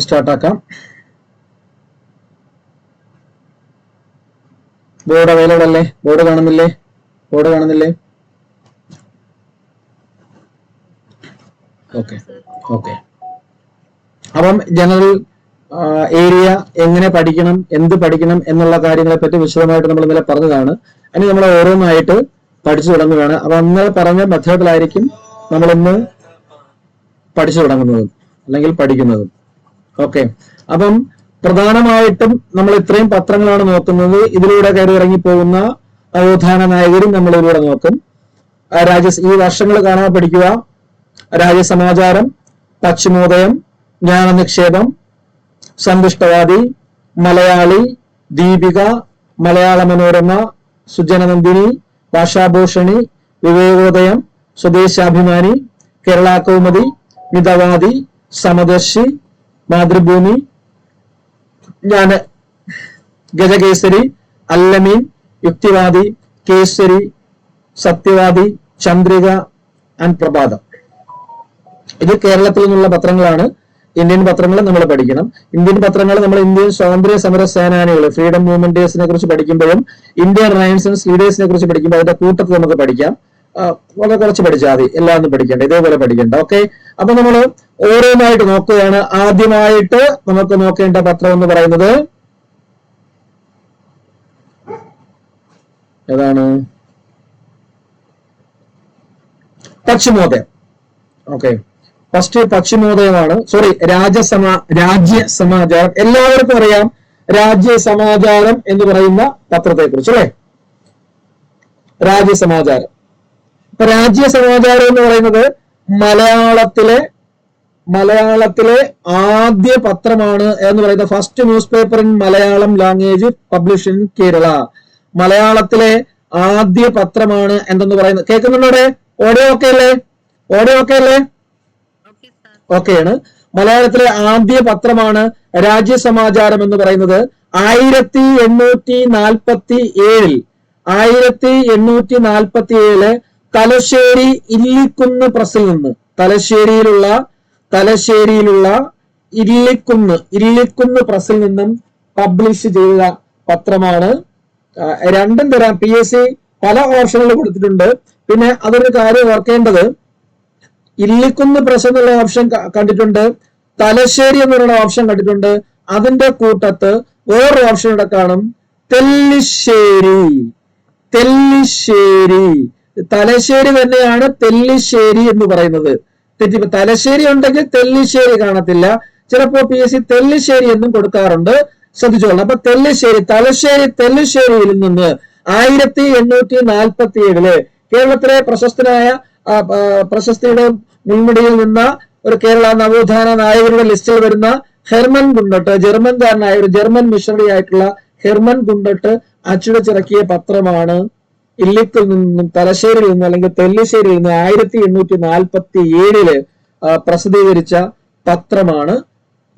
സ്റ്റാർട്ടാക്കാം. Board available അല്ലേ? Board കാണുന്നില്ലേ? Okay. അപ്പം ജനറൽ ഏരിയ എങ്ങനെ പഠിക്കണം, എന്ത് പഠിക്കണം എന്നുള്ള കാര്യങ്ങളെ പറ്റി വിശദമായിട്ട് നമ്മൾ ഇന്നലെ പറഞ്ഞതാണ്. ഇനി നമ്മൾ ഓരോന്നായിട്ട് പഠിച്ചു തുടങ്ങുകയാണ്. അപ്പൊ ഇന്നലെ പറഞ്ഞ മെത്തേഡിലായിരിക്കും നമ്മളിന്ന് പഠിച്ചു തുടങ്ങുന്നതും അല്ലെങ്കിൽ പഠിക്കുന്നതും. ഓക്കെ. അപ്പം പ്രധാനമായിട്ടും നമ്മൾ ഇത്രയും പത്രങ്ങളാണ് നോക്കുന്നത്. ഇതിലൂടെ കയറി ഇറങ്ങിപ്പോകുന്ന നവോത്ഥാന നായകരും നമ്മൾ ഇതിലൂടെ നോക്കും. ഈ വർഷങ്ങൾ കാണാൻ പഠിക്കുക. രാജ്യസമാചാരം, പശ്ചിമോദയം, ജ്ഞാനനിക്ഷേപം, സന്തുഷ്ടവാദി, മലയാളി, ദീപിക, മലയാള മനോരമ, സുജനനന്ദിനി, ഭാഷാഭൂഷണി, വിവേകോദയം, സ്വദേശാഭിമാനി, കേരള കൗമുദി, മിതവാദി, സമദർശി, മാതൃഭൂമി, ഗജകേസരി, അല്ലമീൻ, യുക്തിവാദി, കേസരി, സത്യവാദി, ചന്ദ്രിക ആൻഡ് പ്രഭാതം. ഇത് കേരളത്തിൽ നിന്നുള്ള പത്രങ്ങളാണ്. ഇന്ത്യൻ പത്രങ്ങൾ നമ്മൾ പഠിക്കണം. ഇന്ത്യൻ പത്രങ്ങൾ നമ്മൾ ഇന്ത്യൻ സ്വാതന്ത്ര്യ സമര സേനാനികൾ, ഫ്രീഡം മൂവ്മെന്റേഴ്സിനെ കുറിച്ച് പഠിക്കുമ്പോഴും ഇന്ത്യൻ റൈൻസൻസ് ലീഡേഴ്സിനെ കുറിച്ച് പഠിക്കുമ്പോൾ അതിന്റെ കൂട്ടത്തിൽ നമുക്ക് പഠിക്കാം. വളരെ കുറച്ച് പഠിച്ചാൽ മതി, എല്ലാം ഒന്നും പഠിക്കേണ്ട, ഇതേപോലെ പഠിക്കേണ്ട. ഓക്കെ. അപ്പൊ നമ്മൾ ഓരോന്നായിട്ട് നോക്കുകയാണ്. ആദ്യമായിട്ട് നമുക്ക് നോക്കേണ്ട പത്രം എന്ന് പറയുന്നത് ഏതാണ്? പശ്ചിമോദയം. ഓക്കെ. ഫസ്റ്റ് പശ്ചിമോദയമാണ്. സോറി, രാജ്യസമാചാരം. എല്ലാവർക്കും അറിയാം രാജ്യസമാചാരം എന്ന് പറയുന്ന പത്രത്തെ കുറിച്ച്, അല്ലെ? രാജ്യസമാചാരം. ഇപ്പൊ രാജ്യസമാചാരം എന്ന് പറയുന്നത് മലയാളത്തിലെ ആദ്യ പത്രമാണ് എന്ന് പറയുന്നത്. First news paper in Malayalam language publish in Kerala. മലയാളത്തിലെ ആദ്യ പത്രമാണ് എന്തെന്ന് പറയുന്നത്. കേൾക്കുന്നുണ്ടോ? ഓഡിയോ ഓക്കെ അല്ലേ? ഓക്കെയാണ്. മലയാളത്തിലെ ആദ്യ പത്രമാണ് രാജ്യസമാചാരം എന്ന് പറയുന്നത്. 1847 തലശ്ശേരി ഇല്ലിക്കുന്ന് പ്രസിൽ നിന്ന്, തലശ്ശേരിയിലുള്ള ഇല്ലിക്കുന്ന് പ്രസിൽ നിന്നും പബ്ലിഷ് ചെയ്ത പത്രമാണ്. രണ്ടും തരാം. PSC പല ഓപ്ഷനുകൾ കൊടുത്തിട്ടുണ്ട്. പിന്നെ അതൊരു കാര്യം ഓർക്കേണ്ടത്, ഇല്ലിക്കുന്ന് പ്രസ് എന്നുള്ള ഓപ്ഷൻ കണ്ടിട്ടുണ്ട്, തലശ്ശേരി എന്നുള്ള ഓപ്ഷൻ കണ്ടിട്ടുണ്ട്. അതിന്റെ കൂട്ടത്ത് വേറൊരു ഓപ്ഷൻ ഇവിടെ കാണും, തെല്ലിശ്ശേരി. തലശ്ശേരി തന്നെയാണ് തെല്ലിശ്ശേരി എന്ന് പറയുന്നത്. തെറ്റിപ്പോ തലശ്ശേരി ഉണ്ടെങ്കിൽ തെല്ലിശ്ശേരി കാണത്തില്ല. ചിലപ്പോ PSC തെല്ലിശ്ശേരി എന്നും കൊടുക്കാറുണ്ട്, ശ്രദ്ധിച്ചോളണം. അപ്പൊ തെല്ലിശ്ശേരിയിൽ നിന്ന് 1847 കേരളത്തിലെ പ്രശസ്തിയുടെ മുൻമുടിയിൽ നിന്ന ഒരു കേരള നവോത്ഥാന നായകരുടെ ലിസ്റ്റിൽ വരുന്ന ഹെർമൻ ഗുണ്ടട്ട്, ജർമ്മൻകാരനായ ഒരു ജർമ്മൻ മിഷണറി ആയിട്ടുള്ള ഹെർമൻ ഗുണ്ടട്ട് അച്ചടിച്ചിറക്കിയ പത്രമാണ്. ഇല്ലിക്കിൽ നിന്നും തലശ്ശേരിയിൽ നിന്ന് അല്ലെങ്കിൽ തെല്ലിശ്ശേരിയിൽ നിന്ന് 1847 പ്രസിദ്ധീകരിച്ച പത്രമാണ്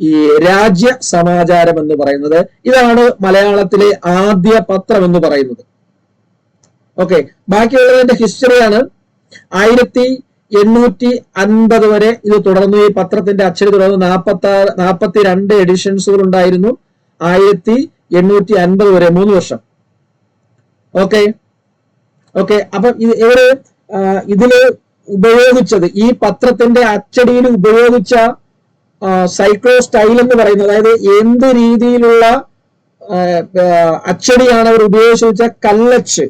ഈ രാജ്യസമാചാരം എന്ന് പറയുന്നത്. ഇതാണ് മലയാളത്തിലെ ആദ്യ പത്രം എന്ന് പറയുന്നത്. ഓക്കെ. ബാക്കിയുള്ളതിന്റെ ഹിസ്റ്ററിയാണ്. 1850 വരെ ഇത് തുടർന്നു. ഈ പത്രത്തിന്റെ അച്ചടി തുടർന്ന് 42 എഡിഷൻസുകൾ ഉണ്ടായിരുന്നു. 1850 വരെ 3 വർഷം. ഓക്കെ. അപ്പം ഇതില് ഉപയോഗിച്ചത്, ഈ പത്രത്തിന്റെ അച്ചടിയിൽ ഉപയോഗിച്ച സൈക്ലോ സ്റ്റൈൽ എന്ന് പറയുന്നത്, അതായത് എന്ത് രീതിയിലുള്ള അച്ചടിയാണ് അവർ ഉപയോഗിച്ച കല്ലച്ച്.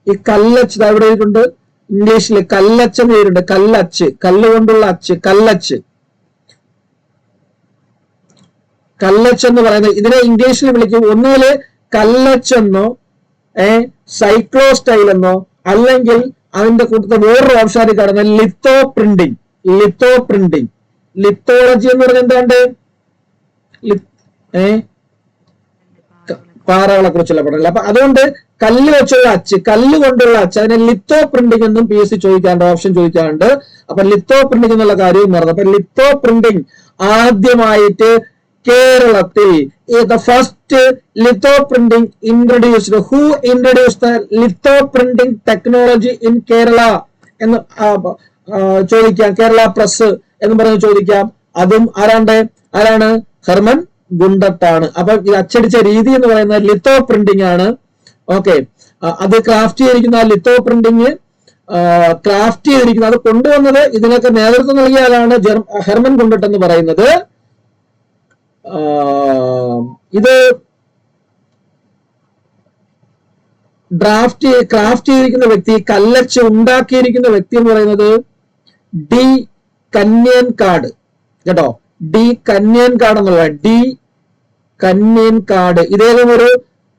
ഈ കല്ലച്ച് അവിടെ ഉണ്ട്. ഇംഗ്ലീഷിൽ കല്ലച്ച് എന്ന് പേരുണ്ട്. കല്ലച്ച്, കല്ലുകൊണ്ടുള്ള അച്ച്, കല്ലച്ച് എന്ന് പറയുന്നത്. ഇതിനെ ഇംഗ്ലീഷിൽ വിളിക്കും ഒന്നുകില് കല്ലച്ച് എന്നോ സൈക്ലോ സ്റ്റൈൽ എന്നോ, അല്ലെങ്കിൽ അതിന്റെ കൂട്ടത്തിൽ വേറൊരു ഓപ്ഷൻ കാണുന്ന ലിത്തോ പ്രിന്റിംഗ്. ലിത്തോളജി എന്ന് പറഞ്ഞാൽ എന്താണ്ട് പാറകളെ കുറിച്ചുള്ള പഠനങ്ങൾ. അപ്പൊ അതുകൊണ്ട് കല്ല് വെച്ചുള്ള അച്ച്, കല്ല് കൊണ്ടുള്ള അച്ച്, അതിനെ ലിത്തോ പ്രിന്റിംഗ് എന്നും PSC ഓപ്ഷൻ ചോദിക്കാറുണ്ട്. അപ്പൊ ലിത്തോ പ്രിന്റിംഗ് എന്നുള്ള കാര്യവും മറന്നു. അപ്പൊ ലിത്തോ പ്രിന്റിംഗ് ആദ്യമായിട്ട് കേരളത്തിൽ the first litho printing introduced. Who introduced the litho printing technology in Kerala എന്ന് ചോദിക്കാം. കേരള പ്രസ് എന്ന് പറഞ്ഞ് ചോദിക്കാം. അതും ആരാണ്ട് ആരാണ്? ഹെർമൻ ഗുണ്ടട്ടാണ്. അപ്പൊ ഇത് അച്ചടിച്ച രീതി എന്ന് പറയുന്നത് ലിത്തോ പ്രിന്റിംഗ് ആണ്. ഓക്കെ, അത് ക്രാഫ്റ്റ് ചെയ്തിരിക്കുന്ന ആ ലിത്തോ പ്രിന്റിംഗ് ക്രാഫ്റ്റ് ചെയ്തിരിക്കുന്നത്, അത് കൊണ്ടുവന്നത്, ഇതിനൊക്കെ നേതൃത്വം നൽകിയ ആളാണ് ഹെർമൻ ഗുണ്ടട്ട് എന്ന് പറയുന്നത്. ഇത് ക്രാഫ്റ്റ് ചെയ്തിരിക്കുന്ന വ്യക്തി, കല്ലച്ച് ഉണ്ടാക്കിയിരിക്കുന്ന വ്യക്തി എന്ന് പറയുന്നത് ഡി കന്യൻകാട് കേട്ടോ. ഡി കന്യൻകാട് എന്നുള്ള ഡി കന്യൻകാട് ഇദ്ദേഹം ഒരു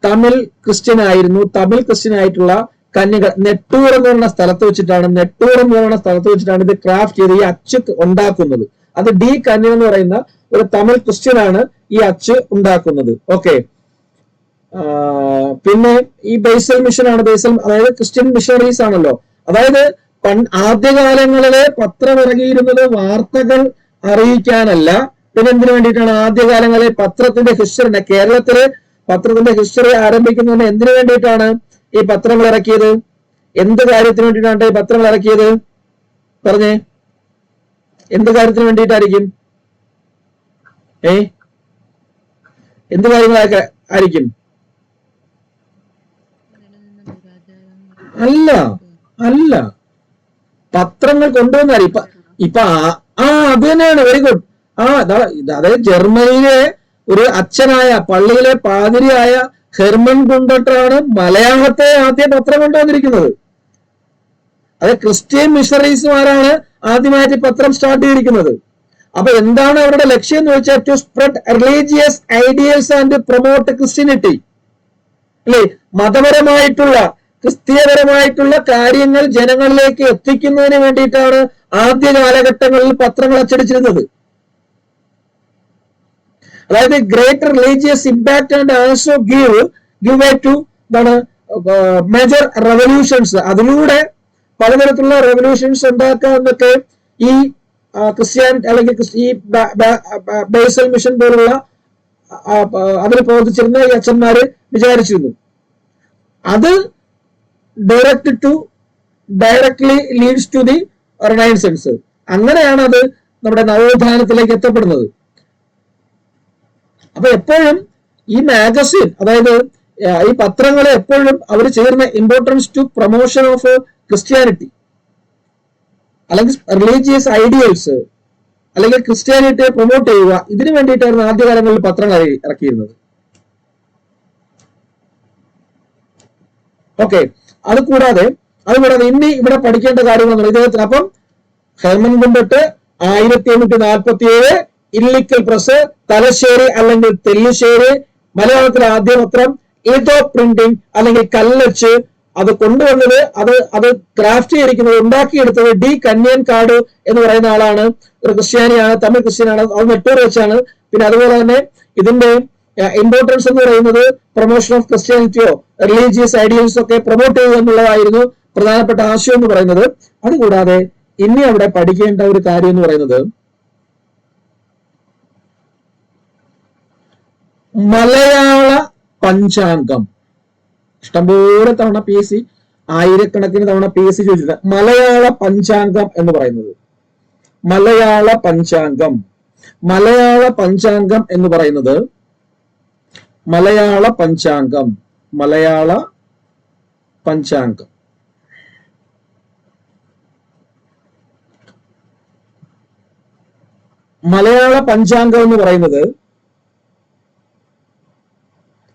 തമിഴ് ക്രിസ്ത്യൻ ആയിരുന്നു. തമിഴ് ക്രിസ്ത്യൻ ആയിട്ടുള്ള നെട്ടൂർ എന്ന് പറയുന്ന സ്ഥലത്ത് വെച്ചിട്ടാണ് ഇത് ക്രാഫ്റ്റ് ചെയ്ത് ഈ അച്ച് ഉണ്ടാക്കുന്നത്. അത് ഡി കന്യൻ എന്ന് പറയുന്ന ഒരു തമിഴ് ക്രിസ്ത്യൻ ആണ് ഈ അച്ച് ഉണ്ടാക്കുന്നത്. ഓക്കെ, പിന്നെ ഈ ബേസൽ മിഷൻ ആണ്. അതായത് ക്രിസ്ത്യൻ മിഷണറീസ് ആണല്ലോ. അതായത് ആദ്യകാലങ്ങളിലെ പത്രം ഇറങ്ങിയിരുന്നത് വാർത്തകൾ അറിയിക്കാനല്ല, പിന്നെ എന്തിനു വേണ്ടിയിട്ടാണ്? ആദ്യകാലങ്ങളിൽ പത്രത്തിന്റെ ഹിസ്റ്ററി, കേരളത്തിലെ പത്രത്തിന്റെ ഹിസ്റ്ററി ആരംഭിക്കുന്നതിന് എന്തിനു വേണ്ടിയിട്ടാണ് ഈ പത്രങ്ങൾ ഇറക്കിയത്? എന്ത് കാര്യത്തിന് വേണ്ടിയിട്ടാണ് ഈ പത്രങ്ങൾ ഇറക്കിയത്? പറഞ്ഞേ, എന്ത് കാര്യത്തിന് വേണ്ടിയിട്ടായിരിക്കും? എന്ത് കാര്യങ്ങളൊക്കെ ആയിരിക്കും? അല്ല, പത്രങ്ങൾ കൊണ്ടുവന്നാലും ഇപ്പൊ അത് തന്നെയാണ്. Very good. അതായത് ജർമ്മനിയിലെ ഒരു അച്ഛനായ, പള്ളിയിലെ പാതിരിയായ ഹെർമൻ ഗുണ്ടട്ടാണ് മലയാളത്തെ ആദ്യ പത്രം കൊണ്ടുവന്നിരിക്കുന്നത്. അത് ക്രിസ്ത്യൻ മിഷണറീസുമാരാണ് ആദ്യമായിട്ട് പത്രം സ്റ്റാർട്ട് ചെയ്തിരിക്കുന്നത്. അപ്പൊ എന്താണ് അവരുടെ ലക്ഷ്യം എന്ന് വെച്ചാൽ to spread religious ideals and promote Christianity, അല്ലെ? മതപരമായിട്ടുള്ള, ക്രിസ്തീയപരമായിട്ടുള്ള കാര്യങ്ങൾ ജനങ്ങളിലേക്ക് എത്തിക്കുന്നതിന് വേണ്ടിയിട്ടാണ് ആദ്യ കാലഘട്ടങ്ങളിൽ പത്രങ്ങൾ അച്ചടിച്ചിരുന്നത്. അതായത് greater religious impact and also give way to major revolutions. അതിലൂടെ പലതരത്തിലുള്ള റെവല്യൂഷൻസ് ഉണ്ടാക്കാമെന്നൊക്കെ ഈ ക്രിസ്ത്യൻ അല്ലെങ്കിൽ ഈ ബേസൽ മിഷൻ പോലുള്ള അതിൽ പ്രവർത്തിച്ചിരുന്ന ഈ അച്ഛന്മാര് വിചാരിച്ചിരുന്നു. അത് directly leads to the renaissance. അങ്ങനെയാണ് അത് നമ്മുടെ നവോത്ഥാനത്തിലേക്ക് എത്തപ്പെടുന്നത്. അപ്പൊ എപ്പോഴും ഈ മാഗസിൻ, അതായത് ഈ പത്രങ്ങളെ എപ്പോഴും അവർ ചെയ്യുന്ന importance to promotion of Christianity അല്ലെങ്കിൽ റിലീജിയസ് ഐഡിയൽസ് അല്ലെങ്കിൽ ക്രിസ്ത്യാനിറ്റിയെ പ്രൊമോട്ട് ചെയ്യുക, ഇതിനു വേണ്ടിയിട്ടായിരുന്നു ആദ്യകാലങ്ങളിൽ പത്രങ്ങൾ ഇറക്കിയിരുന്നത്. ഓക്കെ, അതുകൂടാതെ ഇനി ഇവിടെ പഠിക്കേണ്ട കാര്യങ്ങൾ ഇദ്ദേഹത്തിന്. അപ്പം Hermann Gundert 1847 Illikkal press, Thalassery അല്ലെങ്കിൽ തെല്ലിശ്ശേരി, മലയാളത്തിലെ ആദ്യ പത്രം ഏതോ പ്രിന്റിംഗ് അല്ലെങ്കിൽ കല്ലച്ച്, അത് കൊണ്ടുവന്നത്, അത് ക്രാഫ്റ്റ് ചെയ്തിരിക്കുന്നത്, ഉണ്ടാക്കിയെടുത്തത് ഡി കന്യൻകാട് എന്ന് പറയുന്ന ആളാണ്. ഒരു ക്രിസ്ത്യാനിയാണ്, തമിഴ് ക്രിസ്ത്യനാണ്. അത് നെട്ടൂർ വെച്ചാണ്. പിന്നെ അതുപോലെ തന്നെ ഇതിന്റെ ഇമ്പോർട്ടൻസ് എന്ന് പറയുന്നത് പ്രൊമോഷൻ ഓഫ് ക്രിസ്ത്യാനിറ്റിയോ റിലീജിയസ് ഐഡിയൽസ് ഒക്കെ പ്രൊമോട്ട് ചെയ്യുക എന്നുള്ളതായിരുന്നു പ്രധാനപ്പെട്ട ആശയം എന്ന് പറയുന്നത്. അതുകൂടാതെ ഇനി അവിടെ പഠിക്കേണ്ട ഒരു കാര്യം എന്ന് പറയുന്നത് മലയാള പഞ്ചാംഗം. ഇഷ്ടംപോലെ തവണ PSC, ആയിരക്കണക്കിന് തവണ PSC ചോദിച്ചിട്ടുണ്ട്. മലയാള പഞ്ചാംഗം എന്ന് പറയുന്നത്, മലയാള പഞ്ചാംഗം എന്ന് പറയുന്നത് മലയാള പഞ്ചാംഗം എന്ന് പറയുന്നത്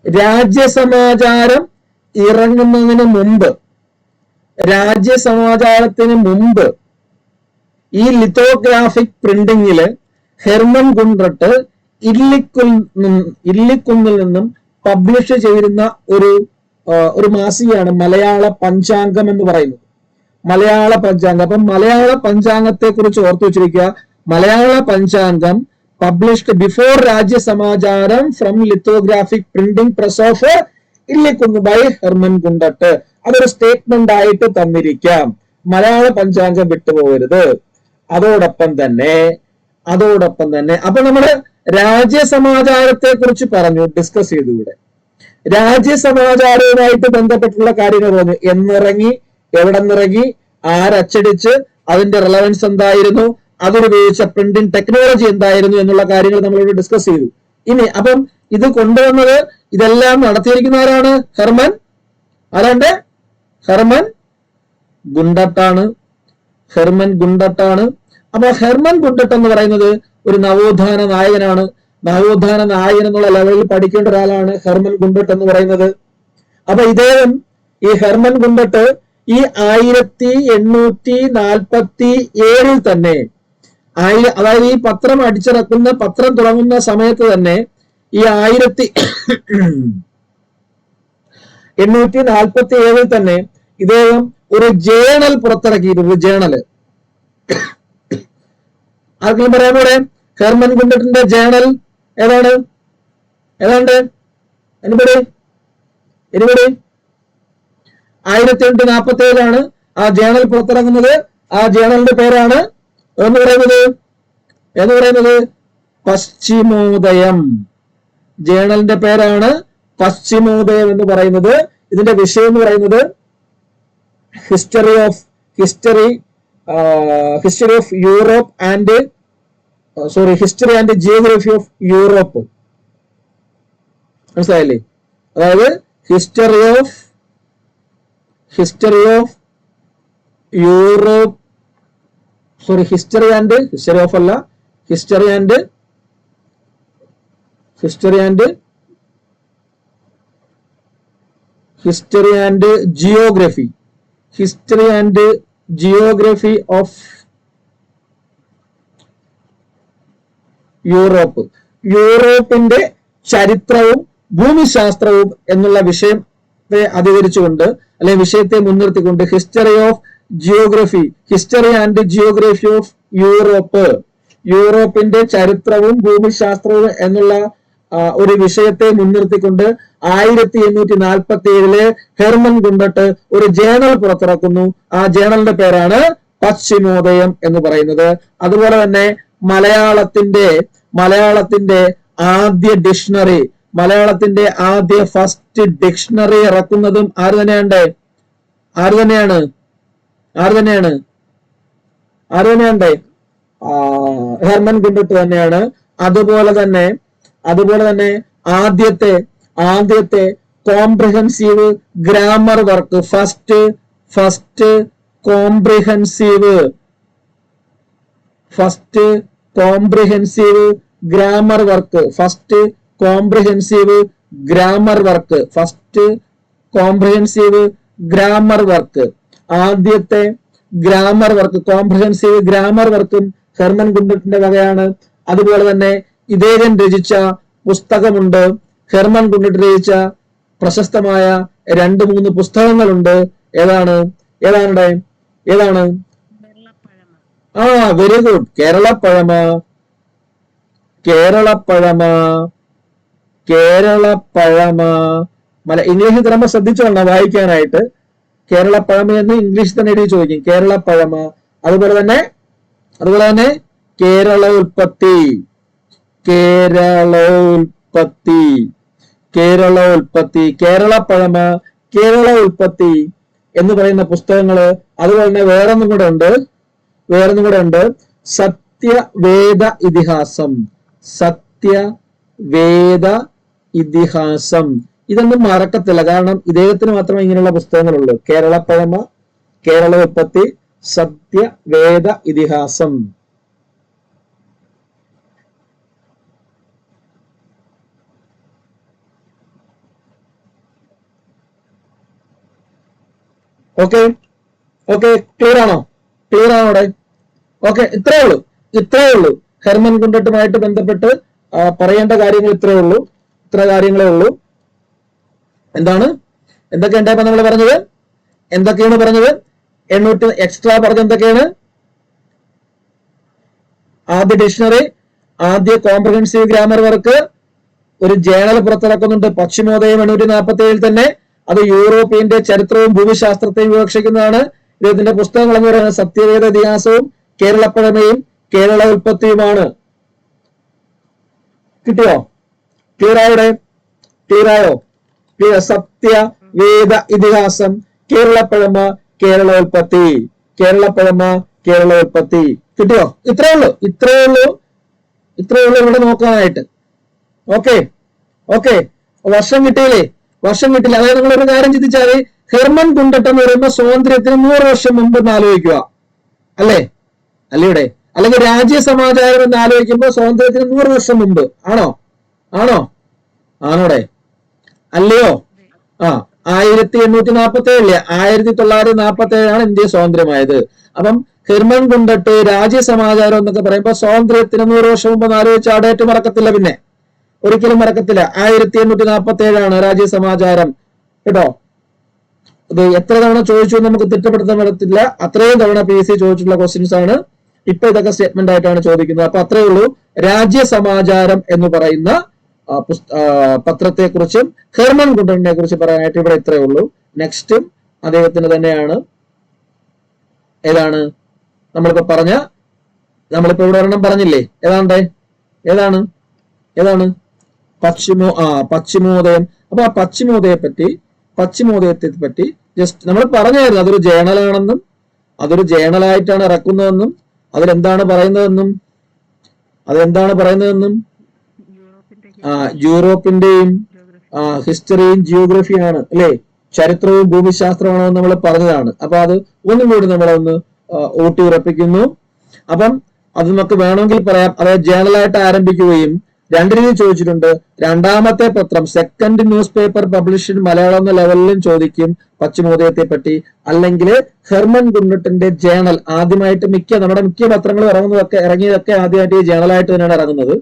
രാജ്യസമാചാരം ഇറങ്ങുന്നതിന് മുമ്പ്, രാജ്യസമാചാരത്തിന് മുമ്പ് ഈ ലിത്തോഗ്രാഫിക് പ്രിന്റിങ്ങില് ഹെർമൻ ഗുണ്ടട്ട് ഇല്ലിക്കുന്നിൽ നിന്നും പബ്ലിഷ് ചെയ്തിരുന്ന ഒരു മാസികയാണ് മലയാള പഞ്ചാംഗം എന്ന് പറയുന്നത്. മലയാള പഞ്ചാംഗം. അപ്പം മലയാള പഞ്ചാംഗത്തെ കുറിച്ച് ഓർത്തു വെച്ചിരിക്കുക. Malayala Panchangam published before Rajyasamacharam from lithographic printing press of Illikkunnu by Hermann Gundert. അതൊരു സ്റ്റേറ്റ്മെന്റ് ആയിട്ട് തന്നിരിക്കാം. മലയാള പഞ്ചാംഗം വിട്ടുപോകരുത്. അതോടൊപ്പം തന്നെ അപ്പൊ നമ്മള് രാജ്യസമാചാരത്തെ കുറിച്ച് പറഞ്ഞു, ഡിസ്കസ് ചെയ്തു. ഇവിടെ രാജ്യസമാചാരവുമായിട്ട് ബന്ധപ്പെട്ടുള്ള കാര്യങ്ങൾ പറഞ്ഞു. എന്നിറങ്ങി, എവിടെ നിന്നിറങ്ങി, ആരച്ചടിച്ച്, അതിന്റെ റിലവൻസ് എന്തായിരുന്നു, അതിനുപയോഗിച്ച പ്രിന്റിംഗ് ടെക്നോളജി എന്തായിരുന്നു എന്നുള്ള കാര്യങ്ങൾ നമ്മളിവിടെ ഡിസ്കസ് ചെയ്തു. ഇനി അപ്പം ഇത് കൊണ്ടുവന്നത്, ഇതെല്ലാം നടത്തിയിരിക്കുന്ന ആരാണ്? ആരാണ്ട് ഹെർമൻ ഗുണ്ടട്ടാണ്. അപ്പൊ ഹെർമൻ ഗുണ്ടട്ട് എന്ന് പറയുന്നത് ഒരു നവോത്ഥാന നായകനാണ്. നവോത്ഥാന നായകൻ എന്നുള്ള ലെവലിൽ പഠിക്കേണ്ട ഒരാളാണ് ഹെർമൻ ഗുണ്ടട്ട് എന്ന് പറയുന്നത്. അപ്പൊ ഇദ്ദേഹം, ഈ ഹെർമൻ ഗുണ്ടട്ട് ഈ 1847 തന്നെ, അതായത് ഈ പത്രം അടിച്ചിറക്കുന്ന, പത്രം തുടങ്ങുന്ന സമയത്ത് തന്നെ, ഈ 1847 തന്നെ ഇദ്ദേഹം ഒരു ജേണൽ പുറത്തിറക്കിയിട്ടുണ്ട്. ജേണല് ആർക്കെങ്കിലും പറയാൻ പോലെ ഹെർമൻ ഗുണ്ടട്ടിന്റെ ജേണൽ ഏതാണ്? എനിബഡി 1847 ആ ജേണൽ പുറത്തിറങ്ങുന്നത്. ആ ജേണലിന്റെ പേരാണ് എന്ന് പറയുന്നത് പശ്ചിമോദയം. ജേണലിന്റെ പേരാണ് പശ്ചിമോദയം എന്ന് പറയുന്നത്. ഇതിന്റെ വിഷയം എന്ന് പറയുന്നത് history of Europe and history and geography of Europe. മനസ്സിലായില്ലേ? അതായത് history of Europe, history and geography of Europe. യൂറോപ്പിന്റെ ചരിത്രവും ഭൂമിശാസ്ത്രവും എന്നുള്ള വിഷയത്തെ അധികരിച്ചുകൊണ്ട്, അല്ലെങ്കിൽ വിഷയത്തെ മുൻനിർത്തിക്കൊണ്ട് history and geography of Europe, യൂറോപ്പിന്റെ ചരിത്രവും ഭൂമിശാസ്ത്രവും എന്നുള്ള ഒരു വിഷയത്തെ മുൻനിർത്തിക്കൊണ്ട് 1847 ഹെർമൻ ഗുണ്ടട്ട് ഒരു ജേണൽ പുറത്തിറക്കുന്നു. ആ ജേണലിന്റെ പേരാണ് പശ്ചിമോദയം എന്ന് പറയുന്നത്. അതുപോലെ തന്നെ മലയാളത്തിന്റെ ആദ്യ ഡിക്ഷണറി, മലയാളത്തിന്റെ ആദ്യ ഫസ്റ്റ് ഡിക്ഷണറി ഇറക്കുന്നതും ആര് തന്നെയാണ്? ഹെർമൻ ഗുണ്ടട്ട് തന്നെയാണ്. അതുപോലെ തന്നെ ആദ്യത്തെ comprehensive grammar work, first comprehensive grammar work, ആദ്യത്തെ ഗ്രാമർ വർക്ക്, കോംപ്രിഹെൻസീവ് ഗ്രാമർ വർക്കും ഹെർമൻ ഗുണ്ടട്ടിന്റെ വകയാണ്. അതുപോലെ തന്നെ ഇദ്ദേഹം രചിച്ച പുസ്തകമുണ്ട്. ഹെർമൻ ഗുണ്ടട്ട് രചിച്ച പ്രശസ്തമായ 2-3 പുസ്തകങ്ങളുണ്ട്. ഏതാണ്? Very good. കേരളപ്പഴമ. ഇംഗ്ലീഷിൽ തരുമ്പോ ശ്രദ്ധിച്ചോളണം വായിക്കാനായിട്ട്. കേരളപ്പഴമ എന്ന് ഇംഗ്ലീഷിൽ തന്നെ എഴുതി ചോദിക്കും. കേരളപ്പഴമ. അതുപോലെ തന്നെ കേരള ഉൽപ്പത്തി കേരളപ്പഴമ, കേരള ഉൽപ്പത്തി എന്ന് പറയുന്ന പുസ്തകങ്ങള്. അതുപോലെ തന്നെ വേറൊന്നും കൂടെ ഉണ്ട്, സത്യവേദ ഇതിഹാസം. ഇതൊന്നും മറക്കത്തില്ല, കാരണം ഇദ്ദേഹത്തിന് മാത്രമേ ഇങ്ങനെയുള്ള പുസ്തകങ്ങളുള്ളൂ. കേരളപ്പഴമ, കേരള ഉൽപ്പത്തി, സത്യവേദ ഇതിഹാസം. ഓക്കെ, ക്ലിയർ ആണോ അവിടെ? ഓക്കെ, ഇത്രേ ഉള്ളൂ ഹെർമൻ ഗുണ്ടട്ടുമായിട്ട് ബന്ധപ്പെട്ട് പറയേണ്ട കാര്യങ്ങൾ ഇത്ര കാര്യങ്ങളേ ഉള്ളൂ. എന്തൊക്കെയാണ് നമ്മൾ പറഞ്ഞത്? എന്തൊക്കെയാണ് പറഞ്ഞത്? 800 എക്സ്ട്രാ പറഞ്ഞ എന്തൊക്കെയാണ്? ആദ്യ ഡിക്ഷണറി, ആദ്യ കോംപ്രിഹെൻസീവ് ഗ്രാമർ വർക്ക്, ഒരു ജേണൽ പുറത്തിറക്കുന്നുണ്ട് പശ്ചിമോദയം 847 തന്നെ. അത് യൂറോപ്പിന്റെ ചരിത്രവും ഭൂമിശാസ്ത്രത്തെയും വിവക്ഷിക്കുന്നതാണ്. ഇദ്ദേഹത്തിന്റെ പുസ്തകങ്ങൾ എന്ന് പറയുന്നത് സത്യവേദ ഇതിഹാസവും കേരളപ്പഴമയും കേരള ഉൽപ്പത്തിയുമാണ്. കിട്ടിയോ? ക്ലിയർ ആയോ? സത്യവേദ ഇതിഹാസം, കേരളപ്പഴമ, കേരള ഉൽപ്പത്തി. കിട്ടിയോ? ഇത്രയേ ഉള്ളൂ ഇവിടെ നോക്കാനായിട്ട്. ഓക്കെ ഓക്കെ, വർഷം കിട്ടിയില്ലേ? അതായത് നിങ്ങളൊരു കാര്യം ചിന്തിച്ചാല് ഹെർമൻ ഗുണ്ടട്ട് എന്ന് പറയുമ്പോൾ സ്വാതന്ത്ര്യത്തിന് 100 വർഷം മുമ്പ് എന്ന് ആലോചിക്കുക, അല്ലേ? അല്ലെങ്കിൽ രാജ്യ സമാചാരം എന്ന് ആലോചിക്കുമ്പോൾ സ്വാതന്ത്ര്യത്തിന് 100 വർഷം മുമ്പ് ആണോടെ? അല്ലയോ? 1847 1947 ഇന്ത്യ സ്വാതന്ത്ര്യമായത്. അപ്പം ഹെർമൻ ഗുണ്ടട്ട് രാജ്യ സമാചാരം എന്നൊക്കെ പറയുമ്പോൾ സ്വാതന്ത്ര്യത്തിന് 100 വർഷം മുമ്പ് ആലോചിച്ച ആ ഡേറ്റ് മറക്കത്തില്ല, പിന്നെ ഒരിക്കലും മറക്കത്തില്ല. 1847 രാജ്യ സമാചാരം, കേട്ടോ. ഇത് എത്ര തവണ ചോദിച്ചു നമുക്ക് തിട്ടപ്പെടുത്താൻ പറ്റത്തില്ല, അത്രയും തവണ PSC ചോദിച്ചിട്ടുള്ള ക്വസ്റ്റ്യൻസ് ആണ്. ഇപ്പൊ ഇതൊക്കെ സ്റ്റേറ്റ്മെന്റ് ആയിട്ടാണ് ചോദിക്കുന്നത്. അപ്പൊ അത്രയേ ഉള്ളൂ. രാജ്യ സമാചാരം എന്ന് പറയുന്ന പത്രത്തെ കുറിച്ചും ഹെർമൻ ഗുണ്ടട്ടിനെ കുറിച്ച് പറയാനായിട്ട് ഇവിടെ ഇത്രയേ ഉള്ളൂ. നെക്സ്റ്റ് അദ്ദേഹത്തിന് തന്നെയാണ്. ഏതാണ് നമ്മളിപ്പോ ഇവിടെ ഒരെണ്ണം പറഞ്ഞില്ലേ? ഏതാണ് പശ്ചിമോദയം. അപ്പൊ ആ പശ്ചിമോദയത്തെ പറ്റി ജസ്റ്റ് നമ്മൾ പറഞ്ഞായിരുന്നു, അതൊരു ജേണലാണെന്നും അതൊരു ജേണലായിട്ടാണ് ഇറക്കുന്നതെന്നും അതിലെന്താണ് പറയുന്നതെന്നും യൂറോപ്പിന്റെയും ഹിസ്റ്ററിയും ജിയോഗ്രഫിയാണ്, അല്ലെ? ചരിത്രവും ഭൂമിശാസ്ത്രമാണെന്ന് നമ്മൾ പറഞ്ഞതാണ്. അപ്പൊ അത് ഒന്നും കൂടി നമ്മളൊന്ന് ഊട്ടി ഉറപ്പിക്കുന്നു. അപ്പം അത് നമുക്ക് വേണമെങ്കിൽ പറയാം, അതായത് ജേണലായിട്ട് ആരംഭിക്കുകയും 2 രീതി ചോദിച്ചിട്ടുണ്ട്. രണ്ടാമത്തെ പത്രം second news paper published Malayalam എന്ന ലെവലിലും ചോദിക്കും പശ്ചിമോദയത്തെ പറ്റി. അല്ലെങ്കിൽ ഹെർമൻ ഗുണ്ടട്ടിന്റെ ജേണൽ ആദ്യമായിട്ട് നമ്മുടെ മിക്ക പത്രങ്ങളും ഇറങ്ങിയതൊക്കെ ആദ്യമായിട്ട് ഈ ജേണലായിട്ട് തന്നെയാണ് ഇറങ്ങുന്നത്.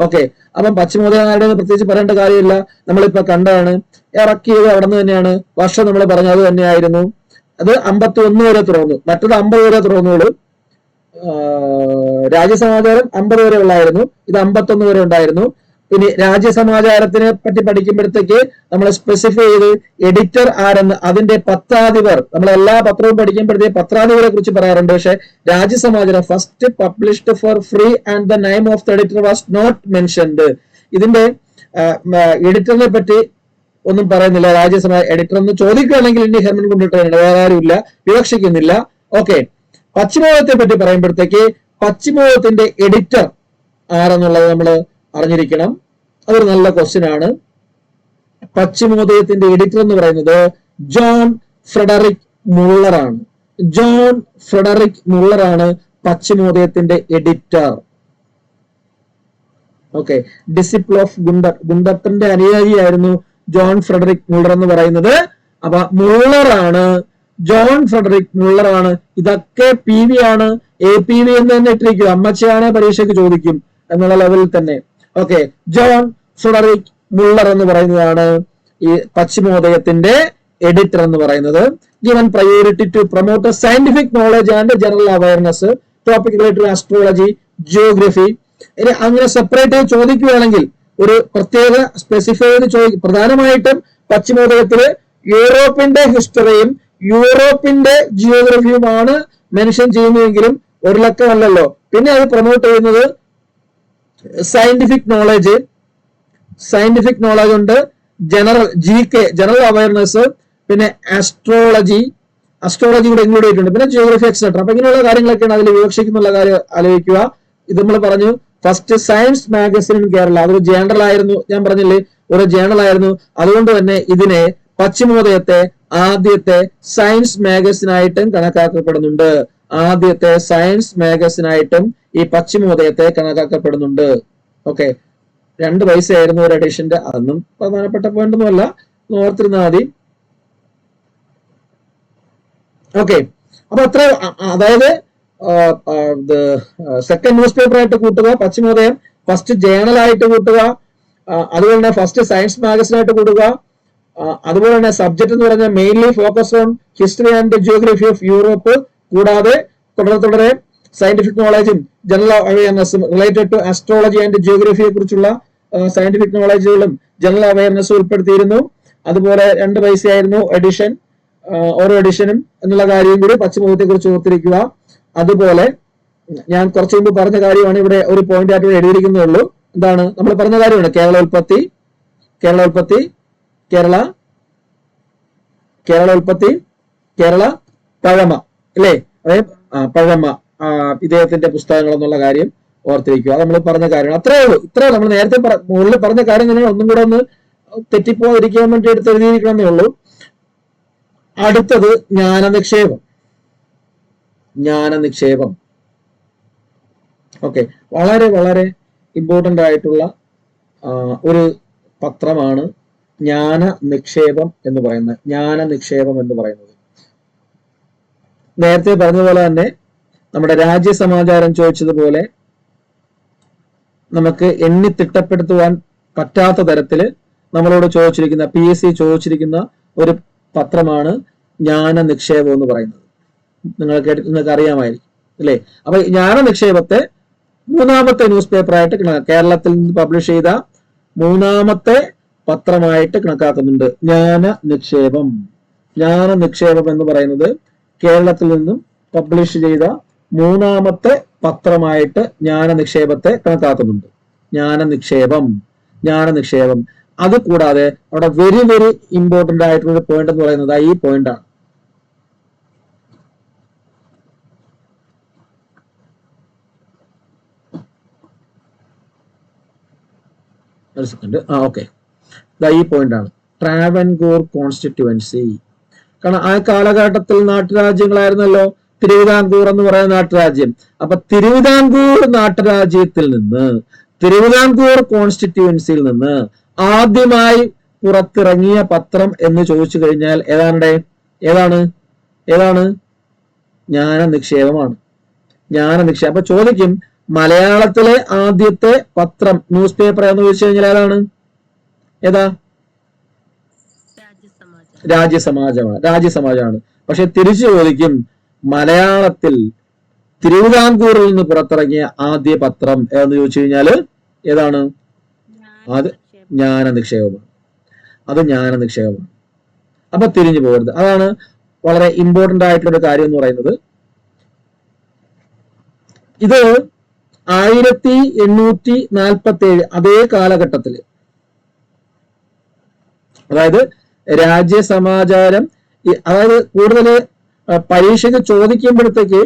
ഓക്കെ, അപ്പം പശ്ചിമോദയം ആരുടെയെന്ന് പ്രത്യേകിച്ച് പറയേണ്ട കാര്യമില്ല, നമ്മളിപ്പോ കണ്ടാണ്. ഇറക്കിയത് അവിടെ നിന്ന് തന്നെയാണ്. വർഷം നമ്മൾ പറഞ്ഞത് തന്നെയായിരുന്നു. അത് 51 വരെ തുറന്നു, മറ്റത് 50 വരെ തുറന്നുള്ളൂ. രാജ്യസമാചാരം 50 വരെ ഉള്ളായിരുന്നു, ഇത് 51 വരെ ഉണ്ടായിരുന്നു. പിന്നെ രാജ്യസമാചാരത്തിനെ പറ്റി പഠിക്കുമ്പോഴത്തേക്ക് നമ്മൾ സ്പെസിഫൈ ചെയ്ത് എഡിറ്റർ ആരെന്ന്, അതിന്റെ പത്രാധിപർ, നമ്മൾ എല്ലാ പത്രവും പഠിക്കുമ്പോഴത്തേക്ക് പത്രാധിപരെ കുറിച്ച് പറയാറുണ്ട്. പക്ഷെ Rajyasamacharam first published for free and the name of the editor was not mentioned. ഇതിന്റെ എഡിറ്ററിനെ പറ്റി ഒന്നും പറയുന്നില്ല. രാജ്യസഭ എഡിറ്റർ എന്ന് ചോദിക്കുകയാണെങ്കിൽ ഇനി ഹെർമൻ ഗുണ്ടട്ട് വേറെ ആരുമില്ല, വിവക്ഷിക്കുന്നില്ല. ഓക്കെ, പശ്ചിമോദയത്തെ പറ്റി പറയുമ്പോഴത്തേക്ക് പശ്ചിമോദയത്തിന്റെ എഡിറ്റർ ആരെന്നുള്ളത് നമ്മൾ അറിഞ്ഞിരിക്കണം. അതൊരു നല്ല ക്വസ്റ്റ്യൻ ആണ്. പശ്ചിമോദയത്തിന്റെ എഡിറ്റർ എന്ന് പറയുന്നത് ജോൺ ഫ്രെഡറിക് മുള്ളർ ആണ് പശ്ചിമോദയത്തിന്റെ എഡിറ്റർ. ഓക്കെ, ഡിസിപ്പിൾ ഓഫ് ഗുണ്ടട്ടിന്റെ അനുയായിയായിരുന്നു ജോൺ ഫ്രെഡറിക് മുള്ളർ എന്ന് പറയുന്നത്. അപ്പൊ ജോൺ ഫ്രെഡറിക് മുള്ളർ ആണ്. ഇതൊക്കെ PV ആണ്, APV എന്ന് തന്നെ ഇട്ടിരിക്കും. അമ്മച്ചയാണ് പരീക്ഷയ്ക്ക് ചോദിക്കും എന്നുള്ള ലെവലിൽ തന്നെ. ഓക്കെ, ജോൺ ഫ്രെഡറിക് മുള്ളർ എന്ന് പറയുന്നതാണ് ഈ പശ്ചിമോദയത്തിന്റെ എഡിറ്റർ എന്ന് പറയുന്നത്. Given priority to promote scientific knowledge and general awareness, topic related to astrology, geography. ഇനി അങ്ങനെ സെപ്പറേറ്റ് ചോദിക്കുകയാണെങ്കിൽ ഒരു പ്രത്യേക സ്പെസിഫൈ ചെയ്ത് പ്രധാനമായിട്ടും പശ്ചിമോദയത്തില് യൂറോപ്പിന്റെ ഹിസ്റ്ററിയും യൂറോപ്പിന്റെ ജിയോഗ്രഫിയുമാണ് മെൻഷൻ ചെയ്യുന്നതെങ്കിലും ഒരു ലക്കമല്ലല്ലോ. പിന്നെ അത് പ്രൊമോട്ട് ചെയ്യുന്നത് സയന്റിഫിക് നോളജ് ഉണ്ട്, ജനറൽ അവയർനെസ്, പിന്നെ ആസ്ട്രോളജി കൂടെ ഇൻക്ലൂഡ് ചെയ്തിട്ടുണ്ട്, പിന്നെ ജിയോഗ്രഫി എക്സെട്ര. അപ്പൊ ഇങ്ങനെയുള്ള കാര്യങ്ങളൊക്കെയാണ് അതിൽ വിവക്ഷിക്കുന്നുള്ള കാര്യം ആലോചിക്കുക. ഇത് നമ്മൾ പറഞ്ഞു first science magazine in Kerala, അതൊരു ജേണൽ ആയിരുന്നു, ഞാൻ പറഞ്ഞില്ലേ, ഒരു ജേണൽ ആയിരുന്നു. അതുകൊണ്ട് തന്നെ ഇതിനെ പശ്ചിമോദയത്തെ ആദ്യത്തെ സയൻസ് മാഗസിനായിട്ടും കണക്കാക്കപ്പെടുന്നുണ്ട്. ഈ പശ്ചിമോദയത്തെ കണക്കാക്കപ്പെടുന്നുണ്ട്. ഓക്കെ, 2 പൈസയായിരുന്നു ഒരു എഡിഷന്റെ. അതൊന്നും പ്രധാനപ്പെട്ട പോയിന്റ് ഒന്നും അല്ല, ഓർത്തിരുന്നാൽ മതി. ഓക്കെ, അപ്പൊ അത്ര, അതായത് സെക്കൻഡ് ന്യൂസ് പേപ്പർ ആയിട്ട് കൂട്ടുക പശ്ചിമോദയം, ഫസ്റ്റ് ജേണൽ ആയിട്ട് കൂട്ടുക, അതുപോലെ തന്നെ ഫസ്റ്റ് സയൻസ് മാഗസിൻ ആയിട്ട് കൂട്ടുക. അതുപോലെ തന്നെ സബ്ജക്ട് എന്ന് പറഞ്ഞാൽ mainly focus on history and geography of Europe. കൂടാതെ തുടരെ സയന്റിഫിക് നോളജും ജനറൽ അവയർനെസ്സും റിലേറ്റഡ് ടു ആസ്ട്രോളജി ആൻഡ് ജിയോഗ്രഫിയെ കുറിച്ചുള്ള സയന്റിഫിക് നോളജുകളും ജനറൽ അവയർനെസ്സും ഉൾപ്പെടുത്തിയിരുന്നു. അതുപോലെ 2 പൈസയായിരുന്നു എഡിഷൻ, ഓരോ എഡിഷനും എന്നുള്ള കാര്യം കൂടി പശ്ചിമോദയത്തെ കുറിച്ച് ഓർത്തിരിക്കുക. അതുപോലെ ഞാൻ കുറച്ചു മുമ്പ് പറഞ്ഞ കാര്യമാണ് ഇവിടെ ഒരു പോയിന്റ് ആയിട്ട് ഇവിടെ എഴുതിയിരിക്കുന്നേ ഉള്ളൂ. എന്താണ് നമ്മൾ പറഞ്ഞ കാര്യമാണ്? കേരള ഉൽപ്പത്തി, കേരള പഴമ, അല്ലേ? അതായത് പഴമ, ഇദ്ദേഹത്തിന്റെ പുസ്തകങ്ങൾ എന്നുള്ള കാര്യം ഓർത്തിരിക്കുക. അത് നമ്മൾ പറഞ്ഞ കാര്യമാണ്. അത്രേ ഉള്ളൂ. ഇത്രേ നമ്മൾ നേരത്തെ മുകളിൽ പറഞ്ഞ കാര്യം തന്നെ ഒന്നും കൂടെ ഒന്ന് തെറ്റിപ്പോതിരിക്കാൻ വേണ്ടി എടുത്ത് എഴുതിയിരിക്കണമെന്നേ ഉള്ളൂ. അടുത്തത് ജ്ഞാനനിക്ഷേപം. ജ്ഞാനനിക്ഷേപം ഓക്കെ, വളരെ വളരെ ഇമ്പോർട്ടന്റ് ആയിട്ടുള്ള ഒരു പത്രമാണ് ജ്ഞാനനിക്ഷേപം എന്ന് പറയുന്നത്. ജ്ഞാനനിക്ഷേപം എന്ന് പറയുന്നത് നേരത്തെ പറഞ്ഞതുപോലെ തന്നെ നമ്മുടെ രാജ്യസമാചാരം ചോദിച്ചതുപോലെ നമുക്ക് എണ്ണി തിട്ടപ്പെടുത്തുവാൻ പറ്റാത്ത തരത്തില് നമ്മളോട് ചോദിച്ചിരിക്കുന്ന PSC ചോദിച്ചിരിക്കുന്ന ഒരു പത്രമാണ് ജ്ഞാനനിക്ഷേപം എന്ന് പറയുന്നത്. നിങ്ങൾക്ക് അറിയാമായിരിക്കും അല്ലേ? അപ്പൊ ജ്ഞാനനിക്ഷേപത്തെ മൂന്നാമത്തെ ന്യൂസ് പേപ്പറായിട്ട് കേരളത്തിൽ നിന്ന് പബ്ലിഷ് ചെയ്ത മൂന്നാമത്തെ പത്രമായിട്ട് കണക്കാക്കുന്നുണ്ട് ജ്ഞാനനിക്ഷേപം. ജ്ഞാനനിക്ഷേപം എന്ന് പറയുന്നത് കേരളത്തിൽ നിന്നും പബ്ലിഷ് ചെയ്ത മൂന്നാമത്തെ പത്രമായിട്ട് ജ്ഞാനനിക്ഷേപത്തെ കണക്കാക്കുന്നുണ്ട്. ജ്ഞാനനിക്ഷേപം. അത് കൂടാതെ അവിടെ വെരി വെരി ഇമ്പോർട്ടന്റ് ആയിട്ടുള്ള ഒരു പോയിന്റ് എന്ന് പറയുന്നത് ഈ പോയിന്റ് ആണ്. ഒരു സെക്കൻഡ്. ഓക്കെ, ഈ പോയിന്റ് ആണ്. ട്രാവൻകൂർ കോൺസ്റ്റിറ്റ്യുവൻസി. കാരണം ആ കാലഘട്ടത്തിൽ നാട്ടുരാജ്യങ്ങളായിരുന്നല്ലോ തിരുവിതാംകൂർ എന്ന് പറയുന്ന നാട്ടുരാജ്യം. അപ്പൊ തിരുവിതാംകൂർ നാട്ടുരാജ്യത്തിൽ നിന്ന്, തിരുവിതാംകൂർ കോൺസ്റ്റിറ്റ്യുവൻസിയിൽ നിന്ന് ആദ്യമായി പുറത്തിറങ്ങിയ പത്രം എന്ന് ചോദിച്ചു കഴിഞ്ഞാൽ ഏതാണ്? ജ്ഞാനനിക്ഷേപമാണ്. അപ്പൊ ചോദിക്കും മലയാളത്തിലെ ആദ്യത്തെ പത്രം ന്യൂസ് പേപ്പർ എന്ന് ചോദിച്ചു കഴിഞ്ഞാൽ ഏതാ? രാജ്യസമാജമാണ്. പക്ഷെ തിരിച്ചു ചോദിക്കും മലയാളത്തിൽ തിരുവിതാംകൂറിൽ നിന്ന് പുറത്തിറങ്ങിയ ആദ്യ പത്രം എന്ന് ചോദിച്ചു കഴിഞ്ഞാൽ ഏതാണ്? അത് ജ്ഞാനനിക്ഷേപമാണ്. അപ്പൊ തിരിഞ്ഞു പോകരുത്. അതാണ് വളരെ ഇമ്പോർട്ടന്റ് ആയിട്ടുള്ള ഒരു കാര്യം എന്ന് പറയുന്നത്. ഇത് 1847 അതേ കാലഘട്ടത്തില്, അതായത് രാജ്യസമാചാരം, അതായത് കൂടുതൽ പരീക്ഷയ്ക്ക് ചോദിക്കുമ്പോഴത്തേക്ക്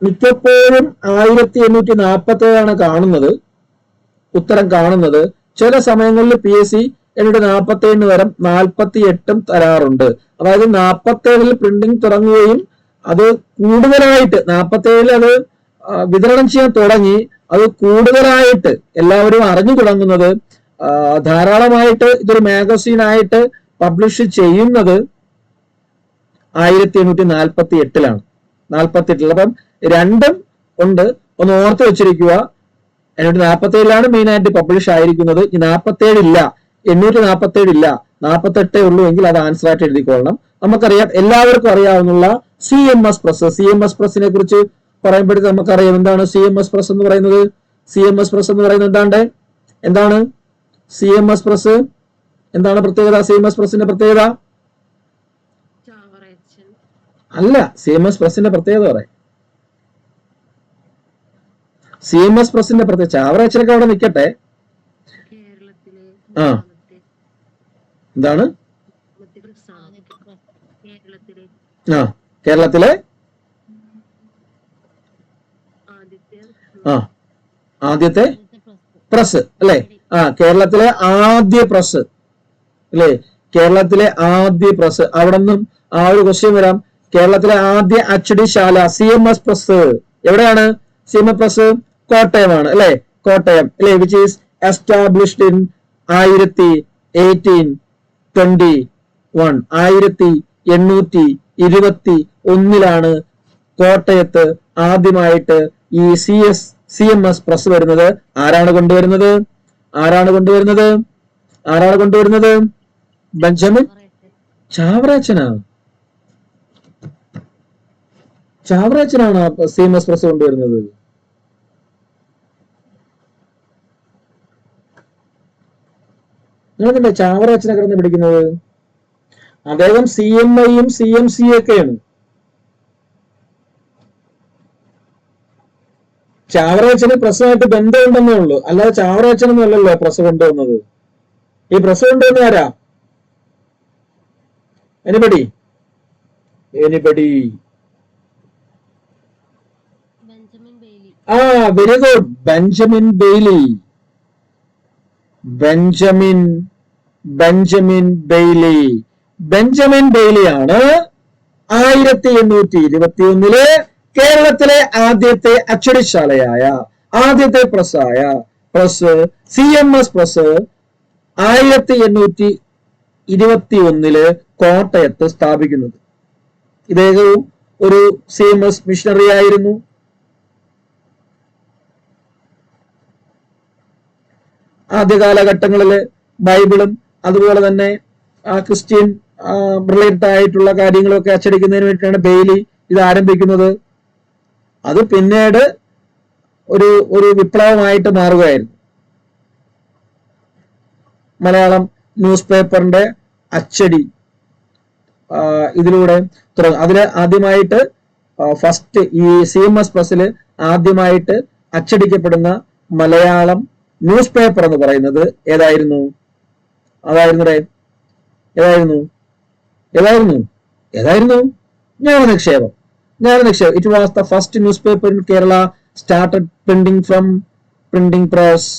മിക്കപ്പോഴും 1847 കാണുന്നത്, ഉത്തരം കാണുന്നത്. ചില സമയങ്ങളിൽ PSC 47 വരം 48 തരാറുണ്ട്. അതായത് 47 പ്രിന്റിംഗ് തുടങ്ങുകയും അത് കൂടുതലായിട്ട് 47 അത് വിതരണം ചെയ്യാൻ തുടങ്ങി. അത് കൂടുതലായിട്ട് എല്ലാവരും അറിഞ്ഞു തുടങ്ങുന്നത്, ധാരാളമായിട്ട് ഇതൊരു മാഗസീൻ ആയിട്ട് പബ്ലിഷ് ചെയ്യുന്നത് 1848 അപ്പം രണ്ടും ഉണ്ട്. ഒന്ന് ഓർത്ത് വെച്ചിരിക്കുക. 1847 മെയിൻ ആയിട്ട് പബ്ലിഷ് ആയിരിക്കുന്നത്. 47 ഇല്ല, 847 ഇല്ല, 48 ഉള്ളൂ എങ്കിൽ അത് ആൻസർ ആയിട്ട് എഴുതിക്കൊള്ളണം. നമുക്കറിയാം, എല്ലാവർക്കും അറിയാവുന്ന CMS പ്രസ്. CMS പ്രസിനെ കുറിച്ച് പറയുമ്പോഴത്തേക്ക് നമുക്കറിയാം എന്താണ് CMS പ്രസ് എന്ന് പറയുന്നത്. CMS പ്രസ് എന്ന് പറയുന്നത് എന്താണ് CMS പ്രസ്? എന്താണ് പ്രത്യേകത? CMS പ്രസിന്റെ പ്രത്യേകത അല്ല, CMS പ്രസിന്റെ പ്രത്യേകത പറയാം. CMS പ്രസിന്റെ പ്രത്യേകത, ചാവറയച്ചനൊക്കെ അവിടെ നിൽക്കട്ടെ. എന്താണ്? കേരളത്തിലെ ആദ്യത്തെ പ്രസ് അല്ലെ? കേരളത്തിലെ ആദ്യ പ്രസ് അല്ലെ? കേരളത്തിലെ ആദ്യ പ്രസ്. അവിടെ നിന്നും ആ ഒരു ക്വസ്റ്റ്യൻ വരാം. കേരളത്തിലെ ആദ്യ അച്ചടിശാല CMS പ്രസ് എവിടെയാണ്? CMS പ്രസ് കോട്ടയമാണ് അല്ലെ? കോട്ടയം അല്ലെ? Which is established in 1821. 1821 കോട്ടയത്ത് ആദ്യമായിട്ട് ഈ CMS പ്രസ് വരുന്നത്. ആരാണ് കൊണ്ടുവരുന്നത്? ബെഞ്ചമിൻ ചാവറയച്ചനാണ് CMS പ്രസ് കൊണ്ടുവരുന്നത്. നിങ്ങളെന്താ ചാവറയച്ചനെ കിടന്ന് പിടിക്കുന്നത്? അദ്ദേഹം CMIയും CMC ഒക്കെയാണ്. ചാവറയച്ചന് പ്രസുമായിട്ട് ബന്ധമുണ്ടെന്നേ ഉള്ളൂ, അല്ലാതെ ചാവറയച്ചനൊന്നും അല്ലല്ലോ പ്രസ് കൊണ്ടുവന്നത്. ഈ പ്രസ് കൊണ്ടുവന്ന ആരാ? Anybody? Very good. Benjamin Bailey. Benjamin Bailey. Benjamin ബെയ്ലിയാണ് 1821 കേരളത്തിലെ ആദ്യത്തെ അച്ചടിശാലയായ ആദ്യത്തെ പ്രസ് CMS പ്രസ് 1821 കോട്ടയത്ത് സ്ഥാപിക്കുന്നത്. ഇദ്ദേഹവും ഒരു CMS മിഷണറി ആയിരുന്നു. ആദ്യ കാലഘട്ടങ്ങളില് ബൈബിളും അതുപോലെ തന്നെ ക്രിസ്ത്യൻ റിലേറ്റഡ് ആയിട്ടുള്ള കാര്യങ്ങളൊക്കെ അച്ചടിക്കുന്നതിന് വേണ്ടിയിട്ടാണ് ബെയ്ലി ഇത് ആരംഭിക്കുന്നത്. അത് പിന്നീട് ഒരു വിപ്ലവമായിട്ട് മാറുകയായിരുന്നു. മലയാളം ന്യൂസ് പേപ്പറിന്റെ അച്ചടി ഇതിലൂടെ തുടങ്ങും. അതില് ആദ്യമായിട്ട് ഫസ്റ്റ് ഈ CMS പ്രസ്സിൽ ആദ്യമായിട്ട് അച്ചടിക്കപ്പെടുന്ന മലയാളം ന്യൂസ് പേപ്പർ എന്ന് പറയുന്നത് ഏതായിരുന്നു? Jnananikshepam. It was the first news paper in Kerala started printing from printing press.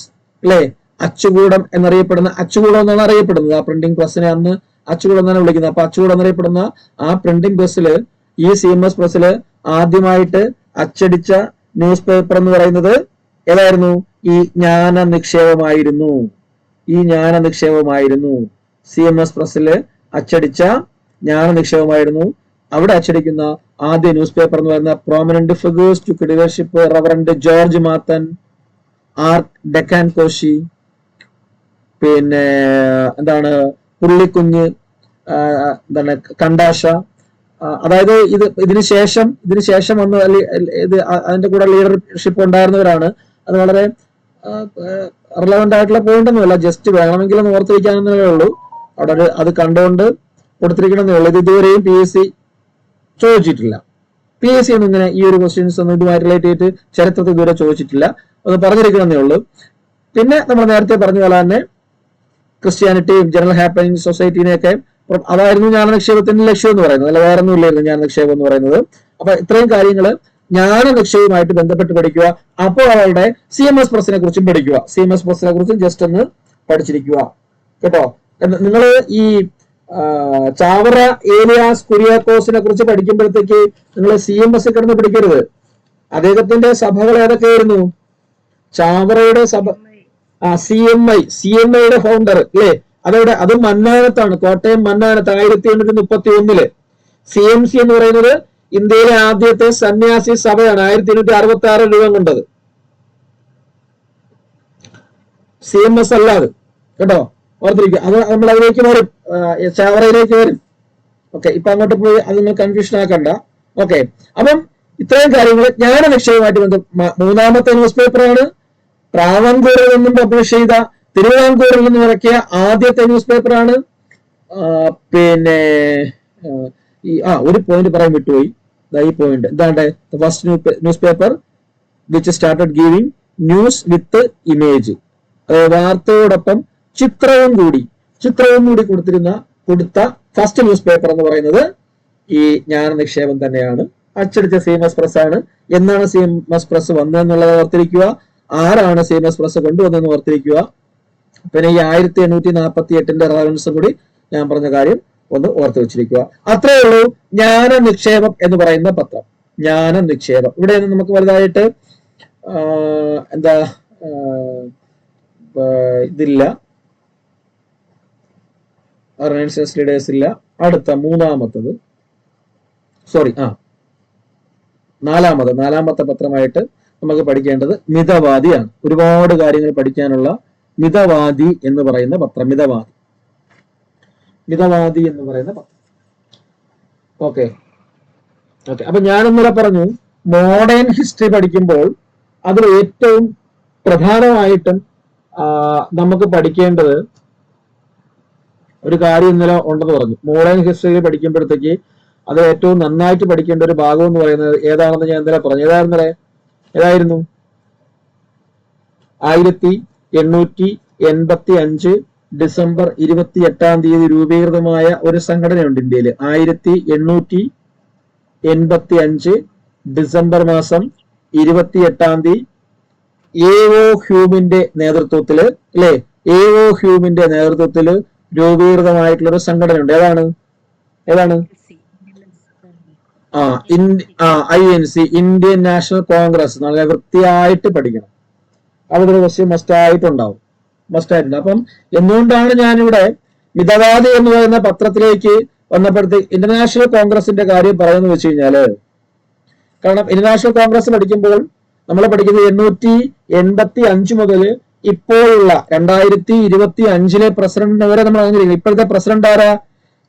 അല്ലെ? അച്ചുകൂടം എന്നറിയപ്പെടുന്ന, അച്ചുകൂടം എന്നാണ് അറിയപ്പെടുന്നത്. ആ പ്രിന്റിംഗ് പ്രസ്സിനെ അന്ന് അച്ചുകൂടം എന്നാണ് വിളിക്കുന്നത്. അപ്പൊ അച്ചുകൂടം എന്നറിയപ്പെടുന്ന ആ പ്രിന്റിംഗ് പ്രസ്സില് ഈ CMS പ്രസ്സില് ആദ്യമായിട്ട് അച്ചടിച്ച ന്യൂസ് പേപ്പർ എന്ന് പറയുന്നത് ഏതായിരുന്നു? ഈ ജ്ഞാന നിക്ഷേപമായിരുന്നു. CMS പ്രസ്സില് അച്ചടിച്ച ജ്ഞാന നിക്ഷേപമായിരുന്നു. അവിടെ അച്ചടിക്കുന്ന ആദ്യ ന്യൂസ് പേപ്പർ എന്ന് പറയുന്ന prominent figures to leadership reverend George Mathan, Deccan Koshy, പിന്നെ എന്താണ് പുള്ളിക്കുഞ്ഞ്, എന്താണ് കണ്ടാശ. അതായത് ഇതിന് ശേഷം വന്ന് ഇത് അതിന്റെ കൂടെ ലീഡർഷിപ്പ് ഉണ്ടായിരുന്നവരാണ്. അത് വളരെ റിലവന്റ് ആയിട്ടുള്ള പോയിന്റ് ഒന്നുമല്ല, ജസ്റ്റ് വേണമെങ്കിൽ ഒന്ന് ഓർത്തിരിക്കാനെന്നേ ഉള്ളൂ. അവിടെ അത് കണ്ടുകൊണ്ട് കൊടുത്തിരിക്കണമെന്നേ ഉള്ളൂ. ഇത് ഇതുവരെയും PSC ചോദിച്ചിട്ടില്ല. PSC ഒന്നും ഇങ്ങനെ ഈ ഒരു ക്വസ്റ്റ്യൻസ് ഒന്നും ഇതുമായി റിലേറ്റ് ചെയ്തിട്ട് ചരിത്രത്തിൽ ഇതുവരെ ചോദിച്ചിട്ടില്ല. ഒന്ന് പറഞ്ഞിരിക്കണമെന്നേ ഉള്ളൂ. പിന്നെ നമ്മൾ നേരത്തെ പറഞ്ഞ പോലെ തന്നെ ക്രിസ്ത്യാനിറ്റിയും ജനറൽ ഹാപ്പനിങ് സൊസൈറ്റീനെയൊക്കെ അതായിരുന്നു ജ്ഞാനനിക്ഷേപത്തിന്റെ ലക്ഷ്യം എന്ന് പറയുന്നത്. അല്ല, വേറെ ഒന്നും ഇല്ലായിരുന്നു ജ്ഞാനനിക്ഷേപം എന്ന് പറയുന്നത്. അപ്പൊ ഇത്രയും കാര്യങ്ങള് ജ്ഞാനനിക്ഷേപമായിട്ട് ബന്ധപ്പെട്ട് പഠിക്കുക. അപ്പോൾ അവളുടെ CMS പ്രസ്സിനെ കുറിച്ചും പഠിക്കുക. CMS പ്രസ്സിനെ കുറിച്ചും ജസ്റ്റ് ഒന്ന് പഠിച്ചിരിക്കുക കേട്ടോ. നിങ്ങൾ ഈ ചാവറ ഏലിയാസ് കുര്യാക്കോസിനെ കുറിച്ച് പഠിക്കുമ്പോഴത്തേക്ക് നിങ്ങൾ CMS കിടന്ന് പഠിക്കരുത്. അദ്ദേഹത്തിന്റെ സഭകൾ ഏതൊക്കെയായിരുന്നു? ചാവറയുടെ സഭ, CMIയുടെ ഫൗണ്ടർ അല്ലേ? അത് മന്നാനത്താണ്, കോട്ടയം മന്നാനത്ത് 1831. CMC എന്ന് പറയുന്നത് ഇന്ത്യയിലെ ആദ്യത്തെ സന്യാസി സഭയാണ്. 1866 രൂപം കൊണ്ടത്. CMS അല്ലാതെ കേട്ടോ, ഓർത്തിരിക്കുക. അത് നമ്മൾ അതിലേക്ക് വരും, ചാവറയിലേക്ക് വരും. ഓക്കെ, ഇപ്പൊ അങ്ങോട്ട് പോയി അത് നിങ്ങൾ കൺഫ്യൂഷൻ ആക്കണ്ട. ഓക്കെ, അപ്പം ഇത്രയും കാര്യങ്ങൾ ജ്ഞാനനിക്ഷേപമായിട്ട് മൂന്നാമത്തെ ന്യൂസ് പേപ്പറാണ്. ട്രാവൻകൂറിൽ നിന്നും പബ്ലിഷ് ചെയ്ത, തിരുവിതാംകൂറിൽ നിന്നും ഇറക്കിയ ആദ്യത്തെ ന്യൂസ് പേപ്പറാണ്. പിന്നെ ഒരു പോയിന്റ് പറയാൻ വിട്ടുപോയി. ഈ പോയിന്റ് എന്താണ്ട്, first news paper which started giving news with image, അതായത് വാർത്തയോടൊപ്പം ചിത്രവും കൂടി കൊടുത്ത ഫസ്റ്റ് ന്യൂസ് പേപ്പർ എന്ന് പറയുന്നത് ഈ ജ്ഞാനനിക്ഷേപം തന്നെയാണ്. അച്ചടിച്ച CMS പ്രസ് ആണ്. എന്നാണ് CMS പ്രസ് വന്നതെന്നുള്ളത് ഓർത്തിരിക്കുക. ആരാണ് CMS പ്രസ് കൊണ്ടുവന്നതെന്ന് ഓർത്തിരിക്കുക. പിന്നെ ഈ 1848 റെലവൻസും കൂടി ഞാൻ പറഞ്ഞ കാര്യം ഒന്ന് ഓർത്ത് വെച്ചിരിക്കുക. അത്രേ ഉള്ളൂ ജ്ഞാനനിക്ഷേപം എന്ന് പറയുന്ന പത്രം. ജ്ഞാനനിക്ഷേപം ഇവിടെ നമുക്ക് വലുതായിട്ട് ഇതില്ല, റെനൈസൻസ് ലീഡേഴ്സ് ഇല്ല. അടുത്ത നാലാമത്തെ പത്രമായിട്ട് നമുക്ക് പഠിക്കേണ്ടത് മിതവാദിയാണ്. ഒരുപാട് കാര്യങ്ങൾ പഠിക്കാനുള്ള മിതവാദി എന്ന് പറയുന്ന പത്രം. മിതവാദി എന്ന് പറയുന്ന പത്രം. ഓക്കെ, അപ്പൊ ഞാൻ ഇന്നലെ പറഞ്ഞു, മോഡേൺ ഹിസ്റ്ററി പഠിക്കുമ്പോൾ അതിൽ ഏറ്റവും പ്രധാനമായിട്ടും നമുക്ക് പഠിക്കേണ്ടത് ഒരു കാര്യം ഇന്നലെ ഉണ്ടെന്ന് പറഞ്ഞു. മോഡേൺ ഹിസ്റ്ററി പഠിക്കുമ്പോഴത്തേക്ക് അത് ഏറ്റവും നന്നായിട്ട് പഠിക്കേണ്ട ഒരു ഭാഗം എന്ന് പറയുന്നത് ഏതാണെന്ന് ഞാൻ ഇന്നലെ പറഞ്ഞു. ഏതായിരുന്നു? 1885 ഡിസംബർ 28 രൂപീകൃതമായ ഒരു സംഘടനയുണ്ട് ഇന്ത്യയിൽ. 1885 ഡിസംബർ മാസം 28 എഒ ഹ്യൂമിന്റെ നേതൃത്വത്തില് അല്ലെ എഒ ഹ്യൂമിന്റെ നേതൃത്വത്തില് രൂപീകൃതമായിട്ടുള്ള ഒരു സംഘടനയുണ്ട്. ഏതാണ് INC, ഇന്ത്യൻ നാഷണൽ കോൺഗ്രസ്. നല്ല വൃത്തിയായിട്ട് പഠിക്കണം. അവിടെ ഒരു ക്വസ്റ്റ്യൻ മസ്റ്റായിട്ടുണ്ടാവും. അപ്പം എന്തുകൊണ്ടാണ് ഞാനിവിടെ മിതവാദി എന്ന് പറയുന്ന പത്രത്തിലേക്ക് വന്നപ്പോഴത്തേക്ക് ഇന്റർനാഷണൽ കോൺഗ്രസിന്റെ കാര്യം പറയുന്നത് വെച്ച് കഴിഞ്ഞാല്, കാരണം ഇന്റർനാഷണൽ കോൺഗ്രസ് പഠിക്കുമ്പോൾ നമ്മൾ പഠിക്കുന്നത് 885 മുതൽ ഇപ്പോഴുള്ള 2025 പ്രസിഡന്റിനെ വരെ നമ്മൾ അറിഞ്ഞിരിക്കും. ഇപ്പോഴത്തെ പ്രസിഡന്റ് ആരാ?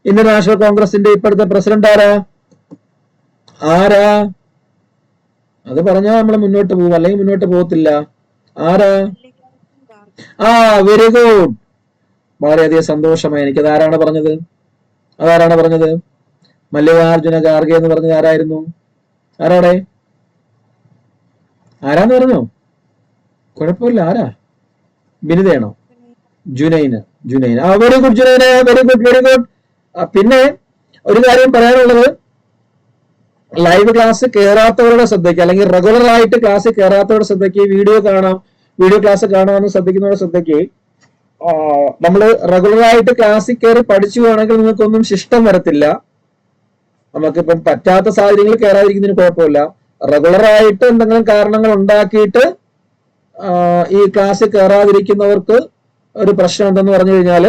ഇന്റർനാഷണൽ കോൺഗ്രസിന്റെ ഇപ്പോഴത്തെ പ്രസിഡന്റ് ആരാ? അത് പറഞ്ഞാൽ നമ്മൾ മുന്നോട്ട് പോകും, അല്ലെങ്കിൽ മുന്നോട്ട് പോകത്തില്ല. ആരാ? വെരി ഗുഡ്, വളരെയധികം സന്തോഷമായി. എനിക്കത് അതാരാണ് പറഞ്ഞത്? മല്ലികാർജുന ഖാർഗെ എന്ന് പറഞ്ഞത് ആരായിരുന്നു? ആരാന്ന് പറഞ്ഞോ? കുഴപ്പമില്ല. ആരാ? ബിനിതയാണോ? Junaina. Very good Junaina, very good. പിന്നെ ഒരു കാര്യം പറയാനുള്ളത്, ലൈവ് ക്ലാസ് കയറാത്തവരുടെ ശ്രദ്ധയ്ക്ക്, അല്ലെങ്കിൽ റെഗുലർ ആയിട്ട് ക്ലാസ് കയറാത്തവരുടെ ശ്രദ്ധയ്ക്ക്, വീഡിയോ ക്ലാസ് കാണാമെന്ന് ശ്രദ്ധിക്കുന്നവരുടെ ശ്രദ്ധയ്ക്ക്, നമ്മൾ റെഗുലർ ആയിട്ട് ക്ലാസ്സിൽ കയറി പഠിച്ചു പോകണമെങ്കിൽ നിങ്ങൾക്കൊന്നും ശിഷ്ടം വരത്തില്ല. നമുക്കിപ്പം പറ്റാത്ത സാഹചര്യങ്ങൾ കയറാതിരിക്കുന്നതിന് കുഴപ്പമില്ല. റെഗുലർ ആയിട്ട് എന്തെങ്കിലും കാരണങ്ങൾ ഉണ്ടാക്കിയിട്ട് ഈ ക്ലാസ്സിൽ കയറാതിരിക്കുന്നവർക്ക് ഒരു പ്രശ്നം എന്തെന്ന് പറഞ്ഞു കഴിഞ്ഞാൽ,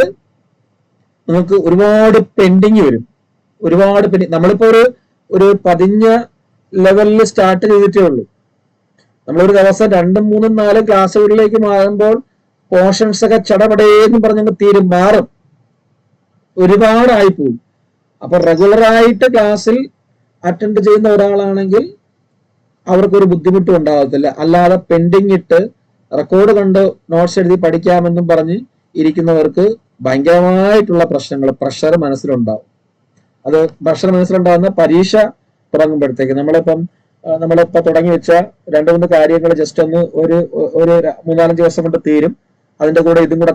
നമുക്ക് ഒരുപാട് പെൻഡിങ് വരും. നമ്മളിപ്പോ ഒരു പതിഞ്ഞ ലെവലിൽ സ്റ്റാർട്ട് ചെയ്തിട്ടേ ഉള്ളൂ. നമ്മളൊരു ദിവസം 2, 3, 4 ക്ലാസ്സുകളിലേക്ക് മാറുമ്പോൾ പോർഷൻസ് ഒക്കെ ചടപടേന്ന് പറഞ്ഞങ്ങ് മാറും, ഒരുപാടായി പോകും. അപ്പൊ റെഗുലറായിട്ട് ക്ലാസ്സിൽ അറ്റൻഡ് ചെയ്യുന്ന ഒരാളാണെങ്കിൽ അവർക്കൊരു ബുദ്ധിമുട്ടും ഉണ്ടാകത്തില്ല. അല്ലാതെ പെൻഡിങ് ഇട്ട് റെക്കോർഡ് കണ്ട് നോട്ട്സ് എഴുതി പഠിക്കാമെന്നും പറഞ്ഞ് ഇരിക്കുന്നവർക്ക് ഭയങ്കരമായിട്ടുള്ള പ്രഷർ മനസ്സിലുണ്ടാവും. അത് പ്രഷർ മനസ്സിലുണ്ടാകുന്ന പരീക്ഷ തുടങ്ങുമ്പോഴത്തേക്ക് നമ്മളിപ്പോ തുടങ്ങി വെച്ച 2-3 കാര്യങ്ങൾ ജസ്റ്റ് ഒന്ന് ഒരു 3-4 ദിവസം കൊണ്ട് തീരും. അതിന്റെ കൂടെ ഇതും കൂടെ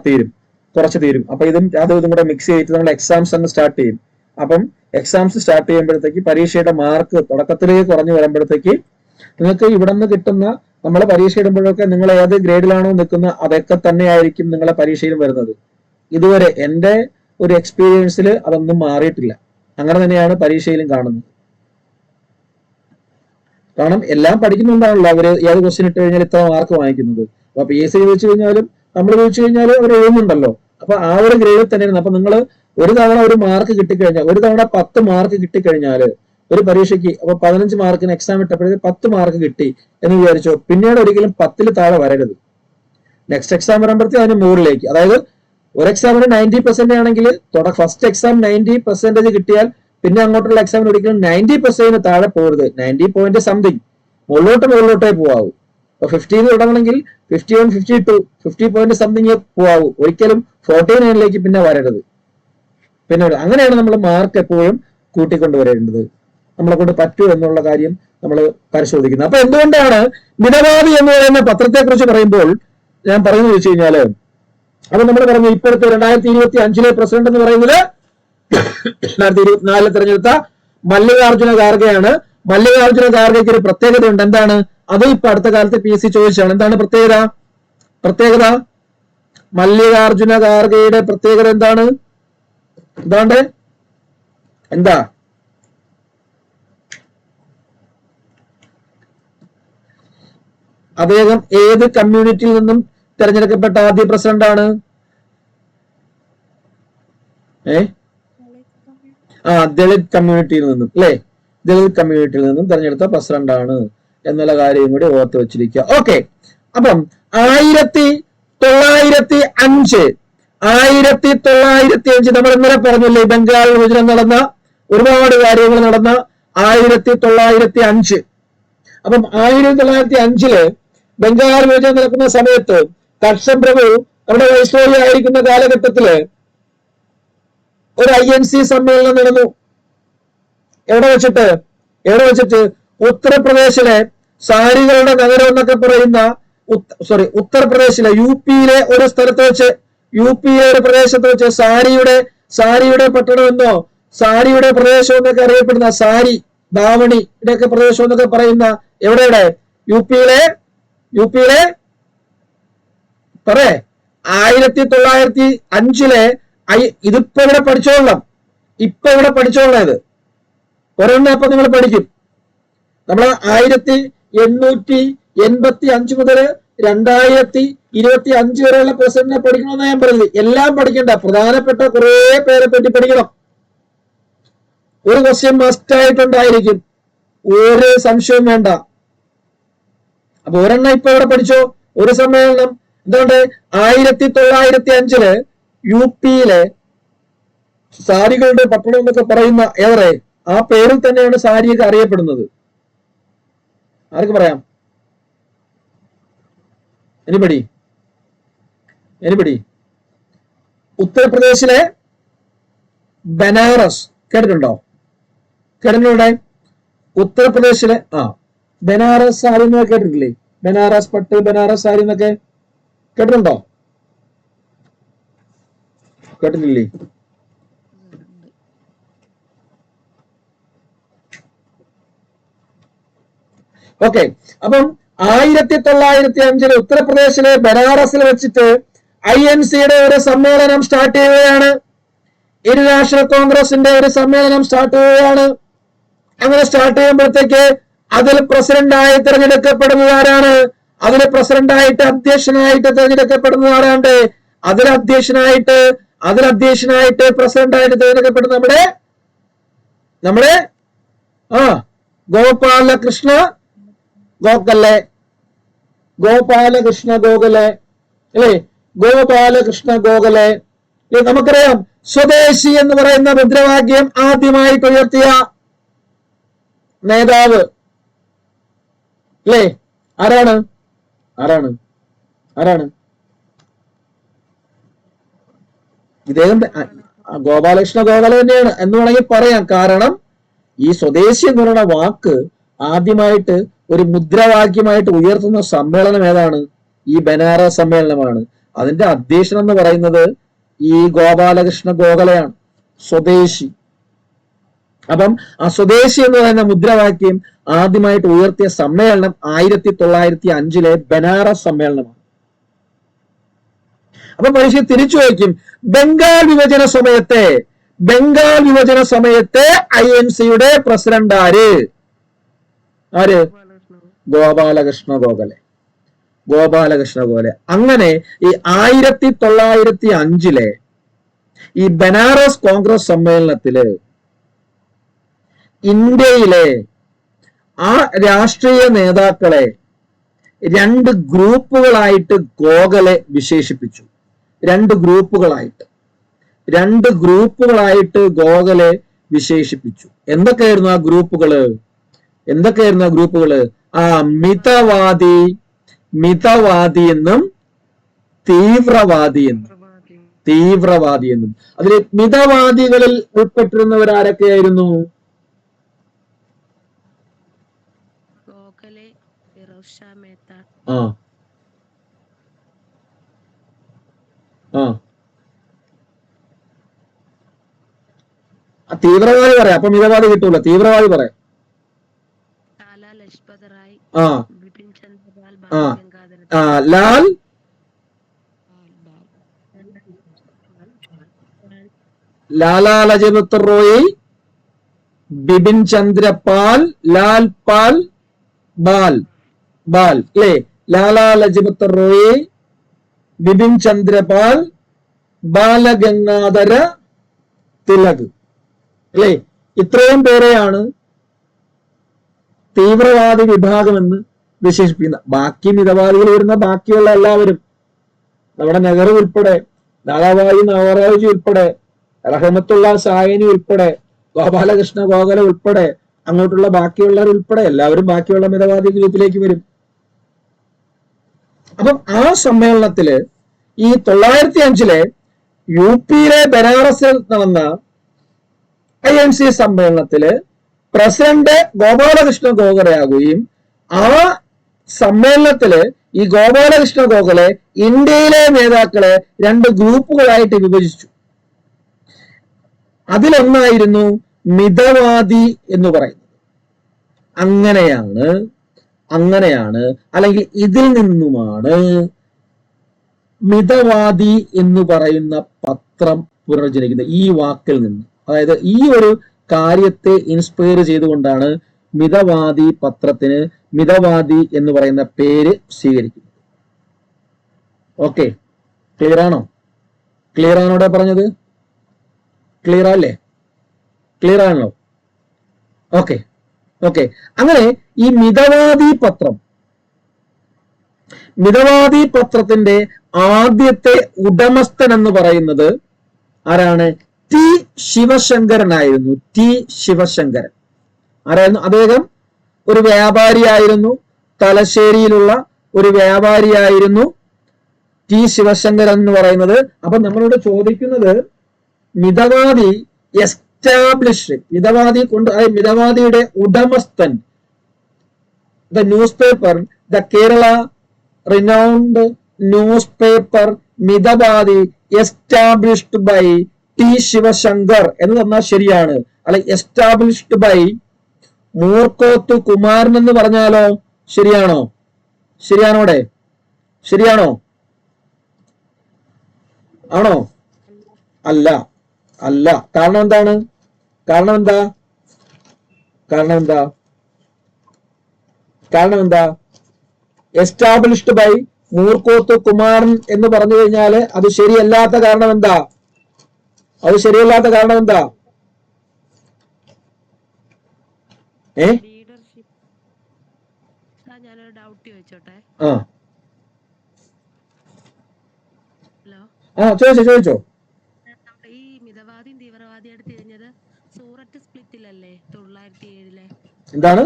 കുറച്ച് തീരും. അപ്പൊ ഇതും കൂടെ മിക്സ് ചെയ്തിട്ട് നമ്മൾ എക്സാംസ് അങ്ങ് സ്റ്റാർട്ട് ചെയ്യും. അപ്പം എക്സാംസ് സ്റ്റാർട്ട് ചെയ്യുമ്പോഴത്തേക്ക് പരീക്ഷയുടെ മാർക്ക് തുടക്കത്തിലേക്ക് കുറഞ്ഞു വരുമ്പോഴത്തേക്ക് നിങ്ങൾക്ക് ഇവിടെ നിന്ന് കിട്ടുന്ന, നമ്മൾ പരീക്ഷ ഇടുമ്പോഴൊക്കെ നിങ്ങൾ ഏത് ഗ്രേഡിലാണോ നിൽക്കുന്നത് അതൊക്കെ തന്നെയായിരിക്കും നിങ്ങളെ പരീക്ഷയിലും വരുന്നത്. ഇതുവരെ എന്റെ ഒരു എക്സ്പീരിയൻസിൽ അതൊന്നും മാറിയിട്ടില്ല. അങ്ങനെ തന്നെയാണ് പരീക്ഷയിലും കാണുന്നത്. കാരണം എല്ലാം പഠിക്കുന്നുണ്ടാണല്ലോ അവര്. ഏത് ക്വസ്റ്റ്യൻ ഇട്ട് കഴിഞ്ഞാൽ ഇത്ര മാർക്ക് വാങ്ങിക്കുന്നത്. അപ്പൊ PSC ചോദിച്ചു കഴിഞ്ഞാലും നമ്മൾ ചോദിച്ചു കഴിഞ്ഞാലും അവർ എഴുതുന്നുണ്ടല്ലോ. അപ്പൊ ആ ഒരു ഗ്രേഡിൽ തന്നെയാണ്. അപ്പൊ നിങ്ങൾ ഒരു തവണ ഒരു മാർക്ക് കിട്ടിക്കഴിഞ്ഞാൽ, ഒരു തവണ 10 മാർക്ക് കിട്ടിക്കഴിഞ്ഞാൽ ഒരു പരീക്ഷയ്ക്ക്, അപ്പൊ 15 മാർക്കിന് എക്സാം ഇട്ടപ്പോഴത്തേക്ക് 10 മാർക്ക് കിട്ടി എന്ന് വിചാരിച്ചോ, പിന്നീട് ഒരിക്കലും 10 താഴെ വരരുത്. നെക്സ്റ്റ് എക്സാം വരുമ്പോഴത്തേക്ക് അതിന് മുകളിലേക്ക്. അതായത് ഒരു എക്സാമിന് 90% ആണെങ്കിൽ ഫസ്റ്റ് എക്സാം 90% കിട്ടിയാൽ പിന്നെ അങ്ങോട്ടുള്ള എക്സാമിന് ഒരിക്കലും 90% താഴെ പോകരുത്. 90 പോയിന്റ് സംതിങ് മുകളിലോട്ടേ പോവാവൂ. അപ്പൊ 50 തുടങ്ങണമെങ്കിൽ 51, 52, 50 പോയിന്റ് സംതിങ് പോവാവൂ. ഒരിക്കലും 49 പിന്നെ വരരുത്. അങ്ങനെയാണ് നമ്മൾ മാർക്ക് എപ്പോഴും കൂട്ടിക്കൊണ്ടുവരേണ്ടത്. നമ്മളെ കൊണ്ട് പറ്റൂ എന്നുള്ള കാര്യം നമ്മൾ പരിശോധിക്കുന്നത്. അപ്പൊ എന്തുകൊണ്ടാണ് മിതവാദി എന്ന് പറയുന്ന പത്രത്തെ കുറിച്ച് പറയുമ്പോൾ ഞാൻ പറയുന്നത് വെച്ച് കഴിഞ്ഞാല്, അപ്പൊ നമ്മൾ പറഞ്ഞു ഇപ്പോഴത്തെ 2025 പ്രസിഡന്റ് എന്ന് പറയുന്നത് 2024 തെരഞ്ഞെടുത്ത മല്ലികാർജുന ഖാർഗെയാണ്. മല്ലികാർജുന ഖാർഗെക്ക് ഒരു പ്രത്യേകത ഉണ്ട്. എന്താണ് അത്? ഇപ്പൊ അടുത്ത കാലത്ത് PSC ചോദിച്ചാണ്. എന്താണ് പ്രത്യേകത? മല്ലികാർജുന ഖാർഗെയുടെ പ്രത്യേകത എന്താണ്? എന്താ? അദ്ദേഹം ഏത് കമ്മ്യൂണിറ്റിയിൽ നിന്നും തെരഞ്ഞെടുക്കപ്പെട്ട ആദ്യ പ്രസിഡന്റ് ആണ്? ദളിത് കമ്മ്യൂണിറ്റിയിൽ നിന്നും, അല്ലെ? ദളിത് കമ്മ്യൂണിറ്റിയിൽ നിന്നും തെരഞ്ഞെടുത്ത പ്രസിഡന്റ് ആണ് എന്നുള്ള കാര്യം കൂടി ഓർത്ത് വെച്ചിരിക്കുക. ഓക്കെ. അപ്പം 1905 നമ്മൾ ഇന്നലെ പറഞ്ഞില്ലേ, ബംഗാൾ വിഭജനം നടന്ന, ഒരുപാട് കാര്യങ്ങൾ നടന്ന 1905. അപ്പം 1905 ബംഗാൾ വിഭജനം നടക്കുന്ന സമയത്ത് കർഷൻ പ്രഭു നമ്മുടെ വൈസ്രോയി ആയിരിക്കുന്ന കാലഘട്ടത്തില് ഒരു INC സമ്മേളനം നടന്നു. എവിടെ വെച്ചിട്ട് ഉത്തർപ്രദേശിലെ സാരികളുടെ നഗരം എന്നൊക്കെ പറയുന്ന, ഉത്തർപ്രദേശിലെ UP-യിലെ ഒരു സ്ഥലത്ത് വെച്ച്, UP-യിലെ ഒരു പ്രദേശത്ത് വെച്ച് സാരിയുടെ പട്ടണം എന്നോ സാരിയുടെ പ്രദേശം എന്നൊക്കെ അറിയപ്പെടുന്ന, സാരി ധാവണി ഇതൊക്കെ പ്രദേശം എന്നൊക്കെ പറയുന്ന എവിടെയുടെ യു പിയിലെ പറയേ 1905 ഇതിപ്പോ ഇവിടെ പഠിച്ചോളാം. ഇപ്പൊ ഇവിടെ പഠിച്ചോളാം. ഇത് ഒരെണ്ണം അപ്പൊ നിങ്ങൾ പഠിക്കും. നമ്മള് 1885 മുതൽ 2025 വരെയുള്ള പ്രസിഡന്റിനെ പഠിക്കണമെന്ന് ഞാൻ പറഞ്ഞത്. എല്ലാം പഠിക്കണ്ട, പ്രധാനപ്പെട്ട കുറെ പേരെ പറ്റി പഠിക്കണം. ഒരു ക്വസ്റ്റ്യൻ മസ്റ്റ് ആയിട്ടുണ്ടായിരിക്കും, ഒരു സംശയവും വേണ്ട. അപ്പൊ ഒരെണ്ണം ഇപ്പൊ ഇവിടെ പഠിച്ചോ. ഒരു സമ്മേളനം എന്തുകൊണ്ട് 1905 യു പിയിലെ സാരികളുടെ പട്ടണം എന്നൊക്കെ പറയുന്ന ഏറെ ആ പേരിൽ തന്നെയാണ് സാരിയൊക്കെ അറിയപ്പെടുന്നത്. ആർക്ക് പറയാം? എനിബടി? ഉത്തർപ്രദേശിലെ ബനാറസ് കേട്ടിട്ടുണ്ടോ? ഉത്തർപ്രദേശിലെ ബനാറസ് സാരി എന്നൊക്കെ കേട്ടിട്ടില്ലേ? ബനാറസ് പട്ട്, ബനാറസ് സാരി എന്നൊക്കെ കേട്ടിട്ടുണ്ടോ? കേട്ടിട്ടില്ലേ? ഓക്കെ. അപ്പം 1905 ഉത്തർപ്രദേശിലെ ബനാറസിൽ വെച്ചിട്ട് INCയുടെ ഒരു സമ്മേളനം സ്റ്റാർട്ട് ചെയ്യുകയാണ്. ഇന്ത്യൻ നാഷണൽ കോൺഗ്രസിന്റെ ഒരു സമ്മേളനം സ്റ്റാർട്ട് ചെയ്യുകയാണ്. അങ്ങനെ സ്റ്റാർട്ട് ചെയ്യുമ്പോഴത്തേക്ക് അതിൽ പ്രസിഡന്റായി തിരഞ്ഞെടുക്കപ്പെടുന്നത് ആരാണ്? അതിൽ പ്രസിഡന്റായിട്ട് അധ്യക്ഷനായിട്ട് തിരഞ്ഞെടുക്കപ്പെടുന്നത് ആരാണ്ട്? അതിൽ അധ്യക്ഷനായിട്ട് പ്രസിഡന്റായിട്ട് തിരഞ്ഞെടുക്കപ്പെടുന്ന നമ്മുടെ ഗോപാലകൃഷ്ണ ഗോഖലെ അല്ലേ? ഗോപാലകൃഷ്ണ ഗോഖലെ. നമുക്കറിയാം, സ്വദേശി എന്ന് പറയുന്ന മുദ്രാവാക്യം ആദ്യമായിട്ട് ഉയർത്തിയ നേതാവ് അല്ലേ? ആരാണ്? ഇദ്ദേഹം ഗോപാലകൃഷ്ണ ഗോഖലെ തന്നെയാണ് എന്ന് വേണമെങ്കിൽ പറയാം. കാരണം ഈ സ്വദേശി എന്ന് പറയുന്ന വാക്ക് ആദ്യമായിട്ട് ഒരു മുദ്രാവാക്യമായിട്ട് ഉയർത്തുന്ന സമ്മേളനം ഏതാണ്? ഈ ബനാറസ് സമ്മേളനമാണ്. അതിന്റെ അധ്യക്ഷൻ എന്ന് പറയുന്നത് ഈ ഗോപാലകൃഷ്ണ ഗോഖലെയാണ്, സ്വദേശി. അപ്പം ആ സ്വദേശി എന്ന് പറയുന്ന മുദ്രാവാക്യം ആദ്യമായിട്ട് ഉയർത്തിയ സമ്മേളനം 1905 ബനാറസ് സമ്മേളനമാണ്. അപ്പൊ മനുഷ്യൻ തിരിച്ചു വയ്ക്കും, ബംഗാൾ വിഭജന സമയത്തെ INCയുടെ പ്രസിഡന്റ് ആര്? ഗോപാലകൃഷ്ണ ഗോഖലെ. അങ്ങനെ ഈ 1905 ഈ ബനാറസ് കോൺഗ്രസ് സമ്മേളനത്തില് ഇന്ത്യയിലെ ആ രാഷ്ട്രീയ നേതാക്കളെ 2 ഗ്രൂപ്പുകളായിട്ട് ഗോഖലെ വിശേഷിപ്പിച്ചു. 2 ഗ്രൂപ്പുകളായിട്ട് ഗോഖലെ വിശേഷിപ്പിച്ചു. എന്തൊക്കെയായിരുന്നു ആ ഗ്രൂപ്പുകള്? മിതവാദി എന്നും തീവ്രവാദി എന്നും. അതിൽ മിതവാദികളിൽ ഉൾപ്പെട്ടിരുന്നവരാരൊക്കെയായിരുന്നു? തീവ്രവാദി പറയാം, അപ്പൊ മിതവാദി കിട്ടൂല. തീവ്രവാദി പറയാം. ലാലാ ലജപത് റോയ്, ബിപിൻ ചന്ദ്രപാൽ, ലാൽ പാൽ ബാൽ അല്ലേ? ലാലാ ലജപത് റോയ്, ബിപിൻ ചന്ദ്രപാൽ, ബാലഗംഗാധര തിലക് അല്ലേ? ഇത്രയും പേരെയാണ് തീവ്രവാദി വിഭാഗമെന്ന് വിശേഷിപ്പിക്കുന്നത്. ബാക്കി മിതവാദികൾ വരുന്ന ബാക്കിയുള്ള എല്ലാവരും, നമ്മുടെ നെഹ്റു ഉൾപ്പെടെ, ദാദാഭായി നവറോജി ഉൾപ്പെടെ, റഹ്മത്തുള്ള സായനി ഉൾപ്പെടെ, ഗോപാലകൃഷ്ണ ഗോഖലെ ഉൾപ്പെടെ, അങ്ങോട്ടുള്ള ബാക്കിയുള്ളവർ ഉൾപ്പെടെ എല്ലാവരും ബാക്കിയുള്ള മിതവാദി ഗ്രൂപ്പിലേക്ക് വരും. അപ്പം ആ സമ്മേളനത്തില് ഈ 1905 യു പിയിലെ ബനാറസിൽ നടന്ന INC സമ്മേളനത്തില് പ്രസിഡന്റ് ഗോപാലകൃഷ്ണ ഗോഖലെയാകുകയും ആ സമ്മേളനത്തില് ഈ ഗോപാലകൃഷ്ണ ഗോഖലെ ഇന്ത്യയിലെ നേതാക്കളെ 2 ഗ്രൂപ്പുകളായിട്ട് വിഭജിച്ചു. അതിലൊന്നായിരുന്നു മിതവാദി എന്ന് പറയുന്നത്. അങ്ങനെയാണ് അങ്ങനെയാണ്, അല്ലെങ്കിൽ ഇതിൽ നിന്നുമാണ് മിതവാദി എന്ന് പറയുന്ന പത്രം പുനർജനിക്കുന്നത്. ഈ വാക്കിൽ നിന്ന്, അതായത് ഈ ഒരു കാര്യത്തെ ഇൻസ്പയർ ചെയ്തുകൊണ്ടാണ് മിതവാദി പത്രത്തിന് മിതവാദി എന്ന് പറയുന്ന പേര് സ്വീകരിക്കുന്നത്. ഓക്കെ, ക്ലിയർ ആണോ? ക്ലിയർ ആണോടെ പറഞ്ഞത്? ക്ലിയർ അല്ലേ? ക്ലിയർ ആണല്ലോ? Okay okay. അങ്ങനെ ഈ മിതവാദി പത്രത്തിന്റെ ആദ്യത്തെ ഉടമസ്ഥൻ എന്ന് പറയുന്നത് ആരാണ്? ടി ശിവശങ്കരനായിരുന്നു. ടി ശിവശങ്കരൻ ആരായിരുന്നു? അദ്ദേഹം ഒരു വ്യാപാരിയായിരുന്നു, തലശ്ശേരിയിലുള്ള ഒരു വ്യാപാരിയായിരുന്നു ടി ശിവശങ്കരൻ എന്ന് പറയുന്നത്. അപ്പൊ നമ്മളോട് ചോദിക്കുന്നത് മിതവാദി എസ്റ്റാബ്ലിഷ്, മിതവാദി കൊണ്ട്, മിതവാദിയുടെ ഉടമസ്ഥൻ, the news paper, the Kerala renowned news paper Mithavadi established by T Sivasankar എന്ന് പറഞ്ഞാൽ ശരിയാണ്. അല്ലെ എസ്റ്റാബ്ലിഷ്ഡ് ബൈ മൂർക്കോത്ത് കുമാരൻ എന്ന് പറഞ്ഞാലോ ശരിയാണോ? ശരിയാണോടെ? ശരിയാണോ? ആണോ? അല്ല, അല്ല. കാരണം എന്താണ്? കാരണം എന്താ? കാരണം എന്താ? കാരണം എന്താ? എസ്റ്റാബ്ലിഷ്ഡ് ബൈ മൂർക്കോത്ത് കുമാരൻ എന്ന് പറഞ്ഞു കഴിഞ്ഞാല് അത് ശരിയല്ലാത്ത കാരണം എന്താ? അത് ശരിയല്ലാത്ത കാരണം എന്താ? ചോദിച്ചോ. ഈ മിതവാദിയും തീവ്രവാദിയായിട്ട് തിരിഞ്ഞത് സൂററ്റ് സ്പ്ലിറ്റിലല്ലേ 1907? എന്താണ്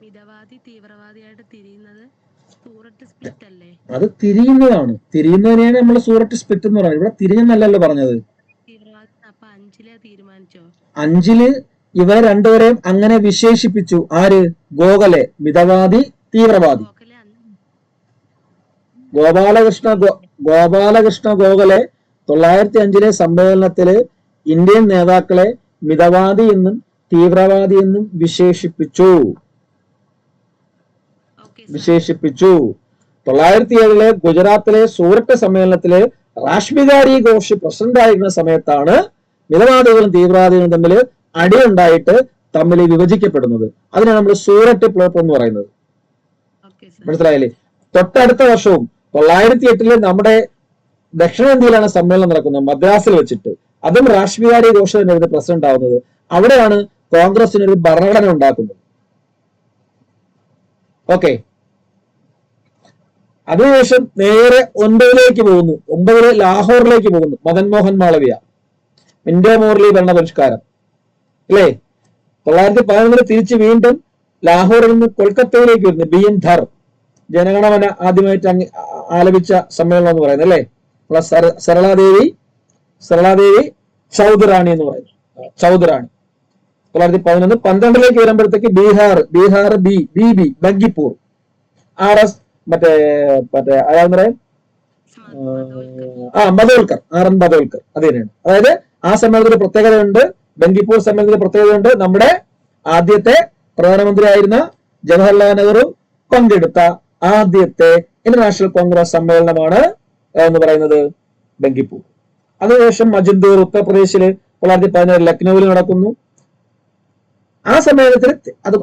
മിതവാദി തീവ്രവാദിയായിട്ട് തിരിയുന്നത് സൂററ്റ് സ്പ്ലിറ്റ് അല്ലേ? അത് തിരിയുന്നതാണ്. തിരിയുന്നതിനെയാണ് നമ്മൾ സൂററ്റ് സ്പ്ലിറ്റ് എന്ന് പറയുന്നത്. ഇവിടെ തിരിഞ്ഞെന്നല്ലല്ലോ പറഞ്ഞത്. തീവ്രവാദി അപ്പൊ 5 തീരുമാനിച്ചോ? 5 ഇവരെ രണ്ടുപേരെയും അങ്ങനെ വിശേഷിപ്പിച്ചു. ആര്? ഗോഖലെ, മിതവാദി, തീവ്രവാദി. ഗോപാലകൃഷ്ണ ഗോഖലെ 1905 സമ്മേളനത്തില് ഇന്ത്യൻ നേതാക്കളെ മിതവാദി എന്നും തീവ്രവാദി എന്നും വിശേഷിപ്പിച്ചു. 1907 ഗുജറാത്തിലെ സൂററ്റ് സമ്മേളനത്തില് റാഷ്ബിഹാരി ഘോഷ് പ്രസിഡന്റ് ആയിരുന്ന സമയത്താണ് മിതവാദികളും തീവ്രവാദികളും തമ്മിൽ അടിയുണ്ടായിട്ട് തമ്മിൽ വിഭജിക്കപ്പെടുന്നത്. അതിനാണ് നമ്മൾ സൂററ്റ് പ്ലോട്ട് എന്ന് പറയുന്നത്. മനസ്സിലായില്ലേ? തൊട്ടടുത്ത വർഷവും 1908 നമ്മുടെ ദക്ഷിണേന്ത്യയിലാണ് സമ്മേളനം നടക്കുന്നത്, മദ്രാസിൽ വെച്ചിട്ട്. അതും റാഷ്ബിഹാരി ഘോഷ് തന്നെയായിരുന്നു പ്രസിഡന്റ് ആവുന്നത്. അവിടെയാണ് കോൺഗ്രസിനൊരു ഭരണഘടന ഉണ്ടാക്കുന്നത്. ഓക്കെ. അതിനുശേഷം നേരെ 9 പോകുന്നു. 9 ലാഹോറിലേക്ക് പോകുന്നു. മദൻ മോഹൻ മാളവ്യ, മിന്റോ മോർലി ഭരണപരിഷ്കാരം അല്ലേ? 1911 തിരിച്ച് വീണ്ടും ലാഹോറിൽ നിന്ന് കൊൽക്കത്തയിലേക്ക് വരുന്നു. ബി എൻ ധർ ജനഗണമന ആദ്യമായിട്ട് ആലപിച്ച സമ്മേളനം എന്ന് പറയുന്നത് അല്ലേ? സരളാദേവി ചൗധറാണി എന്ന് പറയുന്നത്. ചൗധറാണി 1911. 12 വരുമ്പോഴത്തേക്ക് ബീഹാർ ബങ്കിപ്പൂർ, RS മറ്റേ ആരാന്ന് പറയാൻ മധോൽക്കർ, RN മധോൽക്കർ. അത് തന്നെയാണ്. അതായത് ആ സമ്മേളനത്തിന്റെ പ്രത്യേകതയുണ്ട്, ബങ്കിപ്പൂർ സമ്മേളനത്തിന്റെ പ്രത്യേകതയുണ്ട്. നമ്മുടെ ആദ്യത്തെ പ്രധാനമന്ത്രിയായിരുന്ന ജവഹർലാൽ നെഹ്റു പങ്കെടുത്ത ആദ്യത്തെ ഇന്റർനാഷണൽ കോൺഗ്രസ് സമ്മേളനമാണ് എന്ന് പറയുന്നത് ബങ്കിപ്പൂർ. അതിനുശേഷം മജുന്ദൂർ ഉത്തർപ്രദേശില് 1916 ലക്നൌവിൽ നടക്കുന്നു. ആ സമ്മേളനത്തിൽ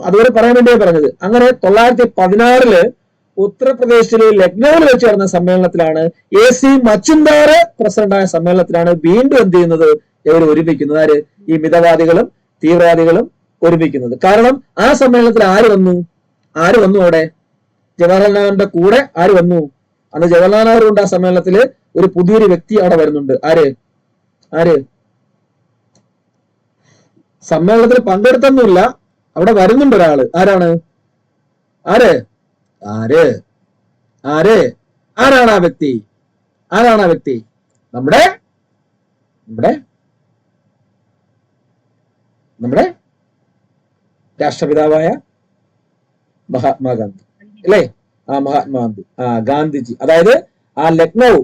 അതുവരെ പറയാൻ വേണ്ടിയാണ് പറഞ്ഞത്. അങ്ങനെ 1916 ഉത്തർപ്രദേശിലെ ലക്നൌവിൽ വെച്ച് നടന്ന സമ്മേളനത്തിലാണ് AC മച്ചുംദാർ പ്രസിഡന്റായ സമ്മേളനത്തിലാണ് വീണ്ടും എന്ത് ചെയ്യുന്നത്? ഇവർ ഒരുമിക്കുന്നത്. ആര്? ഈ മിതവാദികളും തീവ്രവാദികളും ഒരുമിക്കുന്നത്. കാരണം ആ സമ്മേളനത്തിൽ ആര് വന്നു? അവിടെ ജവഹർലാൽ നെഹ്റുവിന്റെ കൂടെ ആര് വന്നു? അന്ന് ജവഹർലാൽ നെഹ്റു ഉണ്ട് ആ സമ്മേളനത്തില്. ഒരു പുതിയൊരു വ്യക്തി അവിടെ വരുന്നുണ്ട്. ആര്? സമ്മേളനത്തിൽ പങ്കെടുത്തൊന്നുമില്ല, അവിടെ വരുന്നുണ്ട് ഒരാള്. ആരാണ് ആ വ്യക്തി? നമ്മുടെ രാഷ്ട്രപിതാവായ മഹാത്മാഗാന്ധി അല്ലേ? ഗാന്ധിജി. അതായത് ആ ലക്നൗ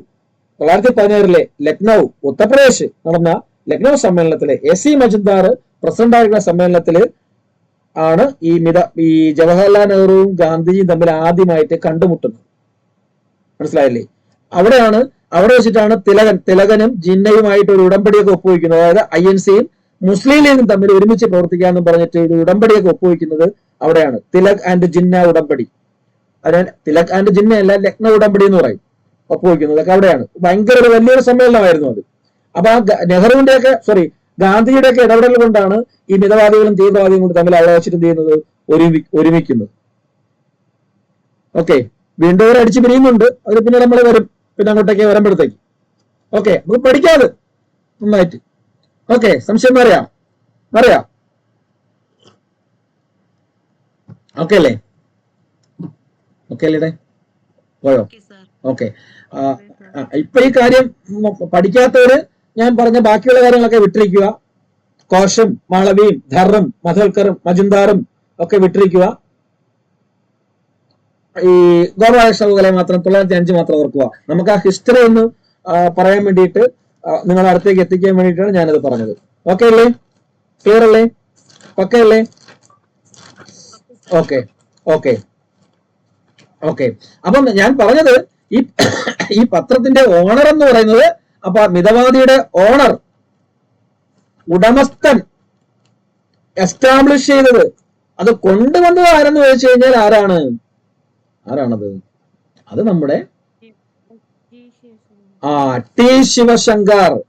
1916 ലക്നൗ ഉത്തർപ്രദേശ് നടന്ന ലക്നൗ സമ്മേളനത്തിലെ AC മജുംദാർ പ്രസിഡന്റ് ആയിരുന്ന സമ്മേളനത്തില് ആണ് ഈ ജവഹർലാൽ നെഹ്റുവും ഗാന്ധിജിയും തമ്മിൽ ആദ്യമായിട്ട് കണ്ടുമുട്ടുന്നത്. മനസ്സിലായില്ലേ? അവിടെ വെച്ചിട്ടാണ് തിലകനും ജിന്നയുമായിട്ട് ഒരു ഉടമ്പടിയൊക്കെ ഒപ്പുവെക്കുന്നത്. അതായത് INCയും മുസ്ലിം ലീഗും തമ്മിൽ ഒരുമിച്ച് പ്രവർത്തിക്കാമെന്ന് പറഞ്ഞിട്ട് ഒരു ഉടമ്പടിയൊക്കെ ഒപ്പുവെക്കുന്നത് അവിടെയാണ്. തിലക് ആൻഡ് ജിന്ന ഉടമ്പടി. അതിന് തിലക് ആൻഡ് ജിന്ന അല്ല, ലക്നൗ ഉടമ്പടി എന്ന് പറയും. ഒപ്പുവെക്കുന്നതൊക്കെ അവിടെയാണ്. ഭയങ്കര ഒരു വലിയൊരു സമ്മേളനമായിരുന്നു അത്. അപ്പൊ ആ ഗാന്ധിജിയുടെ ഒക്കെ ഇടപെടൽ കൊണ്ടാണ് ഈ മിതവാദികളും തീവ്രവാദികളും കൂടി തമ്മിൽ അവിടെ വെച്ചിട്ട് എന്ത് ചെയ്യുന്നത്, ഒരുമിക്കുന്നത്. ഓക്കെ, വീണ്ടും അവർ അടിച്ചു പിരിയുന്നുണ്ട്. അത് പിന്നെ നമ്മൾ വരും, പിന്നെ അങ്ങോട്ടേക്ക് വരുമ്പോഴത്തേക്ക്. ഓക്കെ, നമുക്ക് പഠിക്കാതെ നന്നായിട്ട്. ഓക്കെ, സംശയം പറയാം. ഓക്കെ അല്ലേ? ഓക്കെ അല്ലേ? പോയോ? ഓക്കെ. ഇപ്പൊ ഈ കാര്യം പഠിക്കാത്തവര് ഞാൻ പറഞ്ഞ ബാക്കിയുള്ള കാര്യങ്ങളൊക്കെ വിട്ടിരിക്കുക. കോശം, മാളവിയും, ധറും, മധോൽക്കറും, മജുംദാറും ഒക്കെ വിട്ടിരിക്കുക. ഈ ഗോപാലകൃഷ്ണ മാത്രം 905 മാത്രം ഓർക്കുക. നമുക്ക് ആ ഹിസ്റ്ററി ഒന്ന് പറയാൻ വേണ്ടിയിട്ട് നിങ്ങൾ അടുത്തേക്ക് എത്തിക്കാൻ വേണ്ടിയിട്ടാണ് ഞാനത് പറഞ്ഞത്. ഓക്കെ അല്ലേ? ക്ലിയർ അല്ലേ? ഓക്കെ അല്ലേ? ഓക്കെ. അപ്പം ഞാൻ പറഞ്ഞത് ഈ പത്രത്തിന്റെ ഓണർ എന്ന് പറയുന്നത്, അപ്പൊ മിതവാദിയുടെ ഓണർ, ഉടമസ്ഥൻ, എസ്റ്റാബ്ലിഷ് ചെയ്തത്, അത് കൊണ്ടുവന്നത് ആരെന്ന് ചോദിച്ചു കഴിഞ്ഞാൽ ആരാണത്? അത് നമ്മുടെ ടി ശിവശങ്കരൻ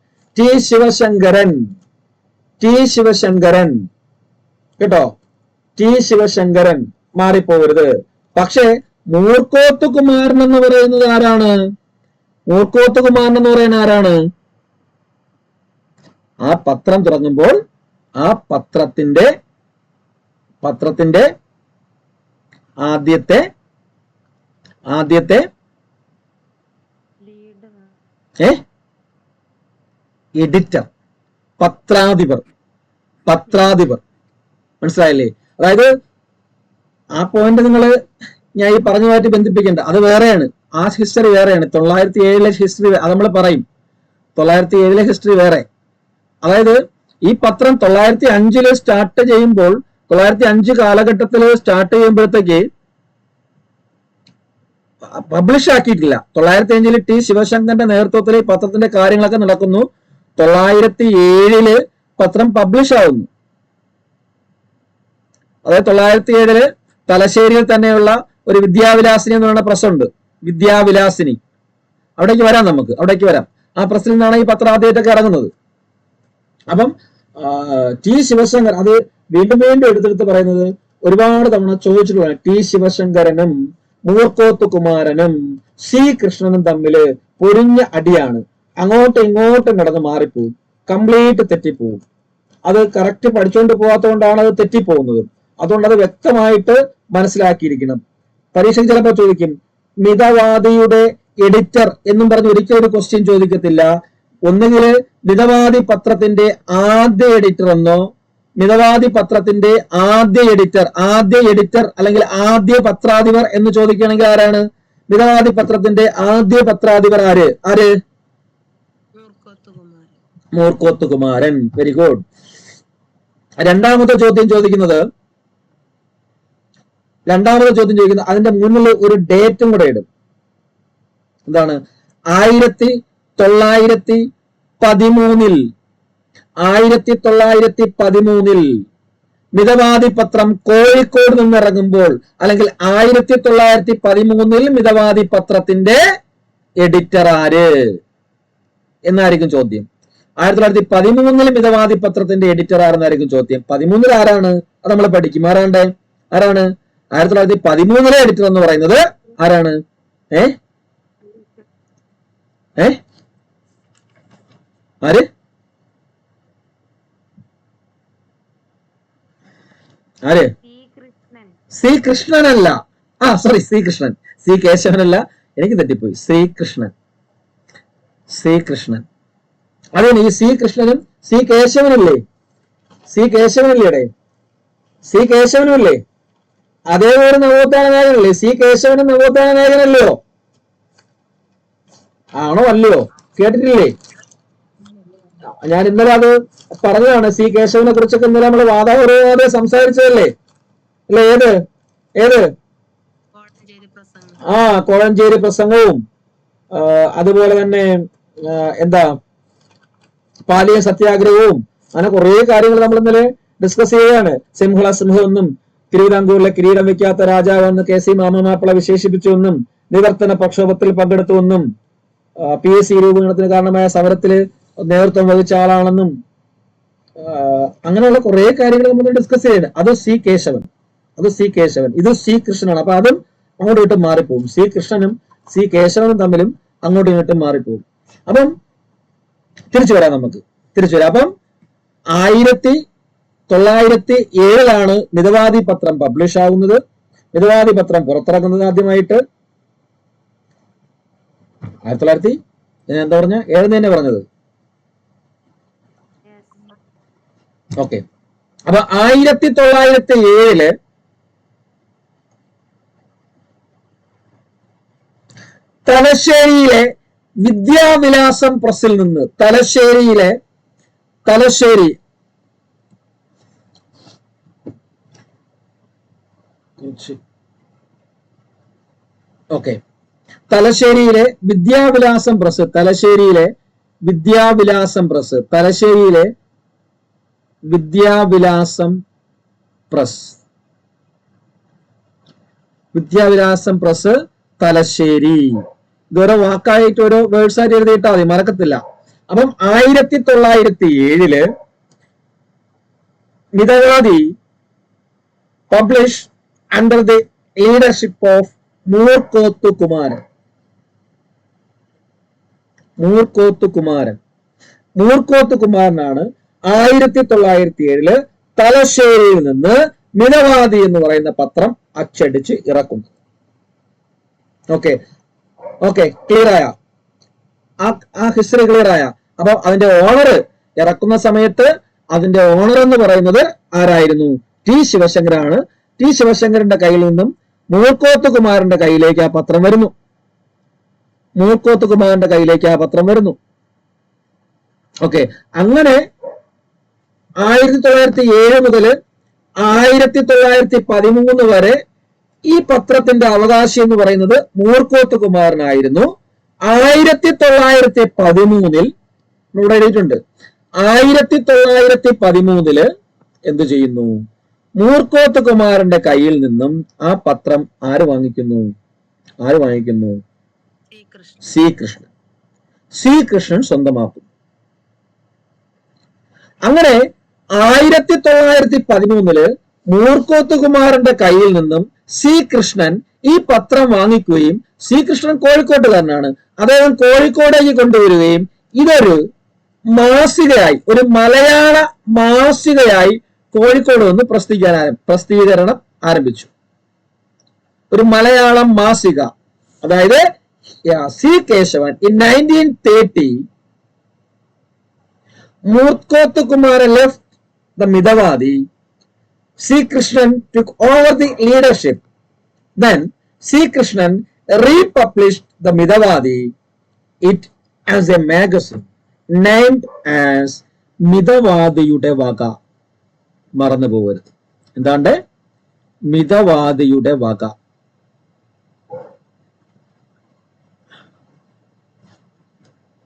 കേട്ടോ. ടി ശിവശങ്കരൻ, മാറിപ്പോകരുത്. പക്ഷേ മൂർക്കോത്തുകുമാരൻ എന്ന് പറയുന്നത് ആരാണ്? ആ പത്രം തുടങ്ങുമ്പോൾ ആ പത്രത്തിന്റെ ആദ്യത്തെ എഡിറ്റർ, പത്രാധിപർ. മനസ്സിലായില്ലേ? അതായത് ആ പോയിന്റ് നിങ്ങൾ ഞാൻ ഈ പറഞ്ഞുമായിട്ട് ബന്ധിപ്പിക്കേണ്ട, അത് വേറെയാണ്. ആ ഹിസ്റ്ററി വേറെയാണ്. 907 ഹിസ്റ്ററി അത് നമ്മൾ പറയും. 907 ഹിസ്റ്ററി വേറെ. അതായത് ഈ പത്രം 905 സ്റ്റാർട്ട് ചെയ്യുമ്പോൾ, 905 കാലഘട്ടത്തിൽ സ്റ്റാർട്ട് ചെയ്യുമ്പോഴത്തേക്ക് പബ്ലിഷ് ആക്കിയിട്ടില്ല. 905 ടി ശിവശങ്കരന്റെ നേതൃത്വത്തിൽ ഈ പത്രത്തിന്റെ കാര്യങ്ങളൊക്കെ നടക്കുന്നു. 907 പത്രം പബ്ലിഷ് ആവുന്നു. അതായത് 907 തലശ്ശേരിയിൽ തന്നെയുള്ള ഒരു വിദ്യാവിലാസിനി എന്ന് പറയുന്ന പ്രസ് ഉണ്ട്. വിദ്യാവിലാസിനി, അവിടേക്ക് വരാം. ആ പ്രസിൽ നിന്നാണ് ഈ പത്രം ആദ്യമായിട്ടൊക്കെ ഇറങ്ങുന്നത്. അപ്പം ടി ശിവശങ്കർ, അത് വീണ്ടും എടുത്തെടുത്ത് പറയുന്നത് ഒരുപാട് തവണ ചോദിച്ചിട്ടുള്ള, ടി ശിവശങ്കരനും മൂർക്കോത്തുകുമാരനും സി കൃഷ്ണനും തമ്മില് പൊരിഞ്ഞ അടിയാണ്. അങ്ങോട്ടും ഇങ്ങോട്ടും കിടന്ന് മാറിപ്പോവും, കംപ്ലീറ്റ് തെറ്റിപ്പോവും. അത് കറക്റ്റ് പഠിച്ചുകൊണ്ട് പോകാത്തതുകൊണ്ടാണ് അത് തെറ്റിപ്പോകുന്നത്. അതുകൊണ്ട് അത് വ്യക്തമായിട്ട് മനസ്സിലാക്കിയിരിക്കണം. പരീക്ഷയ്ക്ക് ചിലപ്പോൾ ചോദിക്കും, മിതവാദിയുടെ എഡിറ്റർ എന്നും പറഞ്ഞ് ഒരിക്കലും ഒരു ക്വസ്റ്റ്യൻ ചോദിക്കത്തില്ല. ഒന്നുകിൽ മിതവാദി പത്രത്തിന്റെ ആദ്യ എഡിറ്റർ എന്നോ, മിതവാദി പത്രത്തിന്റെ ആദ്യ എഡിറ്റർ അല്ലെങ്കിൽ ആദ്യ പത്രാധിപർ എന്ന് ചോദിക്കുകയാണെങ്കിൽ ആരാണ്? മിതവാദി പത്രത്തിന്റെ ആദ്യ പത്രാധിപർ ആര്? മൂർക്കോത്തുകുമാരൻ. Very good. രണ്ടാമത്തെ ചോദ്യം ചോദിക്കുന്നത് അതിന്റെ മുന്നിൽ ഒരു ഡേറ്റും കൂടെ ഇടും. എന്താണ്? 1913 മിതവാദി പത്രം കോഴിക്കോട് നിന്നിറങ്ങുമ്പോൾ, അല്ലെങ്കിൽ 1913 മിതവാദി പത്രത്തിന്റെ എഡിറ്റർ ആര് എന്നായിരിക്കും ചോദ്യം. 1913 മിതവാദി പത്രത്തിന്റെ എഡിറ്റർ ആരെന്നായിരിക്കും ചോദ്യം. 13 ആരാണ്? അത് നമ്മൾ പഠിക്കും. ആരാണ് 1913 എഡിറ്റർ എന്ന് പറയുന്നത്? ആരാണ്? ആര്? സി കൃഷ്ണനല്ല. സി കൃഷ്ണൻ. സി കേശവനല്ല, എനിക്ക് തെറ്റിപ്പോയി. ശ്രീകൃഷ്ണൻ. അതെ, ഈ സി കൃഷ്ണനും സി കേശവനല്ലേ? സി കേശവനുമല്ലേ? അതേപോലെ നവോത്ഥാന നായകനല്ലേ? സി കേശവനും നവോത്ഥാന നായകനല്ലയോ? ആണോ അല്ലയോ? കേട്ടിട്ടില്ലേ? ഞാൻ ഇന്നലെ അത് പറഞ്ഞതാണ്. സി കേശവനെ കുറിച്ചൊക്കെ ഇന്നലെ നമ്മൾ വാദപൂർവ്വം സംസാരിച്ചതല്ലേ? അല്ല, ഏത് ഏത് കോഴഞ്ചേരി പ്രസംഗം. കോഴഞ്ചേരി പ്രസംഗവും അതുപോലെ തന്നെ എന്താ പാലിയ സത്യാഗ്രഹവും, അങ്ങനെ കുറെ കാര്യങ്ങൾ നമ്മൾ ഇന്നലെ ഡിസ്കസ് ചെയ്യുകയാണ്. സിംഹള സിംഹമെന്നും തിരുവിതാംകൂറിലെ കിരീടം വെക്കാത്ത രാജാവെന്ന് KC മാമമാപ്പിള വിശേഷിപ്പിച്ചുവെന്നും നിവർത്തന പ്രക്ഷോഭത്തിൽ പങ്കെടുത്തുവെന്നും PSC രൂപീകരണത്തിന് കാരണമായ സമരത്തിൽ നേതൃത്വം വഹിച്ച ആളാണെന്നും അങ്ങനെയുള്ള കുറെ കാര്യങ്ങൾ നമ്മൾ ഡിസ്കസ് ചെയ്യുന്നത്. അത് C കേശവൻ, ഇത് C കൃഷ്ണനാണ്. അപ്പൊ അതും അങ്ങോട്ടും ഇങ്ങോട്ടും മാറിപ്പോകും. C കൃഷ്ണനും C കേശവനും തമ്മിലും അങ്ങോട്ടും ഇങ്ങോട്ടും മാറിപ്പോകും. അപ്പം തിരിച്ചു വരാം. അപ്പം 1907 മിതവാദി പത്രം പബ്ലിഷ് ആകുന്നത്. മിതവാദി പത്രം പുറത്തിറങ്ങുന്നത് ആദ്യമായിട്ട് 1900 എന്താ പറഞ്ഞ 7 തന്നെ പറഞ്ഞത്. ഓക്കെ. അപ്പൊ 1907 തലശ്ശേരിയിലെ വിദ്യാവിലാസം പ്രസിൽ നിന്ന് തലശ്ശേരി ഓക്കെ തലശ്ശേരിയിലെ വിദ്യാവിലാസം പ്രസ് തലശ്ശേരി. ഇതോരോ വാക്കായിട്ട് ഓരോ വേർഡ്സ് ആയിട്ട് എഴുതിയിട്ടാൽ മതി, മറക്കത്തില്ല. അപ്പം 1907 Mithavadi publish under the leadership of Moorkoth കുമാരനാണ് 1907 തലശ്ശേരിയിൽ നിന്ന് മിതവാദി എന്ന് പറയുന്ന പത്രം അച്ചടിച്ച് ഇറക്കുന്നത്. ഓക്കെ ക്ലിയർ ആയ? ആ ഹിസ്റ്ററി ക്ലിയർ ആയ? അപ്പൊ അതിന്റെ ഓണർ ഇറക്കുന്ന സമയത്ത് അതിന്റെ ഓണർ എന്ന് പറയുന്നത് ആരായിരുന്നു? ടി ശിവശങ്കറാണ്. ടി ശിവശങ്കരന്റെ കയ്യിൽ നിന്നും മൂർക്കോത്ത് കുമാരന്റെ കയ്യിലേക്ക് ആ പത്രം വരുന്നു. ഓക്കെ. അങ്ങനെ 1907 മുതൽ 1913 വരെ ഈ പത്രത്തിന്റെ അവകാശി എന്ന് പറയുന്നത് മൂർക്കോത്ത് കുമാരനായിരുന്നു. 1913 ഇവിടെ എഴുതിയിട്ടുണ്ട്. 1913 എന്ത് ചെയ്യുന്നു? മൂർക്കോത്ത് കുമാരന്റെ കയ്യിൽ നിന്നും ആ പത്രം ആര് വാങ്ങിക്കുന്നു? സി കൃഷ്ണൻ സ്വന്തമാക്കും. അങ്ങനെ 1913 മൂർക്കോത്ത് കുമാരന്റെ കയ്യിൽ നിന്നും സി കൃഷ്ണൻ ഈ പത്രം വാങ്ങിക്കുകയും, സി കൃഷ്ണൻ കോഴിക്കോട്ടുകാരനാണ്, അദ്ദേഹം കോഴിക്കോടേക്ക് കൊണ്ടുവരികയും ഇതൊരു മാസികയായി, ഒരു മലയാള മാസികയായി കോഴിക്കോട് നിന്ന് പ്രസിദ്ധീകരണം ആരംഭിച്ചു. ഒരു മലയാളം മാസിക. അതായത് C Kesavan in 1930 Moorkoth Kumaran left the Midavadi. C. Krishnan took over the leadership. Then C. Krishnan republished the Midavadi it as a magazine named as മിതവാദിയുടെ വക. മറന്നു പോകരുത്. എന്താണ്ട്? മിതവാദിയുടെ വക.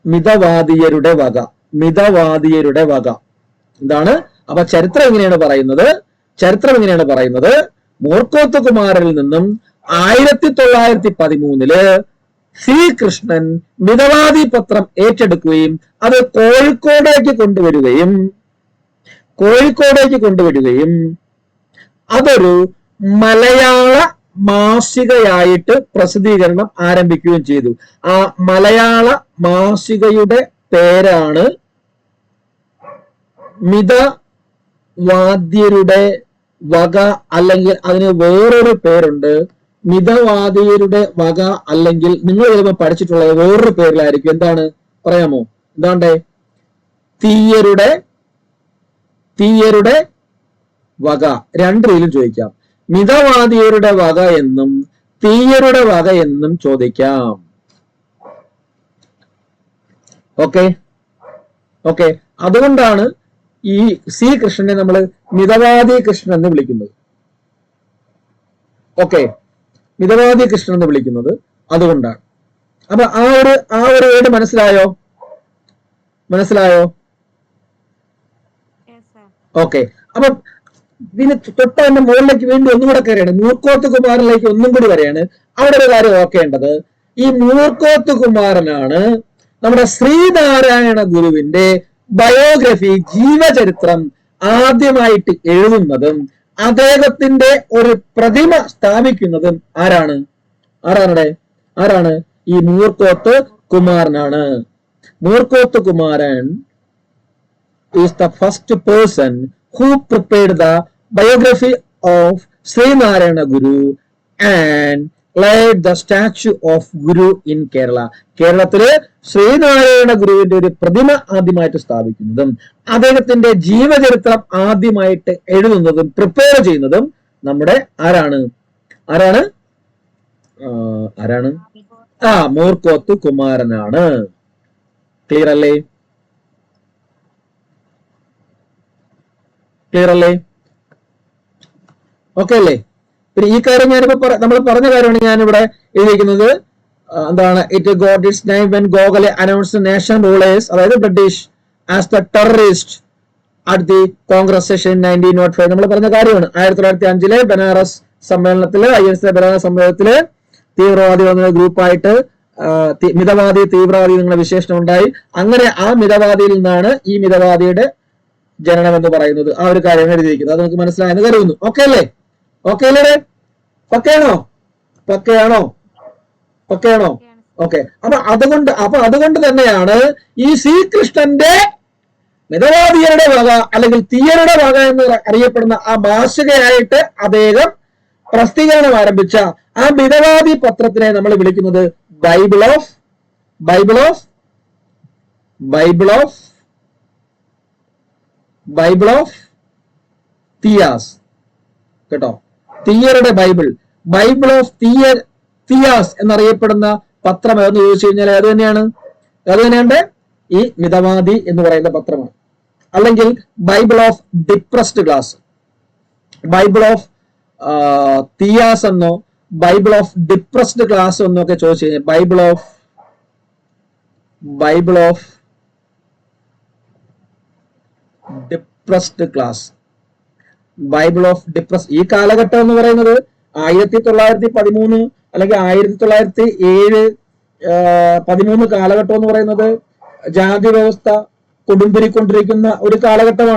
മിതവാദിയരുടെ വക എന്താണ്? അപ്പൊ ചരിത്രം എങ്ങനെയാണ് പറയുന്നത്? മൂർക്കോത്ത് കുമാരനിൽ നിന്നും 1913 സി കൃഷ്ണൻ മിതവാദി പത്രം ഏറ്റെടുക്കുകയും അത് കോഴിക്കോടേക്ക് കൊണ്ടുവരികയും അതൊരു മലയാള മാസികയായിട്ട് പ്രസിദ്ധീകരണം ആരംഭിക്കുകയും ചെയ്തു. ആ മലയാള മാസികയുടെ പേരാണ് മിതവാദ്യരുടെ വക, അല്ലെങ്കിൽ അതിന് വേറൊരു പേരുണ്ട്, മിതവാദിയരുടെ വക, അല്ലെങ്കിൽ നിങ്ങൾ ചിലപ്പോൾ പഠിച്ചിട്ടുള്ളത് വേറൊരു പേരിലായിരിക്കും. എന്താണ് പറയാമോ? എന്താണ്ടേ? തീയരുടെ വക. രണ്ട് രീതിയിലും ചോദിക്കാം. മിതവാദിയരുടെ വക എന്നും തീയരുടെ വക എന്നും ചോദിക്കാം. ഓക്കെ. അതുകൊണ്ടാണ് ഈ സി കൃഷ്ണനെ നമ്മൾ മിതവാദി കൃഷ്ണൻ എന്ന് വിളിക്കുന്നത്. ഓക്കെ, മിതവാദി കൃഷ്ണൻ എന്ന് വിളിക്കുന്നത് അതുകൊണ്ടാണ്. അപ്പൊ ആ ഒരു വേർഡ് മനസ്സിലായോ? ഓക്കെ. അപ്പൊ ഇതിന് തൊട്ട് തന്നെ മുകളിലേക്ക് വീണ്ടും ഒന്നും കൂടെ കയറിയാണ്, മൂർക്കോത്ത് കുമാരനിലേക്ക് ഒന്നും കൂടി വരെയാണ്. അവിടെ ഒരു കാര്യം ഓർക്കേണ്ടത്, ഈ മൂർക്കോത്ത് കുമാരനാണ് നമ്മുടെ ശ്രീനാരായണ ഗുരുവിന്റെ ബയോഗ്രഫി, ജീവചരിത്രം ആദ്യമായിട്ട് എഴുതുന്നതും അദ്ദേഹത്തിന്റെ ഒരു പ്രതിമ സ്ഥാപിക്കുന്നതും ആരാണ്? ഈ Moorkoth കുമാരനാണ്. Moorkoth Kumaran is the first person who prepared the biography of Sri Narayana Guru and laid the statue of Guru in Kerala. കേരളത്തില് ശ്രീനാരായണ ഗുരുവിന്റെ ഒരു പ്രതിമ ആദ്യമായിട്ട് സ്ഥാപിക്കുന്നതും അദ്ദേഹത്തിന്റെ ജീവചരിത്രം ആദ്യമായിട്ട് എഴുതുന്നതും പ്രിപ്പയർ ചെയ്യുന്നതും നമ്മുടെ ആരാണ്? മൂർക്കോത്ത് കുമാരനാണ്. ക്ലിയർ അല്ലേ? ഓക്കെ അല്ലേ? പിന്നെ ഈ കാര്യം ഞാനിപ്പോ നമ്മൾ പറഞ്ഞ കാര്യമാണ് ഞാനിവിടെ എഴുതിയിരിക്കുന്നത്. എന്താണ്? It got its name when Gokhale announced nation rulers, അതായത് British, as the terrorist at the Congress session 1905. നമ്മൾ പറഞ്ഞ കാര്യമാണ്. 1905 ബനാറസ് സമ്മേളനത്തില്, INC ബനാറസ് സമ്മേളനത്തില് തീവ്രവാദി വന്ന ഗ്രൂപ്പായിട്ട് മിതവാദി, തീവ്രവാദി എന്നുള്ള വിശേഷണം ഉണ്ടായി. അങ്ങനെ ആ മിതവാദിയിൽ നിന്നാണ് ഈ മിതവാദിയുടെ ജനനം എന്ന് പറയുന്നത്. ആ ഒരു കാര്യം എഴുതിയിരിക്കുന്നത്. അത് നമുക്ക് മനസ്സിലായെന്ന് കരുതുന്നു. ഓക്കെ അല്ലേ? പക്കയാണോ? ഓക്കെ. അപ്പൊ അതുകൊണ്ട് തന്നെയാണ് ഈ ശ്രീകൃഷ്ണന്റെ മിതവാദിയരുടെ വക അല്ലെങ്കിൽ തീയരുടെ വക എന്ന് അറിയപ്പെടുന്ന ആ മാസികയായിട്ട് അദ്ദേഹം പ്രസിദ്ധീകരണം ആരംഭിച്ച ആ മിതവാദി പത്രത്തിനെ നമ്മൾ വിളിക്കുന്നത് ബൈബിൾ ഓഫ് തിയാസ്. കേട്ടോ? തീയരുടെ ബൈബിൾ ഓഫ് തിയാസ് എന്നറിയപ്പെടുന്ന പത്രം എന്ന് ചോദിച്ചു കഴിഞ്ഞാൽ അത് തന്നെയാണ് ഈ മിതവാദി എന്ന് പറയുന്ന പത്രമാണ്. അല്ലെങ്കിൽ Bible of depressed class, Bible of Thiyyas എന്നോ ബൈബിൾ ഓഫ് ഡിപ്രസ്ഡ് ക്ലാസ് എന്നോ ഒക്കെ ചോദിച്ചു കഴിഞ്ഞാൽ Bible of depressed class, Bible of depress. ഈ കാലഘട്ടം എന്ന് പറയുന്നത് 1913 അല്ലെങ്കിൽ 1907-13 കാലഘട്ടം എന്ന് പറയുന്നത് ജാതി വ്യവസ്ഥ കൊടുമ്പിരിക്കൊണ്ടിരിക്കുന്ന ഒരു കാലഘട്ടമാണ്.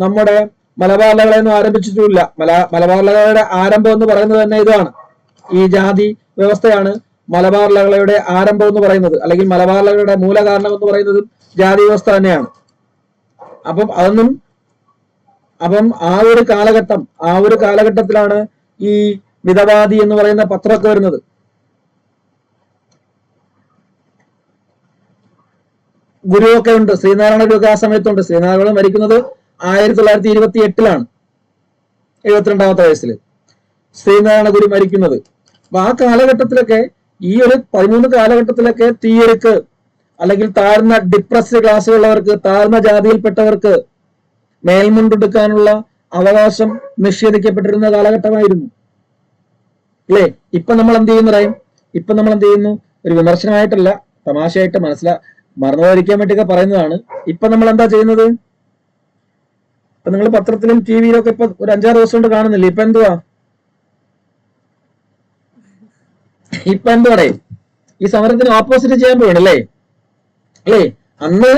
നമ്മുടെ മലബാർ ലഹളയൊന്നും ആരംഭിച്ചിട്ടില്ല. മലബാർ ലഹളയുടെ ആരംഭം എന്ന് പറയുന്നത് തന്നെ ഇതാണ്, ഈ ജാതി വ്യവസ്ഥയാണ്. മലബാർ ലഹളയുടെ ആരംഭം എന്ന് പറയുന്നത്, അല്ലെങ്കിൽ മലബാർ ലഹളയുടെ മൂലകാരണം എന്ന് പറയുന്നത് ജാതി വ്യവസ്ഥ തന്നെയാണ്. അപ്പം ആ ഒരു കാലഘട്ടത്തിലാണ് ഈ മിതവാദി എന്ന് പറയുന്ന പത്രമൊക്കെ വരുന്നത്. ഗുരുവൊക്കെ ഉണ്ട്, ശ്രീനാരായണ ഗുരു ആ സമയത്തുണ്ട്. ശ്രീനാരായണ മരിക്കുന്നത് 1928 72-ാമത്തെ വയസ്സിൽ ശ്രീനാരായണ ഗുരു മരിക്കുന്നത്. അപ്പൊ ആ കാലഘട്ടത്തിലൊക്കെ, ഈ ഒരു 13 കാലഘട്ടത്തിലൊക്കെ തീയർക്ക് അല്ലെങ്കിൽ താഴ്ന്ന ഡിപ്രസ്ഡ് ക്ലാസ്സുള്ളവർക്ക്, താഴ്ന്ന ജാതിയിൽപ്പെട്ടവർക്ക് മേൽമുണ്ടെടുക്കാനുള്ള അവകാശം നിഷേധിക്കപ്പെട്ടിരുന്ന കാലഘട്ടമായിരുന്നു അല്ലേ? ഇപ്പൊ നമ്മൾ എന്ത് ചെയ്യുന്നു? ഒരു വിമർശനമായിട്ടല്ല, തമാശയായിട്ട് മറന്നുപോയിരിക്കാൻ വേണ്ടിയൊക്കെ പറയുന്നതാണ്. ഇപ്പൊ നമ്മൾ എന്താ ചെയ്യുന്നത്? ഇപ്പൊ നിങ്ങൾ പത്രത്തിലും TV-യിലും ഒക്കെ ഇപ്പൊ ഒരു 5-6 ദിവസം കൊണ്ട് കാണുന്നില്ല. ഇപ്പൊ എന്തുവാടേ? ഈ സമരത്തിന് ഓപ്പോസിറ്റ് ചെയ്യാൻ പോവാണല്ലേ? അന്ന്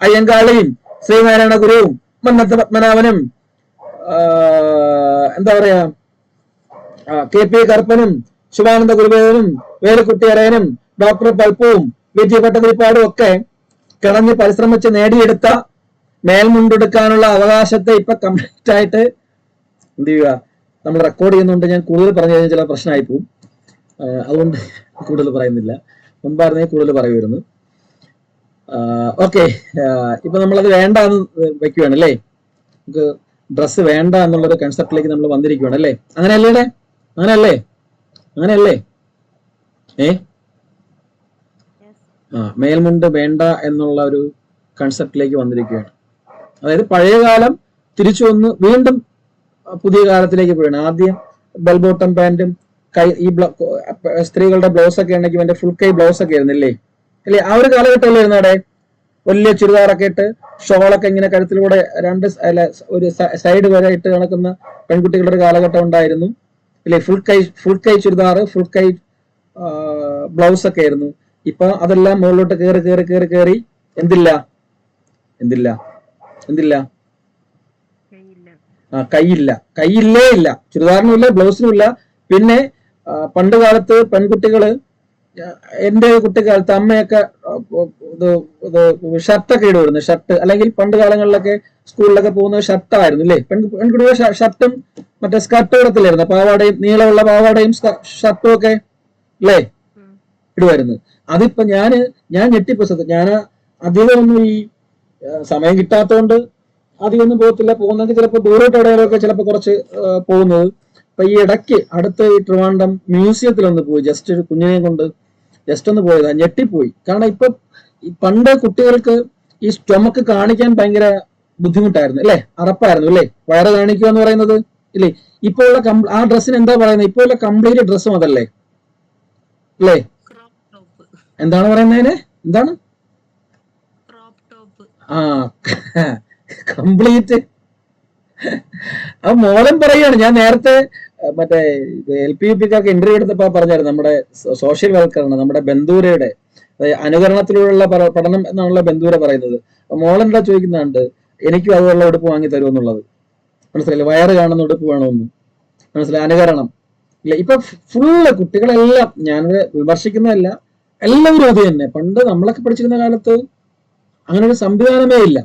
അയ്യങ്കാളിയും ശ്രീനാരായണ ഗുരുവും മന്നത്ത് പത്മനാഭനും എന്താ പറയാ KP കറുപ്പനും ശിവാനന്ദ ഗുരുദേവനും വേലുക്കുട്ടി അരയനും ഡോക്ടർ പൽപ്പുവും VG ഭട്ടതിരിപ്പാടും ഒക്കെ കിളഞ്ഞ് പരിശ്രമിച്ച് നേടിയെടുത്ത മേൽമുണ്ടെടുക്കാനുള്ള അവകാശത്തെ ഇപ്പൊ കംപ്ലീറ്റ് ആയിട്ട് എന്ത് ചെയ്യുക? നമ്മൾ റെക്കോർഡ് ചെയ്യുന്നുണ്ട്. ഞാൻ കൂടുതൽ പറഞ്ഞു കഴിഞ്ഞാൽ ചില പ്രശ്നമായി പോവും. അതുകൊണ്ട് കൂടുതൽ പറയുന്നില്ല. മുമ്പായിരുന്നെങ്കിൽ കൂടുതൽ പറയുമായിരുന്നു. ഓക്കെ, ഇപ്പൊ നമ്മളത് വേണ്ട എന്ന് വെക്കുകയാണ് അല്ലേ? നമുക്ക് ഡ്രസ്സ് വേണ്ട എന്നുള്ളൊരു കൺസെപ്റ്റിലേക്ക് നമ്മൾ വന്നിരിക്കുകയാണ് അല്ലേ? അങ്ങനെയല്ലേ? മേൽമുണ്ട് വേണ്ട എന്നുള്ള ഒരു കൺസെപ്റ്റിലേക്ക് വന്നിരിക്കുകയാണ്. അതായത് പഴയകാലം തിരിച്ചു വന്ന് വീണ്ടും പുതിയ കാലത്തിലേക്ക് പോയാണ്. ആദ്യം ബെൽ ബോട്ടം പാന്റും കൈ ഈ സ്ത്രീകളുടെ ബ്ലൗസ് ഒക്കെ ഉണ്ടെങ്കിൽ എന്റെ ഫുൾ കൈ ബ്ലൗസ് ഒക്കെ ആയിരുന്നില്ലേ അല്ലേ? ആ ഒരു കാലഘട്ടമല്ലേ ഇരുന്നു അവിടെ? വലിയ ചുരിദാറൊക്കെ ഇട്ട് ഷോളൊക്കെ ഇങ്ങനെ കഴുത്തിലൂടെ ഒരു സൈഡ് വരെ ഇട്ട് നടക്കുന്ന പെൺകുട്ടികളുടെ ഒരു കാലഘട്ടം ഉണ്ടായിരുന്നു അല്ലേ? ഫുൾ കൈ ചുരിദാർ, ഫുൾ കൈ ബ്ലൗസ് ഒക്കെ ആയിരുന്നു. ഇപ്പൊ അതെല്ലാം മുകളിലോട്ട് കയറി കയറി കയറി കയറി എന്തില്ല എന്തില്ല എന്തില്ല കൈയില്ല, കൈയില്ലേ ഇല്ല, ചുരിദാറിനും ഇല്ല, ബ്ലൗസിനും ഇല്ല. പിന്നെ പണ്ട് കാലത്ത് പെൺകുട്ടികള്, എന്റെ കുട്ടിക്കാലത്ത് അമ്മയൊക്കെ ഷർട്ടൊക്കെ ഇടുമായിരുന്നു. ഷർട്ട് അല്ലെങ്കിൽ പണ്ട് കാലങ്ങളിലൊക്കെ സ്കൂളിലൊക്കെ പോകുന്നത് ഷർട്ടായിരുന്നു അല്ലേ? പെൺകുട്ടികൾ ഷർട്ടും മറ്റേ സ്കർട്ട് ഇടത്തില്ലായിരുന്നു, പാവാടയും നീളമുള്ള പാവാടയും ഷർട്ടും ഒക്കെ അല്ലേ ഇടുമായിരുന്നു. അതിപ്പോ ഞാൻ ഞെട്ടിപ്പോയി. ഞാൻ അധികം ഒന്നും ഈ സമയം കിട്ടാത്തതുകൊണ്ട് അധികമൊന്നും പോകത്തില്ല. പോകുന്നെങ്കിൽ ചിലപ്പോൾ ദൂരോട്ട് എവിടെയൊക്കെ ചിലപ്പോൾ കുറച്ച് പോകുന്നത്. അപ്പൊ ഈ ഇടയ്ക്ക് അടുത്ത ഈ ട്രിവാൻഡ്രം മ്യൂസിയത്തിലൊന്ന് പോയി, ജസ്റ്റ് ഒരു കുഞ്ഞിനെ കൊണ്ട് ജസ്റ്റ് ഒന്ന് പോയതാ. ഞെട്ടിപ്പോയി. കാരണം ഇപ്പൊ പണ്ട് കുട്ടികൾക്ക് ഈ സ്റ്റൊമക്ക് കാണിക്കാൻ ഭയങ്കര ബുദ്ധിമുട്ടായിരുന്നു അല്ലേ? അറപ്പായിരുന്നു അല്ലേ? വയറ് കാണിക്കുക എന്ന് പറയുന്നത് ഇല്ലേ? ഇപ്പൊ ഉള്ള ആ ഡ്രസ്സിന് എന്താ പറയുന്നത്? ഇപ്പൊ ഉള്ള കംപ്ലീറ്റ് ഡ്രസ്സും അതല്ലേ അല്ലേ? എന്താണ് പറയുന്നതിന്? എന്താണ്? ആ കംപ്ലീറ്റ്. ആ മോളൻ പറയാണ്. ഞാൻ നേരത്തെ മറ്റേ LP UPക്കാർക്ക് ഇന്റർവ്യൂ എടുത്തപ്പോ പറഞ്ഞായിരുന്നു, നമ്മുടെ സോഷ്യൽ വൽക്കരണം, നമ്മുടെ ബന്ധൂരയുടെ അനുകരണത്തിലൂടെയുള്ള പഠനം എന്നാണല്ലോ ബന്ധൂര പറയുന്നത്. മോളൻ എന്താ ചോദിക്കുന്നുണ്ട്, എനിക്കും അതുള്ള ഉടുപ്പ് വാങ്ങി തരുമെന്നുള്ളത്. മനസ്സിലായില്ലേ? വയറ് കാണുന്ന ഉടുപ്പ് വേണമെന്ന്. മനസ്സിലായി? അനുകരണം ഇല്ല. ഇപ്പൊ ഫുള്ള് കുട്ടികളെല്ലാം, ഞാൻ വിമർശിക്കുന്നതല്ല, എല്ലാവരും അത് തന്നെ. പണ്ട് നമ്മളൊക്കെ പഠിച്ചിരുന്ന കാലത്ത് അങ്ങനെ ഒരു സംവിധാനമേ ഇല്ല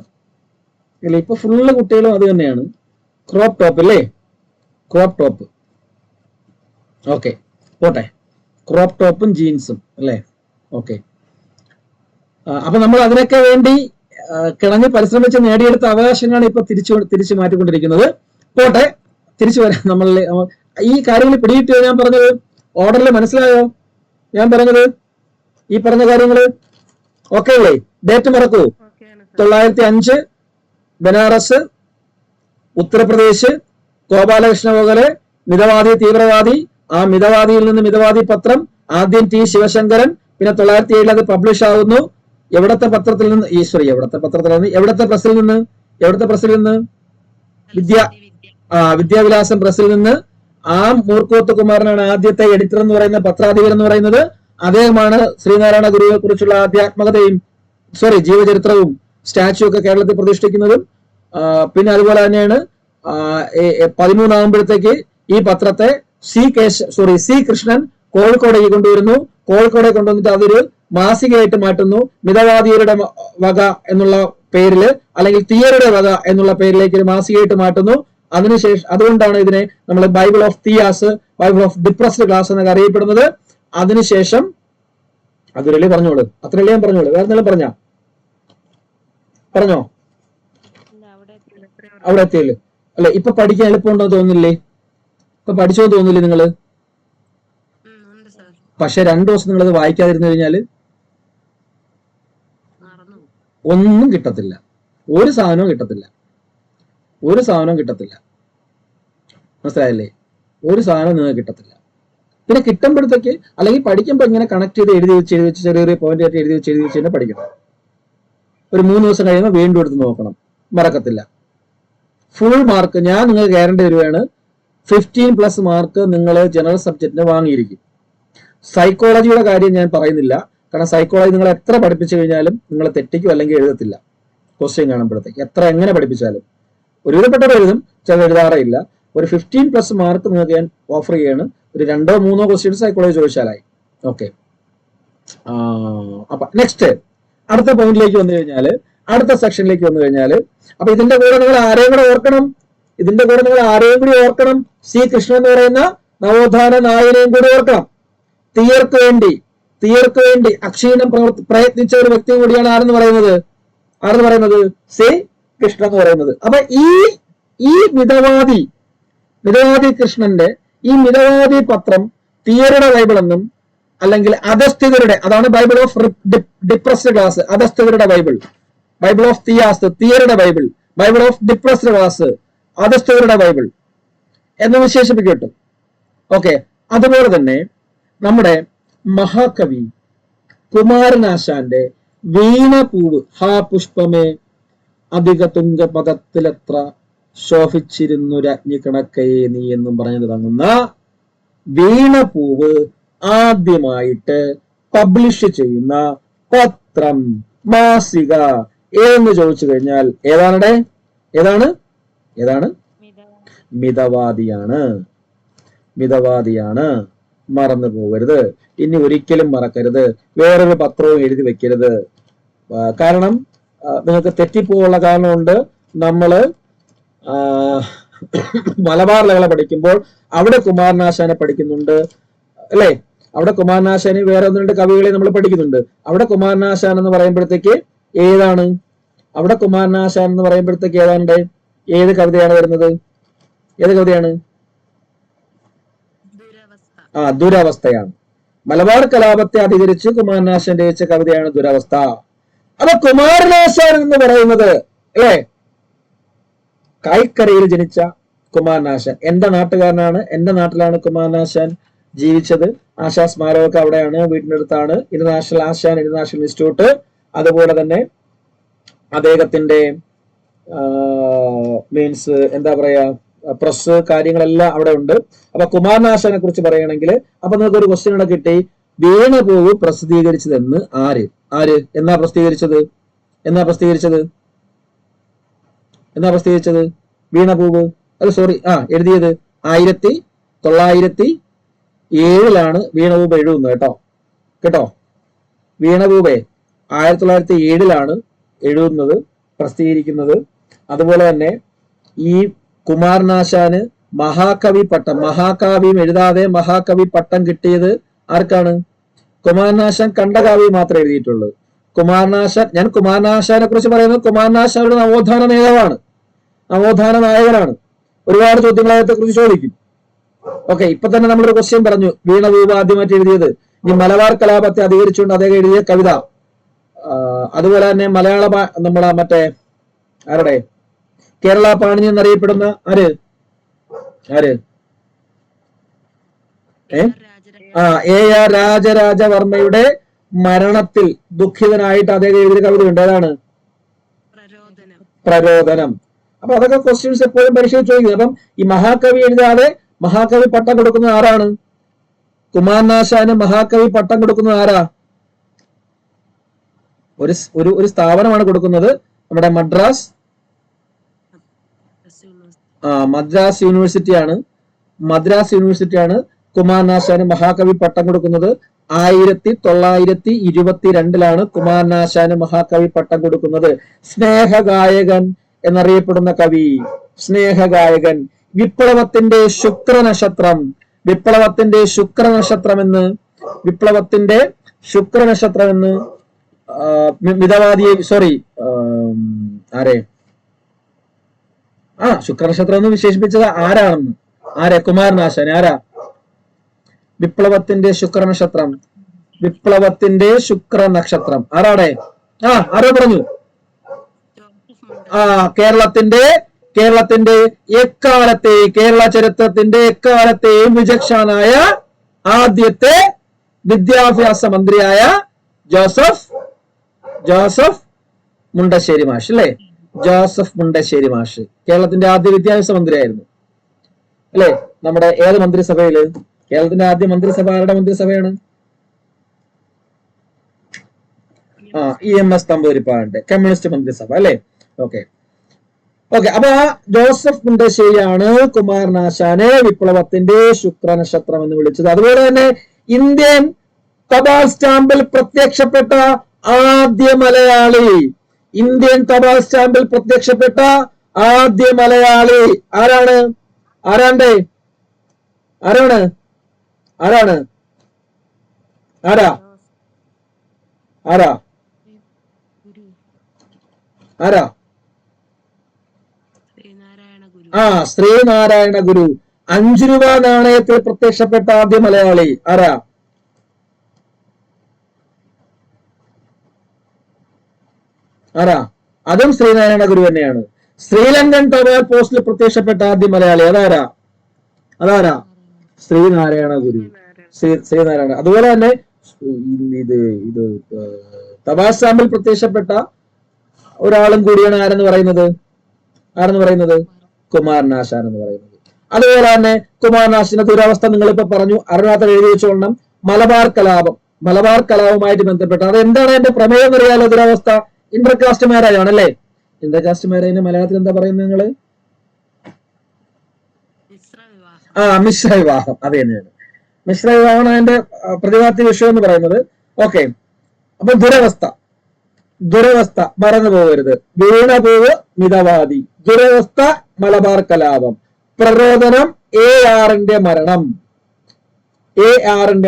ഇല്ല. ഇപ്പൊ ഫുള്ള് കുട്ടികളും അത് തന്നെയാണ്. ക്രോപ്പ് ടോപ്പ് അല്ലേ? Crop top. ഓക്കെ പോട്ടെ. ക്രോപ്പ് ടോപ്പും ജീൻസും അല്ലേ? ഓക്കെ. അപ്പൊ നമ്മൾ അതിനൊക്കെ വേണ്ടി കിണഞ്ഞ് പരിശ്രമിച്ച് നേടിയെടുത്ത അവകാശങ്ങളാണ് ഇപ്പൊ തിരിച്ചു മാറ്റിക്കൊണ്ടിരിക്കുന്നത്. പോട്ടെ, തിരിച്ചു വരാം. നമ്മൾ ഈ കാര്യങ്ങൾ പിടികിട്ടിയോ? ഞാൻ പറഞ്ഞത് ഓർഡറിൽ മനസ്സിലായോ? ഞാൻ പറഞ്ഞത് ഈ പറഞ്ഞ കാര്യങ്ങള് ഓക്കെ അല്ലേ? ഡേറ്റ് മറക്കൂ. 905 ബനാറസ്, ഉത്തർപ്രദേശ്, ഗോപാലകൃഷ്ണ ഗോഖലെ മിതവാദി തീവ്രവാദി. ആ മിതവാദിയിൽ നിന്ന് മിതവാദി പത്രം ആദ്യം T ശിവശങ്കരൻ, പിന്നെ 907 അത് പബ്ലിഷ് ആകുന്നു. എവിടത്തെ പത്രത്തിൽ നിന്ന്? എവിടത്തെ പ്രസിൽ നിന്ന്? വിദ്യാവിലാസം പ്രസിൽ നിന്ന്. ആ മൂർക്കോത്ത് കുമാരനാണ് ആദ്യത്തെ എഡിറ്റർ എന്ന് പറയുന്ന പത്രാധിപർ എന്ന് പറയുന്നത്. അദ്ദേഹമാണ് ശ്രീനാരായണ ഗുരുവിനെ കുറിച്ചുള്ള ആധ്യാത്മകതയും ജീവചരിത്രവും സ്റ്റാച്യു ഒക്കെ കേരളത്തിൽ പ്രതിഷ്ഠിക്കുന്നതും. പിന്നെ അതുപോലെ തന്നെയാണ് 13 ആകുമ്പോഴത്തേക്ക് ഈ പത്രത്തെ സി കൃഷ്ണൻ കോഴിക്കോടേക്ക് കൊണ്ടുവരുന്നു. കോഴിക്കോടെ കൊണ്ടുവന്നിട്ട് അതൊരു മാസികയായിട്ട് മാറ്റുന്നു. മിതവാദിയുടെ വക എന്നുള്ള പേരില്, അല്ലെങ്കിൽ തീയരുടെ വക എന്നുള്ള പേരിലേക്ക് ഒരു മാസികയായിട്ട് മാറ്റുന്നു. അതിനുശേഷം അതുകൊണ്ടാണ് ഇതിനെ നമ്മൾ Bible of Thiyyas, Bible of depressed class എന്നൊക്കെ അറിയപ്പെടുന്നത്. അതിനുശേഷം അതിരല്ലേ പറഞ്ഞോളൂ, അത്രയല്ലേ ഞാൻ പറഞ്ഞോളൂ. വേറെ എന്തെങ്കിലും പറഞ്ഞോ? അവിടെ എത്തിയല്ലേ അല്ലെ? ഇപ്പൊ പഠിക്കാൻ എളുപ്പമുണ്ടോ തോന്നില്ലേ? ഇപ്പൊ പഠിച്ചോ തോന്നില്ലേ നിങ്ങള്? പക്ഷെ 2 ദിവസം നിങ്ങളത് വായിക്കാതിരുന്നു കഴിഞ്ഞാല് ഒന്നും കിട്ടത്തില്ല. ഒരു സാധനവും കിട്ടത്തില്ല. മനസ്സിലായല്ലേ? ഒരു സാധനവും നിങ്ങൾക്ക് കിട്ടത്തില്ല. പിന്നെ കിട്ടുമ്പോഴത്തേക്ക്, അല്ലെങ്കിൽ പഠിക്കുമ്പോൾ ഇങ്ങനെ കണക്ട് ചെയ്ത് എഴുതി വെച്ച് ചെറിയ പോയിന്റ് ആയിട്ട് എഴുതി വെച്ച് തന്നെ പഠിക്കണം. ഒരു 3 ദിവസം കഴിയുമ്പോൾ വീണ്ടും എടുത്ത് നോക്കണം, മറക്കത്തില്ല. ഫുൾ മാർക്ക് ഞാൻ നിങ്ങൾക്ക് ഗ്യാരണ്ടി തരുവാണ്. 15+ മാർക്ക് നിങ്ങൾ ജനറൽ സബ്ജക്റ്റിന് വാങ്ങിയിരിക്കും. സൈക്കോളജിയുടെ കാര്യം ഞാൻ പറയുന്നില്ല, കാരണം സൈക്കോളജി നിങ്ങൾ എത്ര പഠിപ്പിച്ചു കഴിഞ്ഞാലും നിങ്ങൾ തെറ്റിക്കും, അല്ലെങ്കിൽ എഴുതത്തില്ല. ക്വസ്റ്റ്യൻ കാണുമ്പോഴത്തേക്ക് എങ്ങനെ പഠിപ്പിച്ചാലും ഒരുവിധപ്പെട്ടവർ എഴുതും, ചില എഴുതാറില്ല. ഒരു 15+ മാർക്ക് നിങ്ങൾക്ക് ഞാൻ ഓഫർ ചെയ്യാണ്. ഒരു 2-3 ക്വസ്റ്റ്യൻ സൈക്കോളജി ചോദിച്ചാലായി. ഓക്കെ. അപ്പൊ നെക്സ്റ്റ് അടുത്ത പോയിന്റിലേക്ക് വന്നു കഴിഞ്ഞാല്, അടുത്ത സെക്ഷനിലേക്ക് വന്നു കഴിഞ്ഞാല്, അപ്പൊ ഇതിന്റെ കൂടെ നിങ്ങൾ ആരെയും കൂടി ഓർക്കണം. സി കൃഷ്ണൻ എന്ന് പറയുന്ന നവോത്ഥാന നായകനെയും കൂടി ഓർക്കണം. തീയർക്ക് വേണ്ടി അക്ഷീണം പ്രയത്നിച്ച ഒരു വ്യക്തി കൂടിയാണ് ആരെന്ന് പറയുന്നത് സി കൃഷ്ണൻ എന്ന് പറയുന്നത്. അപ്പൊ ഈ മിതവാദി കൃഷ്ണന്റെ ഈ മിതവാദി പത്രം തീയറുടെ ബൈബിൾ എന്നും, അല്ലെങ്കിൽ അധസ്ഥിതരുടെ, അതാണ് ബൈബിൾ ഓഫ് ഡിപ്രസ്ഡ് ക്ലാസ്, അധസ്ഥിതരുടെ ബൈബിൾ ഓഫ് തിയാസ്, തീയറുടെ Bible, Bible of depressed was, അധസ്ഥിതരുടെ ബൈബിൾ എന്ന് വിശേഷിപ്പിക്കട്ടു. ഓക്കെ, അതുപോലെ തന്നെ നമ്മുടെ മഹാകവി കുമാരനാശാന്റെ വീണപൂവ് ഹാ പുഷ്പമേ അധിക തുങ്കപദത്തിലെത്ര ശോഭിച്ചിരുന്നു രാജ്ഞി കണക്കയെ നീ എന്നും പറഞ്ഞു തുടങ്ങുന്ന വീണപൂവ് ആദ്യമായിട്ട് പബ്ലിഷ് ചെയ്യുന്ന പത്രം, മാസിക എന്ന് ചോദിച്ചു കഴിഞ്ഞാൽ ഏതാണ്? മിതവാദിയാണ്. മിതവാദിയാണ്, മറന്നു പോകരുത്. ഇനി ഒരിക്കലും മറക്കരുത്. വേറൊരു പത്രവും എഴുതി വെക്കരുത്. കാരണം നിങ്ങൾക്ക് തെറ്റിപ്പോകാനുള്ള കാരണമുണ്ട്. നമ്മള് മലബാർ ലഹള പഠിക്കുമ്പോൾ അവിടെ കുമാരനാശാനെ പഠിക്കുന്നുണ്ട് അല്ലെ? അവിടെ കുമാരനാശാന് വേറെ ഒന്ന് രണ്ട് കവികളെ നമ്മൾ പഠിക്കുന്നുണ്ട്. അവിടെ കുമാരനാശാൻ എന്ന് പറയുമ്പോഴത്തേക്ക് ഏതാണ്? അവിടെ കുമാരനാശാൻ എന്ന് പറയുമ്പോഴത്തേക്ക് ഏതാണ്ട് ഏത് കവിതയാണ് വരുന്നത്? ഏത് കവിതയാണ്? ദുരവസ്ഥയാണ്. മലബാർ കലാപത്തെ അധികരിച്ച് കുമാരനാശാൻ രചിച്ച കവിതയാണ് ദുരവസ്ഥ. അപ്പൊ കുമാരനാശാൻ എന്ന് പറയുന്നത് അല്ലേ, കായ്ക്കരയിൽ ജനിച്ച കുമാരനാശാൻ എന്റെ നാട്ടുകാരനാണ്. എന്റെ നാട്ടിലാണ് കുമാരനാശാൻ ജീവിച്ചത്. ആശാ സ്മാരകമൊക്കെ അവിടെയാണ്, വീടിനടുത്താണ്. ഇന്റർനാഷണൽ ആശാൻ ഇന്റർനാഷണൽ ഇൻസ്റ്റിറ്റ്യൂട്ട്, അതുപോലെ തന്നെ അദ്ദേഹത്തിന്റെ മീൻസ് എന്താ പറയാ പ്രസ് കാര്യങ്ങളെല്ലാം അവിടെ ഉണ്ട്. അപ്പൊ കുമാരനാശാനെ കുറിച്ച് പറയുകയാണെങ്കിൽ അപ്പൊ നിങ്ങൾക്ക് ഒരു ക്വസ്റ്റ്യൻ ഇവിടെ കിട്ടി. വീണപൂവ് പ്രസിദ്ധീകരിച്ചതെന്ന് ആര്? എന്നാ പ്രസിദ്ധീകരിച്ചത്? വീണപൂവ് സോറി എഴുതിയത് 1907 വീണപൂവ് എഴുതുന്നത് കേട്ടോ. വീണപൂവെ 1907 എഴുതുന്നത്, പ്രസിദ്ധീകരിക്കുന്നത്. അതുപോലെ തന്നെ ഈ കുമാരനാശാന് മഹാകവി പട്ടം, മഹാകാവ്യം എഴുതാതെ മഹാകവി പട്ടം കിട്ടിയത് ആർക്കാണ്? കുമാരനാശാൻ കണ്ടകാവ്യം മാത്രമേ എഴുതിയിട്ടുള്ളൂ. ഞാൻ കുമാരനാശാനെ കുറിച്ച് പറയുന്നത് കുമാരനാശാനയുടെ നവോത്ഥാന നേതാവാണ്, നവോത്ഥാന നായകനാണ്. ഒരുപാട് ചോദ്യങ്ങൾ അദ്ദേഹത്തെ കുറിച്ച് ചോദിക്കും. ഓക്കെ, ഇപ്പൊ തന്നെ നമ്മളൊരു ക്വസ്റ്റ്യൻ പറഞ്ഞു. വീണപൂവ് ആദ്യമായിട്ട് എഴുതിയത് ഈ മലബാർ കലാപത്തെ അധികരിച്ചുകൊണ്ട് അദ്ദേഹം എഴുതിയ കവിത. അതുപോലെ തന്നെ മലയാള നമ്മളെ മറ്റേ ആരുടെ കേരള പാണിനി എന്നറിയപ്പെടുന്ന ആര് AR രാജരാജവർമ്മയുടെ മരണത്തിൽ ദുഃഖിതനായിട്ട് അദ്ദേഹം എഴുതിയ കവിതയുണ്ട്. ഏതാണ്? പ്രരോദനം. അപ്പൊ അതൊക്കെ ക്വസ്റ്റ്യൻസ് എപ്പോഴും പരിശോധിച്ച് ചോദിക്കുന്നത്. അപ്പം ഈ മഹാകവി എഴുതാതെ മഹാകവി പട്ടം കൊടുക്കുന്നത് ആരാണ്? കുമാരനാശാന് മഹാകവി പട്ടം കൊടുക്കുന്നത് ആരാ? ഒരു സ്ഥാപനമാണ് കൊടുക്കുന്നത്, നമ്മുടെ മദ്രാസ് യൂണിവേഴ്സിറ്റിയാണ് കുമാരനാശാന് മഹാകവി പട്ടം കൊടുക്കുന്നത്. 1922 കുമാരനാശാന് മഹാകവി പട്ടം കൊടുക്കുന്നത്. സ്നേഹഗായകൻ എന്നറിയപ്പെടുന്ന കവി, സ്നേഹഗായകൻ. വിപ്ലവത്തിന്റെ ശുക്രനക്ഷത്രം എന്ന് മിതവാദിയെ ശുക്രനക്ഷത്രം എന്ന് വിശേഷിപ്പിച്ചത് ആരാണെന്ന്? കുമാരനാശാൻ. വിപ്ലവത്തിന്റെ ശുക്രനക്ഷത്രം ആരാടെ? ആരോ പറഞ്ഞു. കേരളത്തിന്റെ കേരള ചരിത്രത്തിന്റെ എക്കാലത്തെയും വിചക്ഷണനായ ആദ്യത്തെ വിദ്യാഭ്യാസ മന്ത്രിയായ ജോസഫ് മുണ്ടശ്ശേരി മാഷ് അല്ലെ? ജോസഫ് മുണ്ടശ്ശേരി മാഷ് കേരളത്തിന്റെ ആദ്യ വിദ്യാഭ്യാസ മന്ത്രിയായിരുന്നു അല്ലെ? നമ്മുടെ ഏത് മന്ത്രിസഭയില്? കേരളത്തിന്റെ ആദ്യ മന്ത്രിസഭ ആരുടെ മന്ത്രിസഭയാണ്? EMS തമ്പൂരിപ്പാടിന്റെ കമ്മ്യൂണിസ്റ്റ് മന്ത്രിസഭ അല്ലെ? ഓക്കെ. അപ്പൊ ജോസഫ് മുണ്ടശ്ശേരിയാണ് കുമാരനാശാനെ വിപ്ലവത്തിന്റെ ശുക്രനക്ഷത്രം എന്ന് വിളിച്ചത്. അതുപോലെ തന്നെ ഇന്ത്യൻ തപാൽ സ്റ്റാമ്പിൽ പ്രത്യക്ഷപ്പെട്ട ആദ്യ മലയാളി ആരാണ്? ശ്രീനാരായണ ഗുരു. 5 രൂപ നാണയത്തിൽ പ്രത്യക്ഷപ്പെട്ട ആദ്യ മലയാളി ആരാ? അതും ശ്രീനാരായണ ഗുരു തന്നെയാണ്. ശ്രീലങ്കൻ തപാൽ പോസ്റ്റിൽ പ്രത്യക്ഷപ്പെട്ട ആദ്യ മലയാളി അതാരാ ശ്രീനാരായണ ഗുരു. ശ്രീനാരായണ. അതുപോലെ തന്നെ ഇത് ഇത് തപാൽ സ്റ്റാമ്പിൽ പ്രത്യക്ഷപ്പെട്ട ഒരാളും കൂടിയാണ് ആരെന്ന് പറയുന്നത് കുമാരനാശാൻ എന്ന് പറയുന്നത്. അതുപോലെ തന്നെ കുമാരനാശാന്റെ ദുരവസ്ഥ നിങ്ങളിപ്പോ പറഞ്ഞു, അറിയാത്ത എഴുതി വെച്ചുകൊള്ളണം. മലബാർ കലാപവുമായിട്ട് ബന്ധപ്പെട്ട അത് എന്താണ് എന്റെ പ്രമേയം എന്നറിയാലോ. ദുരവസ്ഥ ഇന്റർകാസ്റ്റ് മാരേജ് ആണല്ലേ. ഇന്റർകാസ്റ്റ് മാരേജിന് മലയാളത്തിൽ എന്താ പറയുന്നത് നിങ്ങള്? മിശ്ര വിവാഹം. അത് തന്നെയാണ്, മിശ്ര വിവാഹമാണ് അതിന്റെ പ്രതിപാദ്യ വിഷയം എന്ന് പറയുന്നത്. ഓക്കെ, അപ്പൊ ദുരവസ്ഥ മറന്നു പോകരുത്. വീണപൂവ് മിതവാദി, ദുരവസ്ഥ മലബാർ കലാപം, പ്രരോദനം ARന്റെ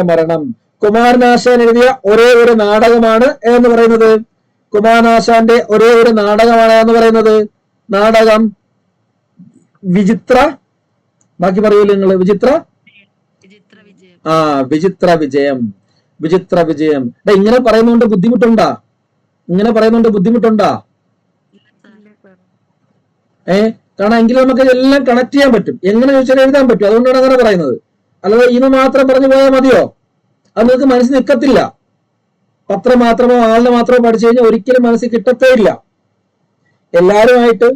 മരണം. കുമാരനാശാൻ എഴുതിയ ഒരേ ഒരു നാടകമാണ് എന്ന് പറയുന്നത്. കുമാരനാശാന്റെ ഒരേ ഒരു നാടകമാണ് എന്ന് പറയുന്നത് നാടകം വിചിത്ര. ബാക്കി പറയൂല്ലോ നിങ്ങള്. വിചിത്ര വിജയം. ഇങ്ങനെ പറയുന്നോണ്ട് ബുദ്ധിമുട്ടുണ്ടാ? കാരണം എങ്കിലും നമുക്ക് എല്ലാം കണക്ട് ചെയ്യാൻ പറ്റും. എങ്ങനെ ചോദിച്ചാൽ എഴുതാൻ പറ്റും. അതുകൊണ്ടാണ് അങ്ങനെ പറയുന്നത്. അല്ലാതെ ഇത് മാത്രം പറഞ്ഞു പോയാൽ മതിയോ? അത് നിങ്ങൾക്ക് മനസ്സിൽ നിൽക്കത്തില്ല. പത്രം മാത്രമോ ആളിനെ മാത്രമോ പഠിച്ചു കഴിഞ്ഞാൽ ഒരിക്കലും മനസ്സിൽ കിട്ടത്തേ ഇല്ല. എല്ലാവരുമായിട്ട്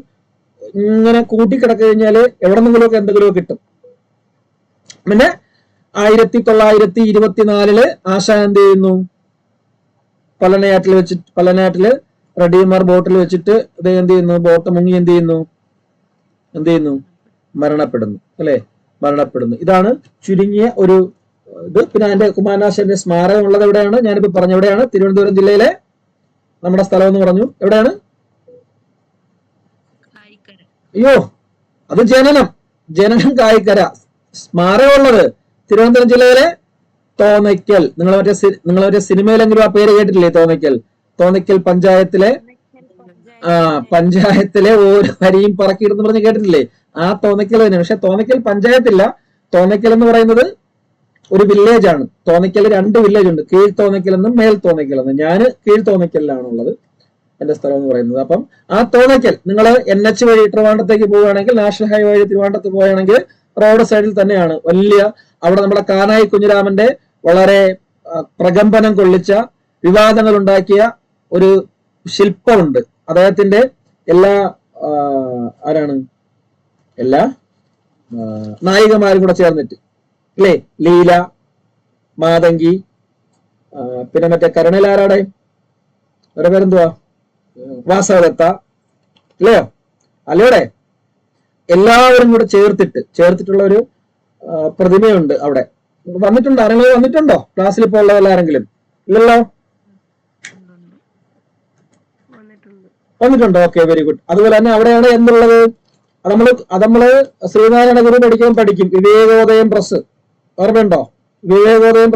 ഇങ്ങനെ കൂട്ടിക്കിടക്ക് കഴിഞ്ഞാല് എവിടെന്നെങ്കിലുമൊക്കെ എന്തെങ്കിലുമൊക്കെ കിട്ടും. പിന്നെ 1924 ആശാൻ എന്ത് ചെയ്യുന്നു? പലനാട്ടില് റെഡീമർ ബോട്ടിൽ വെച്ചിട്ട് ഇത് എന്ത് ചെയ്യുന്നു? ബോട്ട് മുങ്ങി എന്ത് ചെയ്യുന്നു? മരണപ്പെടുന്നു അല്ലെ? ഇതാണ് ചുരുങ്ങിയ ഒരു ഇത്. പിന്നെ അതിന്റെ കുമാരനാശാന്റെ സ്മാരകം ഉള്ളത് എവിടെയാണ്? ഞാനിപ്പോ പറഞ്ഞ എവിടെയാണ്? തിരുവനന്തപുരം ജില്ലയിലെ നമ്മുടെ സ്ഥലം എന്ന് പറഞ്ഞു. എവിടെയാണ്? അയ്യോ, അത് ജനനം കായിക്കര. സ്മാരകം ഉള്ളത് തിരുവനന്തപുരം ജില്ലയിലെ തോന്നയ്ക്കൽ. നിങ്ങൾ മറ്റേ സിനിമയിലെങ്കിലും ആ പേര് കേട്ടിട്ടില്ലേ? തോന്നയ്ക്കൽ പഞ്ചായത്തിലെ ഓരോ വരിയും പറക്കിയിടുന്ന് പറഞ്ഞ് കേട്ടിട്ടില്ലേ? ആ തോന്നയ്ക്കൽ തന്നെ. പക്ഷെ തോന്നയ്ക്കൽ പഞ്ചായത്തില്ല. തോന്നയ്ക്കൽ എന്ന് പറയുന്നത് ഒരു വില്ലേജ് ആണ്. തോന്നയ്ക്കൽ 2 വില്ലേജ് ഉണ്ട്, കീഴ് തോന്നയ്ക്കൽ എന്നും മേൽ തോന്നയ്ക്കൽ എന്നും. ഞാൻ കീഴ് തോന്നയ്ക്കലിലാണുള്ളത്, എന്റെ സ്ഥലം എന്ന് പറയുന്നത്. അപ്പം ആ തോന്നയ്ക്കൽ നിങ്ങൾ NH വഴി ട്രിവാൻഡ്രത്തേക്ക് പോവുകയാണെങ്കിൽ, നാഷണൽ ഹൈവേ വഴി തിരുവനന്തപുരത്ത് പോവുകയാണെങ്കിൽ റോഡ് സൈഡിൽ തന്നെയാണ് വലിയ, അവിടെ നമ്മുടെ കാനായി കുഞ്ഞിരാമന്റെ വളരെ പ്രകമ്പനം കൊള്ളിച്ച, വിവാദങ്ങൾ ഉണ്ടാക്കിയ ഒരു ശില്പമുണ്ട്. അദ്ദേഹത്തിന്റെ എല്ലാ നായികമാരും കൂടെ ചേർന്നിട്ട് അല്ലേ? ലീല, മാതങ്കി, പിന്നെ മറ്റേ കരുണലാരാടെ അവരുടെ പേരെന്തുവാ? വാസവദത്ത അല്ലയോ? അല്ലയോടെ എല്ലാവരും കൂടെ ചേർത്തിട്ടുള്ള ഒരു പ്രതിമയുണ്ട് അവിടെ. വന്നിട്ടുണ്ടോ? ആരെങ്കിലും വന്നിട്ടുണ്ടോ? ക്ലാസ്സിൽ ഇപ്പോൾ ഉള്ളവല്ല ആരെങ്കിലും? ഇല്ലല്ലോ, വന്നിട്ടുണ്ടോ? Okay, very good. അതുപോലെ തന്നെ അവിടെയാണ് എന്നുള്ളത്. നമ്മള് ശ്രീനാരായണ ഗുരു പഠിക്കും. വിവേകോദയം പ്രസ് ഓർമ്മയുണ്ടോ? വിവേകോദയം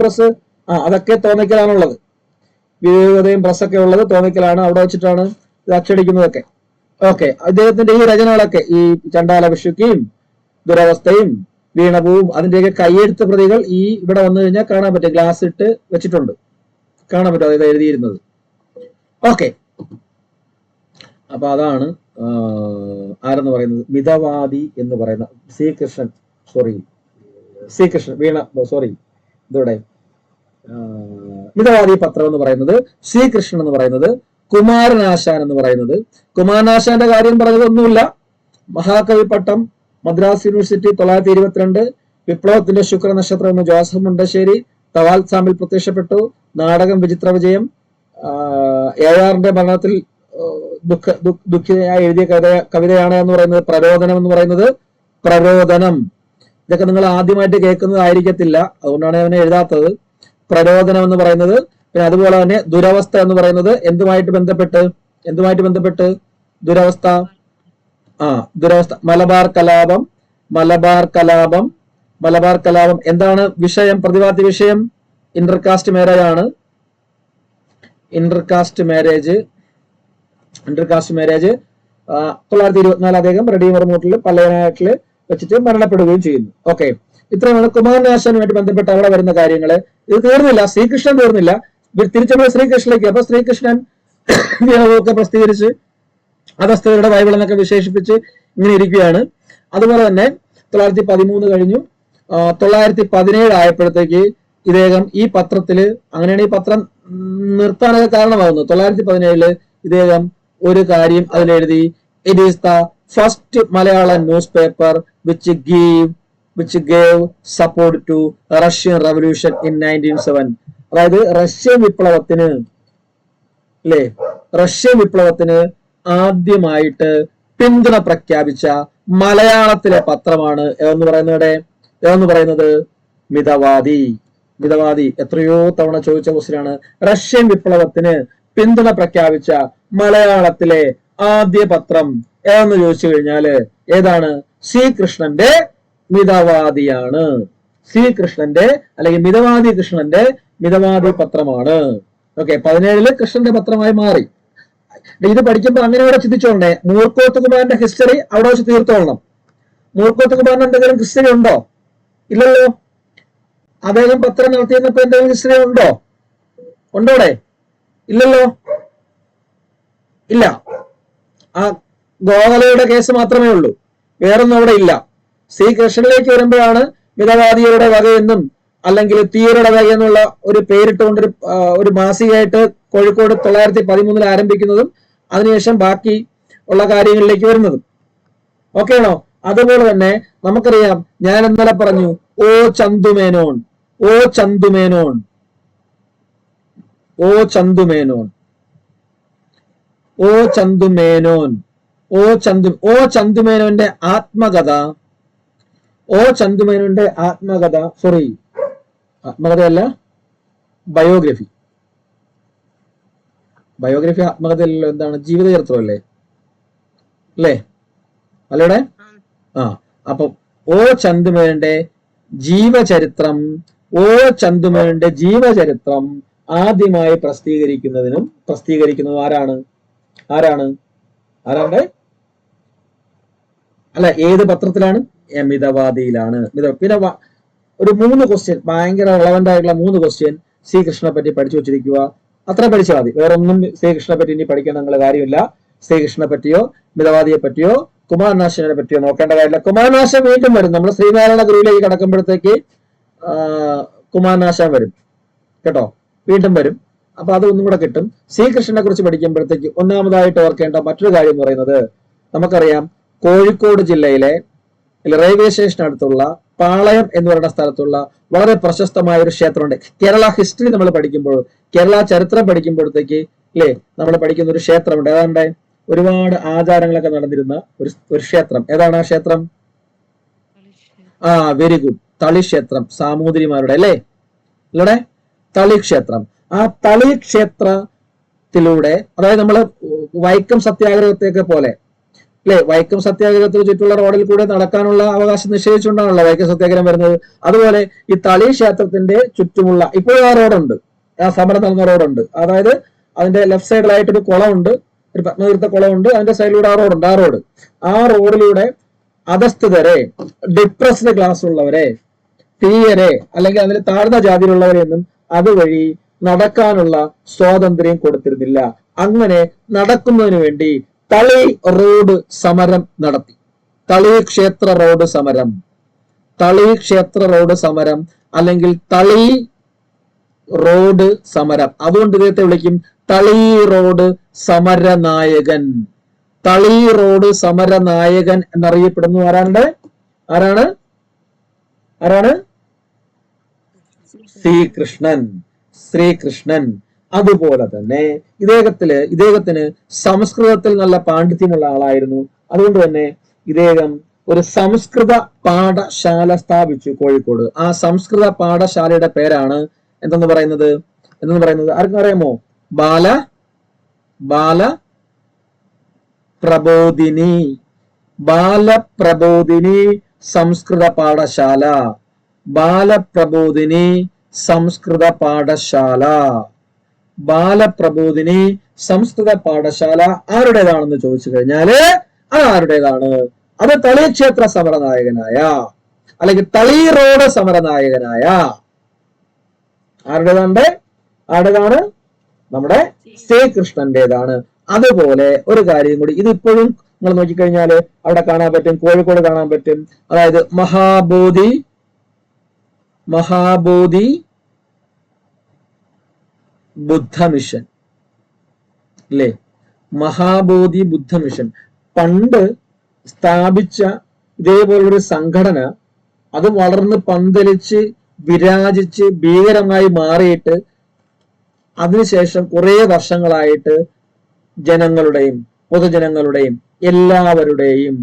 പ്രസ് അതൊക്കെ തോന്നിക്കലാണുള്ളത്. വിവേകോദയം പ്രസ് ഒക്കെ ഉള്ളത് തോന്നിക്കലാണ്. അവിടെ വെച്ചിട്ടാണ് ഇത് അച്ചടിക്കുന്നതൊക്കെ. ഓക്കെ, അദ്ദേഹത്തിന്റെ ഈ രചനകളൊക്കെ, ഈ ചണ്ടാല വിഷുക്കിയും ദുരവസ്ഥയും വീണപൂവും അതിന്റെയൊക്കെ കയ്യെഴുത്ത് പ്രതികൾ ഈ ഇവിടെ വന്നു കഴിഞ്ഞാൽ കാണാൻ പറ്റും. ഗ്ലാസ് ഇട്ട് വെച്ചിട്ടുണ്ട്, കാണാൻ പറ്റും അത് എഴുതിയിരുന്നത്. ഓക്കെ, അപ്പൊ അതാണ് ആരെന്ന് പറയുന്നത്? മിതവാദി എന്ന് പറയുന്ന ശ്രീകൃഷ്ണൻ ഇതോടെ മിതവാദി പത്രം എന്ന് പറയുന്നത് ശ്രീകൃഷ്ണൻ എന്ന് പറയുന്നത് കുമാരനാശാൻ എന്ന് പറയുന്നത്. കുമാരനാശാന്റെ കാര്യം പറഞ്ഞതൊന്നുമില്ല. മഹാകവി പട്ടം മദ്രാസ് യൂണിവേഴ്സിറ്റി 922, വിപ്ലവത്തിന്റെ ശുക്രനക്ഷത്രം എന്ന് ജോസഫ് മുണ്ടശ്ശേരി തപാൽ സ്റ്റാമ്പിൽ പ്രത്യക്ഷപ്പെട്ടു. നാടകം വിചിത്ര വിജയം, ARന്റെ മരണത്തിൽ ദുഃഖിതയായി എഴുതിയ കവിതയാണ് എന്ന് പറയുന്നത് പ്രരോദനം. ഇതൊക്കെ നിങ്ങൾ ആദ്യമായിട്ട് കേൾക്കുന്നതായിരിക്കത്തില്ല, അതുകൊണ്ടാണ് അവനെ എഴുതാത്തത്. പ്രരോദനം എന്ന് പറയുന്നത്. പിന്നെ അതുപോലെ തന്നെ ദുരവസ്ഥ എന്ന് പറയുന്നത് എന്തുമായിട്ട് ബന്ധപ്പെട്ട് ദുരവസ്ഥ മലബാർ കലാപം എന്താണ് വിഷയം? പ്രതിപാദ്യ വിഷയം ഇന്റർകാസ്റ്റ് മാരേജ് ആണ്. ഇന്റർകാസ്റ്റ് മാരേജ് 924 അദ്ദേഹം റെഡീമർ ബോട്ടിൽ പലനാട്ടില് വെച്ചിട്ട് മരണപ്പെടുകയും ചെയ്യുന്നു. ഓക്കെ, ഇത്രയാണ് കുമാരനാശാനുമായിട്ട് ബന്ധപ്പെട്ട് അവിടെ വരുന്ന കാര്യങ്ങള്. ഇത് തീർന്നില്ല, ശ്രീകൃഷ്ണൻ തീർന്നില്ല. തിരിച്ചുള്ള ശ്രീകൃഷ്ണനിലേക്ക്. അപ്പൊ ശ്രീകൃഷ്ണൻ ഒക്കെ പ്രസിദ്ധീകരിച്ച് അധസ്ഥിതരുടെ ബൈബിൾ എന്നൊക്കെ വിശേഷിപ്പിച്ച് ഇങ്ങനെ ഇരിക്കുകയാണ്. അതുപോലെ തന്നെ 913 കഴിഞ്ഞു, 917 ആയപ്പോഴത്തേക്ക് ഇദ്ദേഹം ഈ പത്രത്തില്, അങ്ങനെയാണ് ഈ പത്രം നിർത്താനൊക്കെ കാരണമാകുന്നത്. 917 ഇദ്ദേഹം ഒരു കാര്യം അതിലെഴുതി, it is the first Malayalam news paper which gave support to Russian Revolution in 1907. അതായത് റഷ്യൻ വിപ്ലവത്തിന് ആദ്യമായിട്ട് പിന്തുണ പ്രഖ്യാപിച്ച മലയാളത്തിലെ പത്രമാണ് ഏതെന്ന് പറയുന്നത് മിതവാദി. എത്രയോ തവണ ചോദിച്ച ക്വസ്റ്റ്യനാണ്. റഷ്യൻ വിപ്ലവത്തിന് പിന്തുണ പ്രഖ്യാപിച്ച മലയാളത്തിലെ ആദ്യ പത്രം ഏതെന്ന് ചോദിച്ചു കഴിഞ്ഞാല് ഏതാണ്? സി കൃഷ്ണന്റെ മിതവാദിയാണ്. സി കൃഷ്ണന്റെ അല്ലെങ്കിൽ മിതവാദി പത്രമാണ്. ഓക്കെ, 17 കൃഷ്ണന്റെ പത്രമായി മാറി. ഇത് പഠിക്കുമ്പോൾ അങ്ങനെ അവിടെ ചിന്തിച്ചോണ്ടേ, മൂർക്കോത്ത് കുമാരന്റെ ഹിസ്റ്ററി അവിടെ വെച്ച് തീർത്തോളണം. മൂർക്കോത്ത് കുമാരന് എന്തെങ്കിലും ഹിസ്റ്ററി ഉണ്ടോ? ഇല്ലല്ലോ. അദ്ദേഹം പത്രം നടത്തിയെന്നപ്പോ എന്തെങ്കിലും ഹിസ്റ്ററി ഉണ്ടോടെ? ഇല്ലല്ലോ, ഇല്ല. ആ ഗോഖലയുടെ കേസ് മാത്രമേ ഉള്ളൂ, വേറൊന്നും അവിടെ ഇല്ല. സി കൃഷ്ണനിലേക്ക് വരുമ്പോഴാണ് മിതവാദികളുടെ വകയെന്നും അല്ലെങ്കിൽ തീയരുടെ വകയെന്നുള്ള ഒരു പേരിട്ടുകൊണ്ട് ഒരു മാസികയായിട്ട് കോഴിക്കോട് 913 ആരംഭിക്കുന്നതും അതിനുശേഷം ബാക്കി ഉള്ള കാര്യങ്ങളിലേക്ക് വരുന്നതും. ഓക്കെ ആണോ? അതുപോലെ തന്നെ നമുക്കറിയാം, ഞാൻ ഇന്നലെ പറഞ്ഞു, ഓ ചന്തുമേനോൻ ചന്തുമേനോന്റെ ആത്മകഥ, ആത്മകഥയല്ല, ബയോഗ്രഫി ആത്മകഥയല്ലോ, എന്താണ്? ജീവിതചരിത്രം അല്ലേ? അല്ലേടെ? അപ്പൊ ഓ ചന്തുമേനോന്റെ ജീവചരിത്രം ആദ്യമായി പ്രസിദ്ധീകരിക്കുന്നതും ആരാണ്? അല്ല, ഏത് പത്രത്തിലാണ്? മിതവാദിയിലാണ്. പിന്നെ ഒരു 3 ക്വസ്റ്റ്യൻ, ഭയങ്കര റെലവന്റ് ആയിട്ടുള്ള 3 ക്വസ്റ്റ്യൻ സി കൃഷ്ണനെ പറ്റി പഠിച്ചു വെച്ചിരിക്കുക. അത്ര പഠിച്ചാൽ മതി, വേറെ ഒന്നും ശ്രീ കൃഷ്ണനെ പറ്റി ഇനി പഠിക്കാൻ നിങ്ങളുടെ കാര്യമില്ല. ശ്രീകൃഷ്ണനെ പറ്റിയോ മിതവാദിയെ പറ്റിയോ കുമാരനാശനെ പറ്റിയോ നോക്കേണ്ട കാര്യമില്ല. കുമാരനാശൻ വീണ്ടും വരും. നമ്മൾ ശ്രീനാരായണ ഗുരുവിലേക്ക് കടക്കുമ്പോഴത്തേക്ക് കുമാരനാശൻ വരും കേട്ടോ, വീണ്ടും വരും. അപ്പൊ അതൊന്നും കൂടെ കിട്ടും. ശ്രീകൃഷ്ണനെ കുറിച്ച് പഠിക്കുമ്പോഴത്തേക്ക് ഒന്നാമതായിട്ട് ഓർക്കേണ്ട മറ്റൊരു കാര്യം എന്ന് പറയുന്നത്, നമുക്കറിയാം കോഴിക്കോട് ജില്ലയിലെ റെയിൽവേ സ്റ്റേഷൻ അടുത്തുള്ള പാളയം എന്ന് പറയുന്ന സ്ഥലത്തുള്ള വളരെ പ്രശസ്തമായ ഒരു ക്ഷേത്രമുണ്ട്. കേരള ഹിസ്റ്ററി നമ്മൾ പഠിക്കുമ്പോൾ, കേരള ചരിത്രം പഠിക്കുമ്പോഴത്തേക്ക് നമ്മൾ പഠിക്കുന്ന ഒരു ക്ഷേത്രമുണ്ട്. ഏതാണ്ട് ഒരുപാട് ആചാരങ്ങളൊക്കെ നടന്നിരുന്ന ഒരു ക്ഷേത്രം. ഏതാണ് ആ ക്ഷേത്രം? വെരി ഗുഡ്, തളി ക്ഷേത്രം. സാമൂതിരിമാരുടെ അല്ലേ തളി ക്ഷേത്രം. ആ തളി ക്ഷേത്രത്തിലൂടെ, അതായത് നമ്മള് വൈക്കം സത്യാഗ്രഹത്തെയൊക്കെ പോലെ വൈക്കം സത്യാഗ്രഹത്തിന് ചുറ്റുള്ള റോഡിൽ കൂടെ നടക്കാനുള്ള അവകാശം നിഷേധിച്ചുകൊണ്ടാണല്ലോ വൈക്കം സത്യാഗ്രഹം വരുന്നത്. അതുപോലെ ഈ തളി ക്ഷേത്രത്തിന്റെ ചുറ്റുമുള്ള ഇപ്പോഴും ആ റോഡുണ്ട്, ആ സമരം നടന്ന റോഡുണ്ട്. അതായത് അതിന്റെ ലെഫ്റ്റ് സൈഡിലായിട്ടൊരു കുളമുണ്ട്, ഒരു പത്മതീർത്ഥ കുളമുണ്ട്, അതിന്റെ സൈഡിലൂടെ ആ റോഡിലൂടെ അധസ്ഥിതരെ, ഡിപ്രസ്ഡ് ക്ലാസ് ഉള്ളവരെ, തീയരെ അല്ലെങ്കിൽ അതിന് താഴ്ന്ന ജാതിയിലുള്ളവരെയൊന്നും അതുവഴി നടക്കാനുള്ള സ്വാതന്ത്ര്യം കൊടുത്തിരുന്നില്ല. അങ്ങനെ നടക്കുന്നതിന് വേണ്ടി തളി റോഡ് സമരം നടത്തി. തളി ക്ഷേത്ര റോഡ് സമരം അല്ലെങ്കിൽ തളി റോഡ് സമരം. അതുകൊണ്ട് ഇദ്ദേഹത്തെ വിളിക്കും തളി റോഡ് സമരനായകൻ. തളി റോഡ് സമരനായകൻ എന്നറിയപ്പെടുന്നു ആരാണ്? ശ്രീകൃഷ്ണൻ. അതുപോലെ തന്നെ ഇദ്ദേഹത്തിന് സംസ്കൃതത്തിൽ നല്ല പാണ്ഡിത്യമുള്ള ആളായിരുന്നു. അതുകൊണ്ട് തന്നെ ഇദ്ദേഹം ഒരു സംസ്കൃത പാഠശാല സ്ഥാപിച്ചു കോഴിക്കോട്. ആ സംസ്കൃത പാഠശാലയുടെ പേരാണ് എന്തെന്ന് പറയുന്നത് ആർക്കും അറിയാമോ? ബാലപ്രബോധിനി സംസ്കൃത പാഠശാല. ബാലപ്രബോധിനി സംസ്കൃത പാഠശാല ആരുടേതാണെന്ന് ചോദിച്ചു കഴിഞ്ഞാല് ആരുടേതാണ്? അത് തളി ക്ഷേത്ര സമരനായകനായ അല്ലെങ്കിൽ തളി റോഡ് സമരനായകനായ ആരുടേതാണ്? നമ്മുടെ ശ്രീകൃഷ്ണന്റേതാണ്. അതുപോലെ ഒരു കാര്യം കൂടി, ഇതിപ്പോഴും നിങ്ങൾ നോക്കിക്കഴിഞ്ഞാൽ അവിടെ കാണാൻ പറ്റും, കോഴിക്കോട് കാണാൻ പറ്റും. അതായത് മഹാബോധി ബുദ്ധ മിഷൻ അല്ലേ? മഹാബോധി ബുദ്ധ മിഷൻ പണ്ട് സ്ഥാപിച്ച ഇതേപോലൊരു സംഘടന അത് വളർന്ന് പന്തലിച്ച് വിരാജിച്ച് ഭീകരമായി മാറിയിട്ട് അതിനുശേഷം കുറെ വർഷങ്ങളായിട്ട് ജനങ്ങളുടെയും പൊതുജനങ്ങളുടെയും എല്ലാവരുടെയും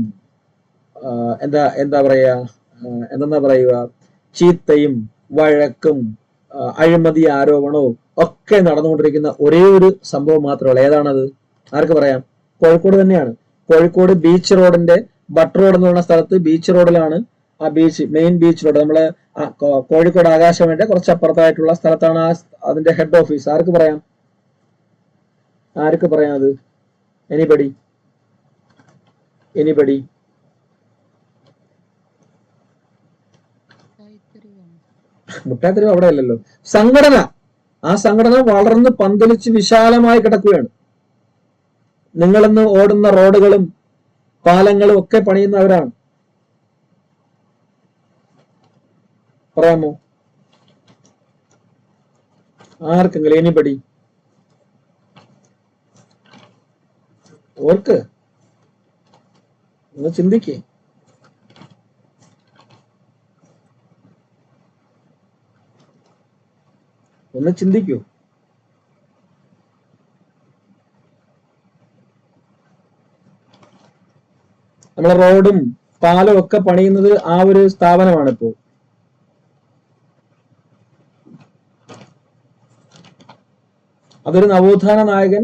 എന്താ പറയുക ചീത്തയും വഴക്കും അഴിമതി ആരോപണവും ഒക്കെ നടന്നുകൊണ്ടിരിക്കുന്ന ഒരേ ഒരു സംഭവം മാത്രമല്ല. ഏതാണത്? ആർക്ക് പറയാം? കോഴിക്കോട് തന്നെയാണ്. കോഴിക്കോട് ബീച്ച് റോഡിന്റെ ബട്ട് റോഡ് എന്ന് പറയുന്ന സ്ഥലത്ത് ബീച്ച് റോഡിലാണ് ആ ബീച്ച്, മെയിൻ ബീച്ച് റോഡ്, നമ്മളെ കോഴിക്കോട് ആകാശവാണിയുടെ കുറച്ച് അപ്പുറത്തായിട്ടുള്ള സ്ഥലത്താണ് അതിന്റെ ഹെഡ് ഓഫീസ്. ആർക്ക് പറയാം അത്? എനിബഡി? മുട്ടാത്തെരുവ് അവിടെ അല്ലല്ലോ. ആ സംഘടന വളർന്ന് പന്തലിച്ച് വിശാലമായി കിടക്കുകയാണ്. നിങ്ങളിന്ന് ഓടുന്ന റോഡുകളും പാലങ്ങളും ഒക്കെ പണിയുന്നവരാണ്. പറയാമോ ആർക്കെങ്കിലും? എനിബഡി? ഓർക്ക് ഒന്ന് ചിന്തിക്കേ. ഒന്ന് ചിന്തിക്കൂ. നമ്മളെ റോഡും പാലം ഒക്കെ പണിയുന്നത് ആ ഒരു സ്ഥാപനമാണ്. ഇപ്പോ അതൊരു നവോത്ഥാന നായകൻ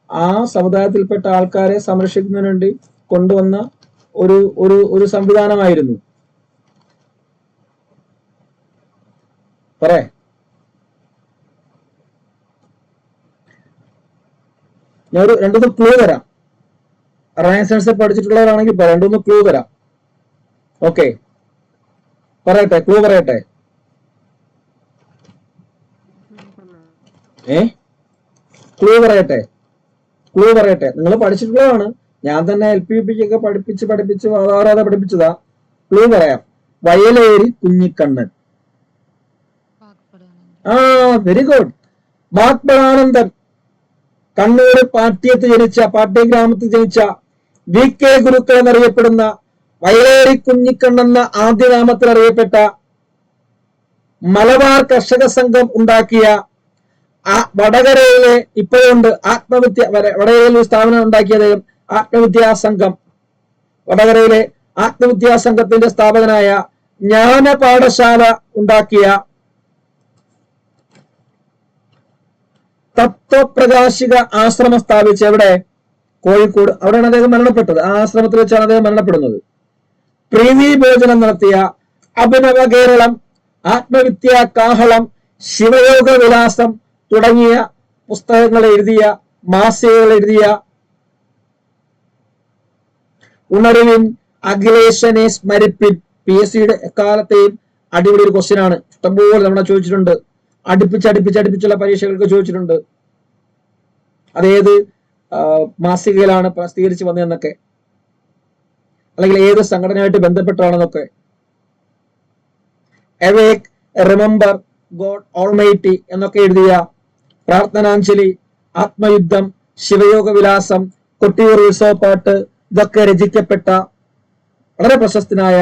ആ സമുദായത്തിൽപ്പെട്ട ആൾക്കാരെ സംരക്ഷിക്കുന്നതിന് വേണ്ടി കൊണ്ടുവന്ന ഒരു സംവിധാനമായിരുന്നു. പറയേ, ഞാൻ ഒരു രണ്ടു ക്ലൂ തരാം. റയൻസൻസ് പഠിച്ചിട്ടുള്ളവരാണെങ്കിൽ രണ്ടു ക്ലൂ തരാം. ഓക്കെ, പറയട്ടെ, ക്ലൂ പറയട്ടെ. ക്ലൂ പറയട്ടെ. നിങ്ങൾ പഠിച്ചിട്ടുള്ളതാണ്. ഞാൻ തന്നെ LP ഒക്കെ പഠിപ്പിച്ച് വാതാറാതെ പഠിപ്പിച്ചതാ. ക്ലൂ പറയാം. വയലേരി കുഞ്ഞിക്കണ്ണൻ. Very good. ബാഗ്ബടാനന്ദൻ. കണ്ണൂർ പാട്യം ഗ്രാമത്തിൽ ജനിച്ച VK ഗുരുക്കൾ എന്നറിയപ്പെടുന്ന വയലേരി കുഞ്ഞിക്കണ്ണെന്ന ആദ്യ നാമത്തിൽ അറിയപ്പെട്ട മലബാർ കർഷക സംഘം ഉണ്ടാക്കിയ വടകരയിലെ ഇപ്പോഴുണ്ട് വടകരയിൽ ഒരു സ്ഥാപനം ഉണ്ടാക്കിയത് ആത്മവിദ്യാസംഘം. വടകരയിലെ ആത്മവിദ്യാസംഘത്തിന്റെ സ്ഥാപകനായ ജ്ഞാന പാഠശാല ഉണ്ടാക്കിയ തത്വപ്രകാശിക ആശ്രമം സ്ഥാപിച്ച എവിടെ? കോഴിക്കോട്. അവിടെയാണ് അദ്ദേഹം മരണപ്പെട്ടത്. ആ ആശ്രമത്തിൽ വെച്ചാണ് അദ്ദേഹം മരണപ്പെടുന്നത്. പ്രീതി ഭോജനം നടത്തിയ അഭിനവ കേരളം, ആത്മവിദ്യാ കാഹളം, ശിവയോഗ വിലാസം തുടങ്ങിയ പുസ്തകങ്ങൾ എഴുതിയ, മാസികകൾ എഴുതിയ, ഉണരുവിൻ അഖിലേശനെ സ്മരിപ്പിൻ. PSCയുടെ എക്കാലത്തെയും അടിപൊളി ഒരു ക്വസ്റ്റ്യൻ ആണ്. ഇഷ്ടംപോലെ തവണ ചോദിച്ചിട്ടുണ്ട്. അടുപ്പിച്ചുള്ള പരീക്ഷകൾക്ക് ചോദിച്ചിട്ടുണ്ട്. അതേത് മാസികയിലാണ് പ്രസിദ്ധീകരിച്ച് വന്നതെന്നൊക്കെ, അല്ലെങ്കിൽ ഏത് സംഘടനയായിട്ട് ബന്ധപ്പെട്ടാണെന്നൊക്കെ. Awake, Remember God Almighty എന്നൊക്കെ എഴുതിയ പ്രാർത്ഥനാഞ്ജലി, ആത്മയുദ്ധം, ശിവയോഗ വിലാസം, കൊട്ടിയൂർ ഉത്സവപ്പാട്ട്, ഇതൊക്കെ രചിക്കപ്പെട്ട വളരെ പ്രശസ്തനായ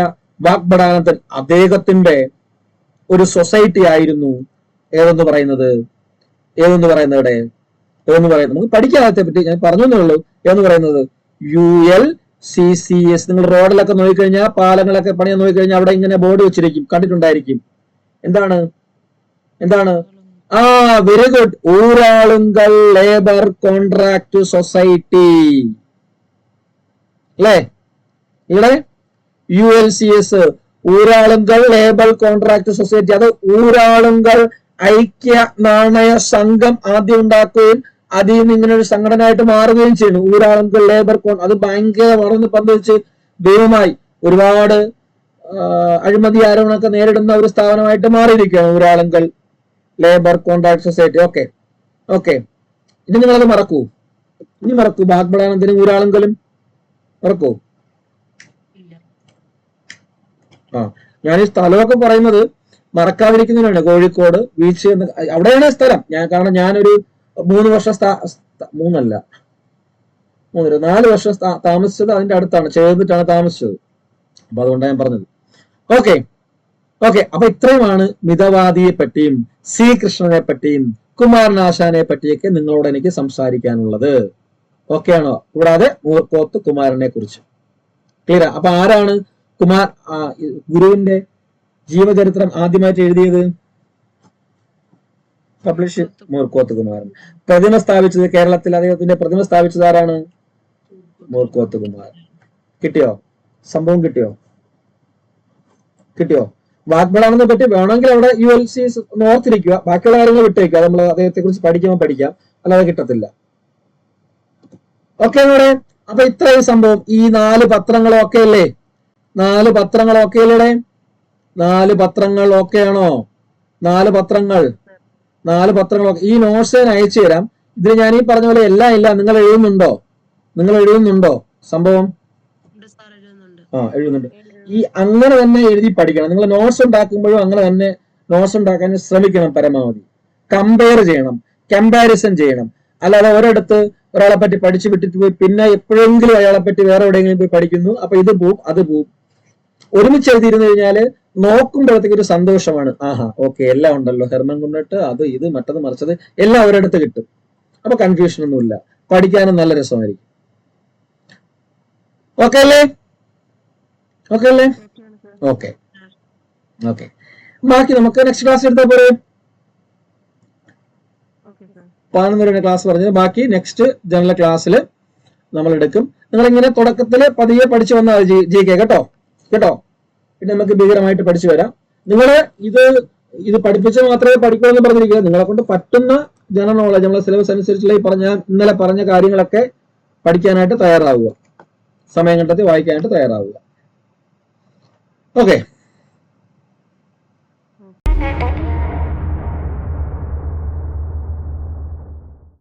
വാഗ്ബടാനന്ദൻ. അദ്ദേഹത്തിന്റെ ഒരു സൊസൈറ്റി ആയിരുന്നു ഏതെന്ന് പറയുന്നത് നമുക്ക് പഠിക്കാതെ പറ്റി ഞാൻ പറഞ്ഞേ ഉള്ളൂ. എന്ന് പറയുന്നത് ULCCS. നിങ്ങൾ റോഡിലൊക്കെ നോക്കിക്കഴിഞ്ഞാൽ, പാലങ്ങളൊക്കെ പണിയാൻ നോക്കിക്കഴിഞ്ഞാൽ അവിടെ ഇങ്ങനെ ബോർഡ് വെച്ചിരിക്കും, കണ്ടിട്ടുണ്ടായിരിക്കും. എന്താണ്? Very good. Uralungal labour contract society അല്ലേ? ഇവിടെ ULCS, Uralungal labour contract society. അത് ഊരാളുങ്കൽ ഐക്യ നാണയ സംഘം ആദ്യം ഉണ്ടാക്കുകയും അതിൽ നിന്ന് ഇങ്ങനെ ഒരു സംഘടനയായിട്ട് മാറുകയും ചെയ്യുന്നു. ഊരാളുങ്കൽ ലേബർ അത് ഭയങ്കര വളർന്ന് പന്തലിച്ച് ദൈവമായി ഒരുപാട് അഴിമതി ആരോപണമൊക്കെ നേരിടുന്ന ഒരു സ്ഥാപനമായിട്ട് മാറിയിരിക്കുകയാണ് Uralungal labour contract society. Okay, ഇനി നിങ്ങളത് മറക്കൂ. ഇനി മറക്കൂ ബാഗ്ബടാനന്ദന് ഊരാളുങ്കലും മറക്കൂ? ഇല്ല. ആ ഞാൻ ഈ സ്ഥലമൊക്കെ പറയുന്നത് മറക്കാതിരിക്കുന്നതിനാണ്. കോഴിക്കോട് ബീച്ച് എന്ന് അവിടെയാണ് സ്ഥലം. കാരണം ഞാനൊരു 3 വർഷം 4 വർഷം താമസിച്ചത് അതിന്റെ അടുത്താണ്, ചേർന്നിട്ടാണ് താമസിച്ചത്. അപ്പൊ അതുകൊണ്ടാണ് ഞാൻ പറഞ്ഞത്. ഓക്കെ ഓക്കെ, അപ്പൊ ഇത്രയുമാണ് മിതവാദിയെ പറ്റിയും ശ്രീകൃഷ്ണനെ പറ്റിയും കുമാരനാശാനെ പറ്റിയൊക്കെ നിങ്ങളോട് എനിക്ക് സംസാരിക്കാനുള്ളത്. ഓക്കെ ആണോ? കൂടാതെ മൂർക്കോത്ത് കുമാരനെ കുറിച്ച് ക്ലിയർ. അപ്പൊ ആരാണ് ഗുരുവിന്റെ ജീവചരിത്രം ആദ്യമായിട്ട് എഴുതിയത്? പബ്ലിഷ് മൂർക്കോത്ത് കുമാരൻ. പ്രതിമ സ്ഥാപിച്ചത് കേരളത്തിൽ, അദ്ദേഹത്തിന്റെ പ്രതിമ സ്ഥാപിച്ചത് ആരാണ്? മൂർക്കോത്ത് കുമാരൻ. കിട്ടിയോ? സംഭവം കിട്ടിയോ? വാഗ്ബടാനന്ദനെ പറ്റി വേണമെങ്കിൽ അവിടെ ULC ഓർത്തിരിക്കുക, ബാക്കിയുള്ള കാര്യങ്ങൾ വിട്ടേക്കുക. നമ്മൾ അദ്ദേഹത്തെ കുറിച്ച് പഠിക്കുമ്പോൾ പഠിക്കാം, അല്ലാതെ കിട്ടത്തില്ല. ഓക്കെ ഇവിടെ. അപ്പൊ ഇത്രയും സംഭവം. ഈ 4 പത്രങ്ങളും ഒക്കെ അല്ലേ? 4 പത്രങ്ങളും ഒക്കെ അല്ലേ? 4 പത്രങ്ങൾ ഓക്കെ ആണോ? 4 പത്രങ്ങൾ ഈ നോട്ട്സ് ഞാൻ അയച്ചു തരാം. ഇതിൽ ഞാൻ ഈ പറഞ്ഞ പോലെ എല്ലാം ഇല്ല. നിങ്ങൾ എഴുതുന്നുണ്ടോ സംഭവം? എഴുതുന്നുണ്ട്. ഈ അങ്ങനെ തന്നെ എഴുതി പഠിക്കണം. നിങ്ങൾ നോട്ട്സ് ഉണ്ടാക്കുമ്പോഴും അങ്ങനെ തന്നെ നോട്ട്സ് ഉണ്ടാക്കാൻ ശ്രമിക്കണം പരമാവധി. കമ്പാരിസൺ ചെയ്യണം. അല്ലാതെ ഒരാളെ പറ്റി പഠിച്ചു വിട്ടിട്ട് പോയി പിന്നെ എപ്പോഴെങ്കിലും അയാളെ പറ്റി വേറെ എവിടെയെങ്കിലും പോയി പഠിക്കുന്നു, അപ്പൊ ഇത് പോവും അത് പോവും. ഒരുമിച്ച് എഴുതിയിരുന്നു കഴിഞ്ഞാല് നോക്കുമ്പോഴത്തേക്ക് ഒരു സന്തോഷമാണ്. ആഹാ ഓക്കെ എല്ലാം ഉണ്ടല്ലോ, ഹെർമൻ കുന്നട്ട് അത് ഇത് മറ്റത് മറിച്ചത് എല്ലാം ഒരിടത്ത് കിട്ടും. അപ്പൊ കൺഫ്യൂഷൻ ഒന്നുമില്ല, പഠിക്കാനും നല്ല രസമായിരിക്കും. ഓക്കെ അല്ലേ? ഓക്കെ. ബാക്കി നമുക്ക് നെക്സ്റ്റ് ക്ലാസ് എടുത്താൽ പോരെ? 11 വരെയാണ് ക്ലാസ് പറഞ്ഞത്. ബാക്കി നെക്സ്റ്റ് ജനറൽ ക്ലാസ്സിൽ നമ്മൾ എടുക്കും. നിങ്ങളിങ്ങനെ തുടക്കത്തില് പതിയെ പഠിച്ചു വന്നാൽ GK കേട്ടോ. പിന്നെ നമുക്ക് ഭീകരമായിട്ട് പഠിച്ചു വരാം. നിങ്ങള് ഇത് പഠിപ്പിച്ച് മാത്രമേ പഠിക്കുമെന്ന് പറഞ്ഞിരിക്കുക. നിങ്ങളെ കൊണ്ട് പറ്റുന്ന ജനറൽ നോളജ്, നമ്മളെ സിലബസ് അനുസരിച്ചുള്ള ഇന്നലെ പറഞ്ഞ കാര്യങ്ങളൊക്കെ പഠിക്കാനായിട്ട് തയ്യാറാവുക. സമയം കണ്ടെത്തി വായിക്കാനായിട്ട് തയ്യാറാവുക. ഓക്കെ.